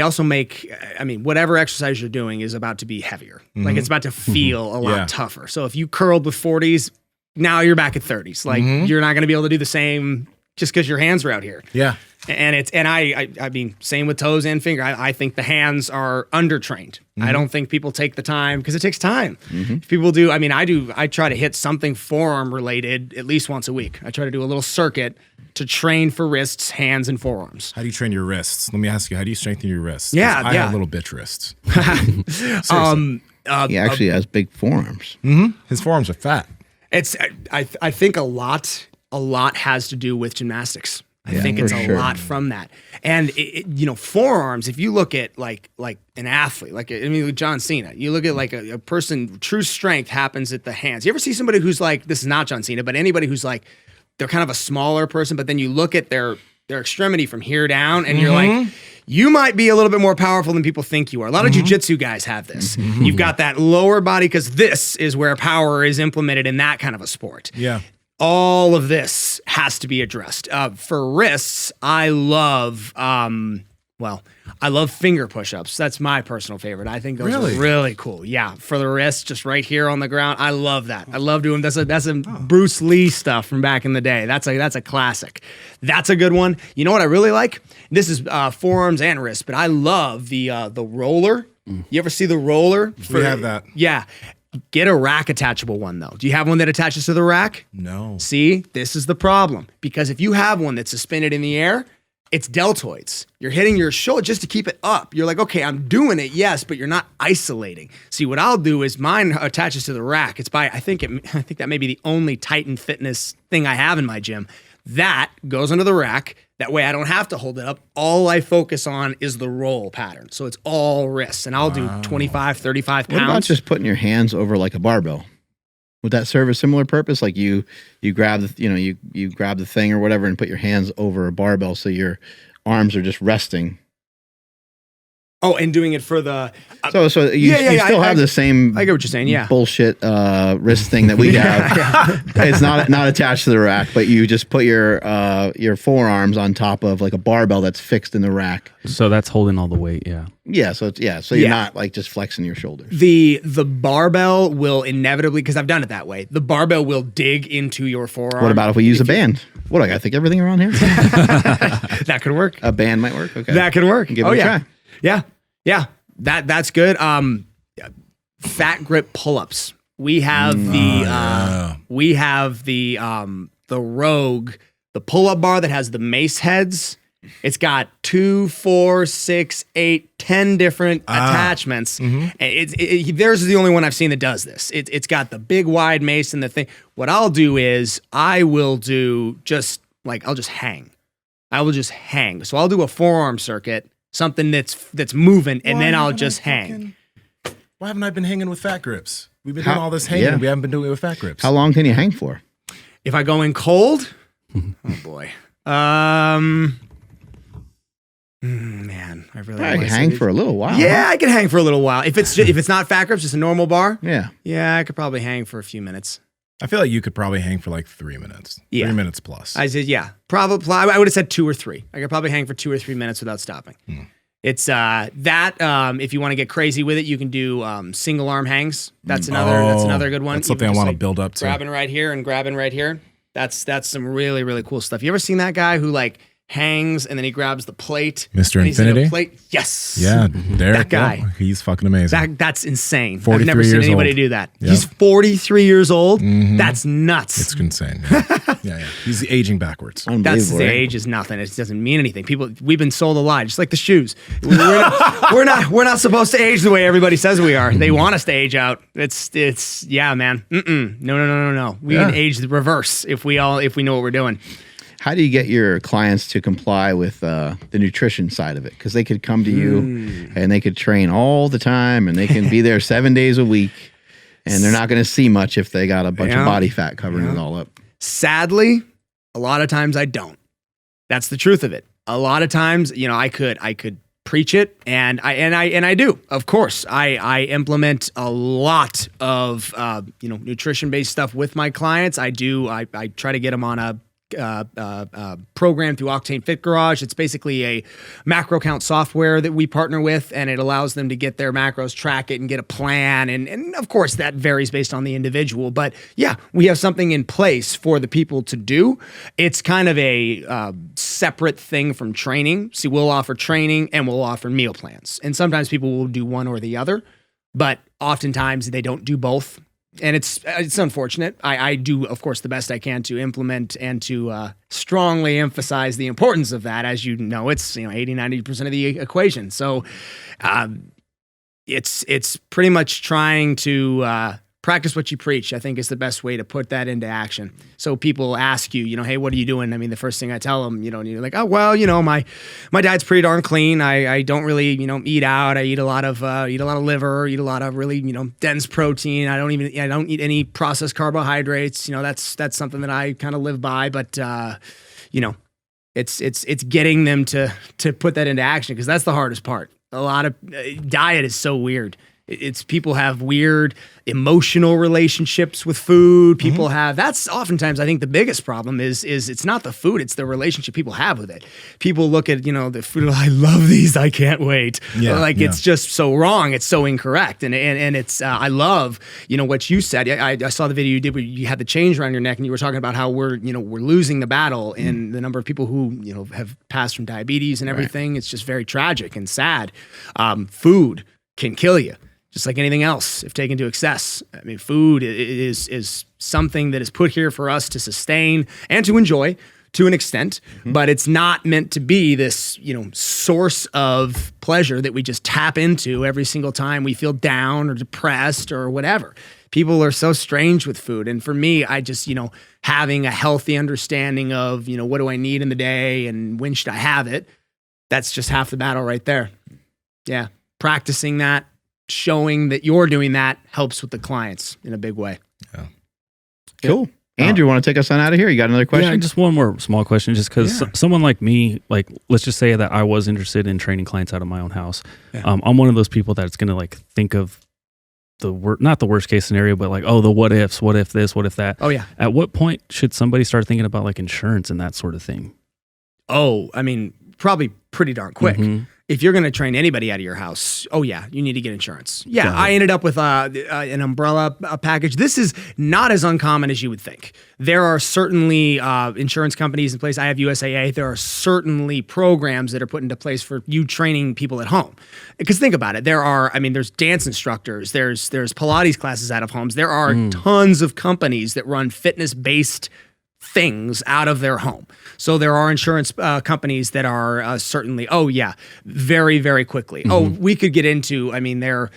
also make, whatever exercise you're doing is about to be heavier. Like it's about to feel a lot tougher. So if you curled with 40s, now you're back at 30s. Like you're not going to be able to do the same just because your hands are out here. Yeah. And I mean, same with toes and finger. I think the hands are undertrained. I don't think people take the time because it takes time. If people do, I try to hit something forearm related at least once a week. I try to do a little circuit to train for wrists, hands, and forearms. How do you train your wrists? Let me ask you, how do you strengthen your wrists? 'Cause Yeah, I yeah. have little bitch wrists. He actually has big forearms. His forearms are fat. I think a lot has to do with gymnastics. I think it's a lot from that. And forearms, if you look at like an athlete, like John Cena, you look at like a person, true strength happens at the hands. You ever see somebody who's like, this is not John Cena, but anybody who's like, they're kind of a smaller person, but then you look at their extremity from here down and you're like, you might be a little bit more powerful than people think you are. A lot of jiu-jitsu guys have this. You've got that lower body because this is where power is implemented in that kind of a sport. Yeah. All of this has to be addressed. For wrists, I love finger push-ups. That's my personal favorite. I think those are really cool. Yeah, for the wrists, just right here on the ground. I love that. I love doing that's a Bruce Lee stuff from back in the day. That's a classic. That's a good one. You know what I really like? This is forearms and wrists, but I love the roller. You ever see the roller? We have that. Yeah. Get a rack attachable one though. Do you have one that attaches to the rack? No. See, this is the problem. Because if you have one that's suspended in the air, it's deltoids. You're hitting your shoulder just to keep it up. You're like, okay, I'm doing it, yes, but you're not isolating. See, what I'll do is mine attaches to the rack. I think that may be the only Titan Fitness thing I have in my gym. That goes under the rack. That way I don't have to hold it up. All I focus on is the roll pattern. So it's all wrists. And I'll do 25, 35 pounds. What about just putting your hands over like a barbell? Would that serve a similar purpose? Like you grab the you grab the thing or whatever and put your hands over a barbell so your arms are just resting. Oh, and doing it for the... So you still have the same... I get what you're saying, yeah. Bullshit wrist thing that we have. It's not attached to the rack, but you just put your forearms on top of like a barbell that's fixed in the rack. So that's holding all the weight, yeah. Yeah, so you're not like just flexing your shoulders. The barbell will inevitably, because I've done it that way, the barbell will dig into your forearm. What about if we use a band? What, I gotta think everything around here? That could work. A band might work? Okay. That could work. Give it a try. Yeah. That's good. Fat grip pull-ups. We have the Rogue, the pull-up bar that has the mace heads. It's got 2, 4, 6, 8, 10 different attachments. Theirs is the only one I've seen that does this. It's got the big wide mace and the thing. What I'll do is I'll just hang. I will just hang. So I'll do a forearm circuit, something that's moving, and then I'll just hang. Why haven't I been hanging with fat grips? We've been doing all this hanging. Yeah. We haven't been doing it with fat grips. How long can you hang for? If I go in cold, oh boy. Man, I really can hang for a little while. Yeah, I can hang for a little while. If it's not fat grips, just a normal bar. Yeah, I could probably hang for a few minutes. I feel like you could probably hang for like 3 minutes. Yeah. 3 minutes plus. I said, yeah, probably. I would have said 2 or 3. I could probably hang for 2 or 3 minutes without stopping. It's if you want to get crazy with it, you can do single arm hangs. That's another good one. That's something I want to build up to. Grabbing right here and grabbing right here. That's some really, really cool stuff. You ever seen that guy who like hangs and then he grabs the plate? Mr. and he's in a Infinity? plate? Yes. Yeah, there That guy. He's fucking amazing. That's insane. 43 I've never seen years anybody old. do that. Yep. He's 43 years old. That's nuts. It's insane. Yeah. He's aging backwards. That's Unbelievable, the right? age is nothing. It doesn't mean anything. We've been sold a lie, just like the shoes. We're not supposed to age the way everybody says we are. They want us to age out. It's yeah, man. No. We can age the reverse if we know what we're doing. How do you get your clients to comply with the nutrition side of it? Because they could come to you and they could train all the time and they can be there 7 days a week and they're not going to see much if they got a bunch of body fat covering it all up. Sadly, a lot of times I don't. That's the truth of it. A lot of times, I could preach it, and I do. Of course, I implement a lot of nutrition based stuff with my clients. I try to get them on a program through Octane Fit Garage. It's basically a macro count software that we partner with, and it allows them to get their macros, track it, and get a plan. And of course, that varies based on the individual. But yeah, we have something in place for the people to do. It's kind of a separate thing from training. See, we'll offer training and we'll offer meal plans. And sometimes people will do one or the other, but oftentimes they don't do both. And it's unfortunate. I do, of course, the best I can to implement and to strongly emphasize the importance of that. As you know, it's 80-90% of the equation. So it's pretty much trying to practice what you preach, I think, is the best way to put that into action. So people ask you, hey, what are you doing? I mean, the first thing I tell them, and you're like, oh, well, my diet's pretty darn clean. I don't really, eat out. I eat a lot of liver, eat a lot of really, dense protein. I don't eat any processed carbohydrates. That's something that I kind of live by. But, it's getting them to put that into action, because that's the hardest part. A lot of diet is so weird. It's people have weird emotional relationships with food. People have, that's oftentimes, I think the biggest problem is it's not the food, it's the relationship people have with it. People look at, the food, I love these, I can't wait. It's just so wrong. It's so incorrect. And it's, I love, what you said. I saw the video you did where you had the chains around your neck and you were talking about how we're losing the battle in the number of people who, have passed from diabetes and everything. Right. It's just very tragic and sad. Food can kill you, just like anything else, if taken to excess. I mean, food is something that is put here for us to sustain and to enjoy to an extent, but it's not meant to be this, source of pleasure that we just tap into every single time we feel down or depressed or whatever. People are so strange with food. And for me, I just, having a healthy understanding of, what do I need in the day and when should I have it? That's just half the battle right there. Yeah. Practicing that, showing that you're doing that helps with the clients in a big way. Yeah. Cool. Andrew, want to take us on out of here? You got another question? Yeah, just one more small question, just because someone like me, like, let's just say that I was interested in training clients out of my own house. Yeah. I'm one of those people that's going to think of not the worst case scenario, but the what ifs, what if this, what if that. Oh yeah. At what point should somebody start thinking about insurance and that sort of thing? Oh, I mean, probably pretty darn quick. If you're going to train anybody out of your house, you need to get insurance. Yeah, I ended up with an umbrella package. This is not as uncommon as you would think. There are certainly insurance companies in place. I have USAA. There are certainly programs that are put into place for you training people at home. Because think about it. There's dance instructors. There's Pilates classes out of homes. There are tons of companies that run fitness-based things out of their home. So there are insurance companies that are certainly, very, very quickly. We could get into, their,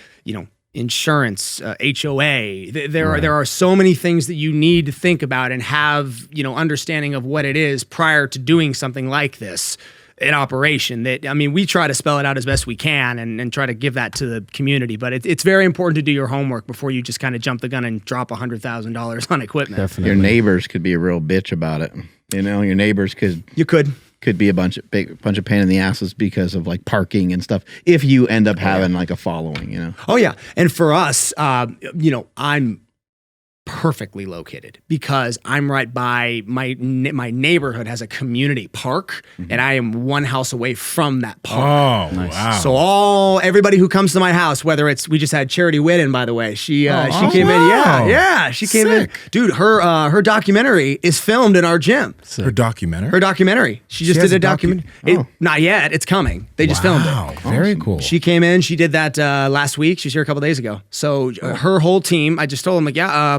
insurance, HOA. There are so many things that you need to think about and have, understanding of what it is prior to doing something like this in operation. That, we try to spell it out as best we can and try to give that to the community. But it's very important to do your homework before you just kind of jump the gun and drop $100,000 on equipment. Definitely. Your neighbors could be a real bitch about it. Your neighbors could be a bunch of pain in the asses because of parking and stuff. If you end up having a following, Oh yeah, and for us, I'm perfectly located because I'm right by my neighborhood has a community park, and I am one house away from that park. Oh, wow. So everybody who comes to my house, whether it's, we just had Charity Witt in, by the way. She came in. Yeah, she came in. Dude, her documentary is filmed in our gym. Her documentary? Her documentary. She just has did a a documentary. Not yet. It's coming. They just filmed it. Wow, very cool. She came in. She did that last week. She was here a couple days ago. So her whole team, I just told them, like,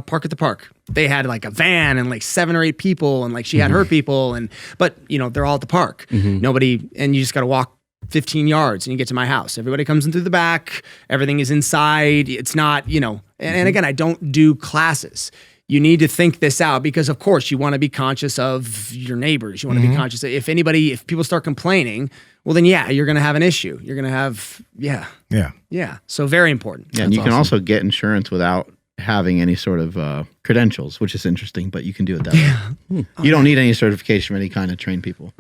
park at the park. They had like a van and like 7 or 8 people, and like she had her people, but they're all at the park. Nobody, and you just got to walk 15 yards and you get to my house. Everybody comes in through the back. Everything is inside. It's not, and again, I don't do classes. You need to think this out because, of course, you want to be conscious of your neighbors. You want to be conscious of if people start complaining, well, then, you're going to have an issue. You're going to have, Yeah. So very important. Yeah, and you can also get insurance without having any sort of credentials, which is interesting, but you can do it that way. You don't need any certification of any kind to train people.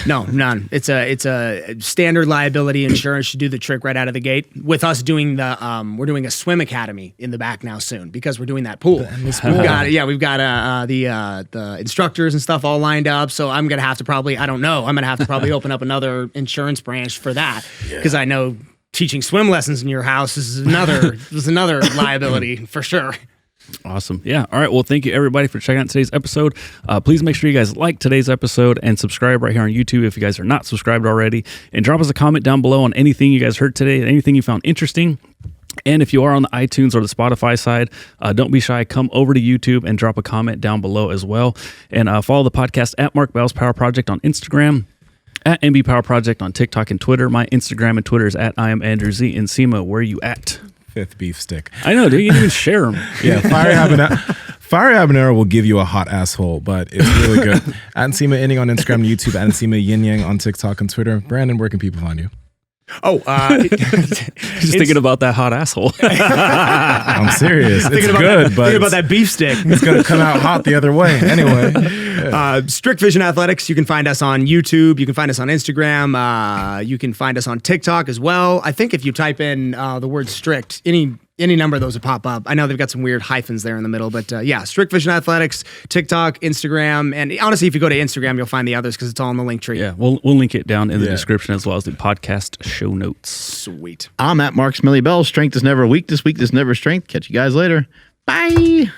No, none. It's a standard liability insurance. Should do the trick right out of the gate. With us doing we're doing a swim academy in the back now soon because we're doing that pool. We've got the instructors and stuff all lined up. So I'm gonna have to probably open up another insurance branch for that because I know teaching swim lessons in your house is another liability for sure. Awesome. Yeah. All right. Well, thank you everybody for checking out today's episode. Please make sure you guys like today's episode and subscribe right here on YouTube if you guys are not subscribed already. And drop us a comment down below on anything you guys heard today, anything you found interesting. And if you are on the iTunes or the Spotify side, don't be shy. Come over to YouTube and drop a comment down below as well. And follow the podcast at Mark Bell's Power Project on Instagram, at MB Power Project on TikTok and Twitter. My Instagram and Twitter is at I am Andrew Z. Nsima, where are you at? 5th beef stick. I know, dude. You didn't even share them. Yeah, fire habanero will give you a hot asshole, but it's really good. At Nsima Inyang on Instagram and YouTube. At Nsima Inyang on TikTok and Twitter. Brandon, where can people find you? Just thinking about that hot asshole. I'm serious. It's good, but thinking about that beef stick. It's going to come out hot the other way. Anyway. Strict Vision Athletics. You can find us on YouTube. You can find us on Instagram. You can find us on TikTok as well. I think if you type in the word strict, any number of those will pop up. I know they've got some weird hyphens there in the middle, but Strict Vision Athletics, TikTok, Instagram, and honestly, if you go to Instagram, you'll find the others because it's all in the link tree. Yeah, we'll link it down in the description as well as the podcast show notes. Sweet. I'm at Mark Smelly Bell. Strength is never weakness. Weakness never strength. Catch you guys later. Bye.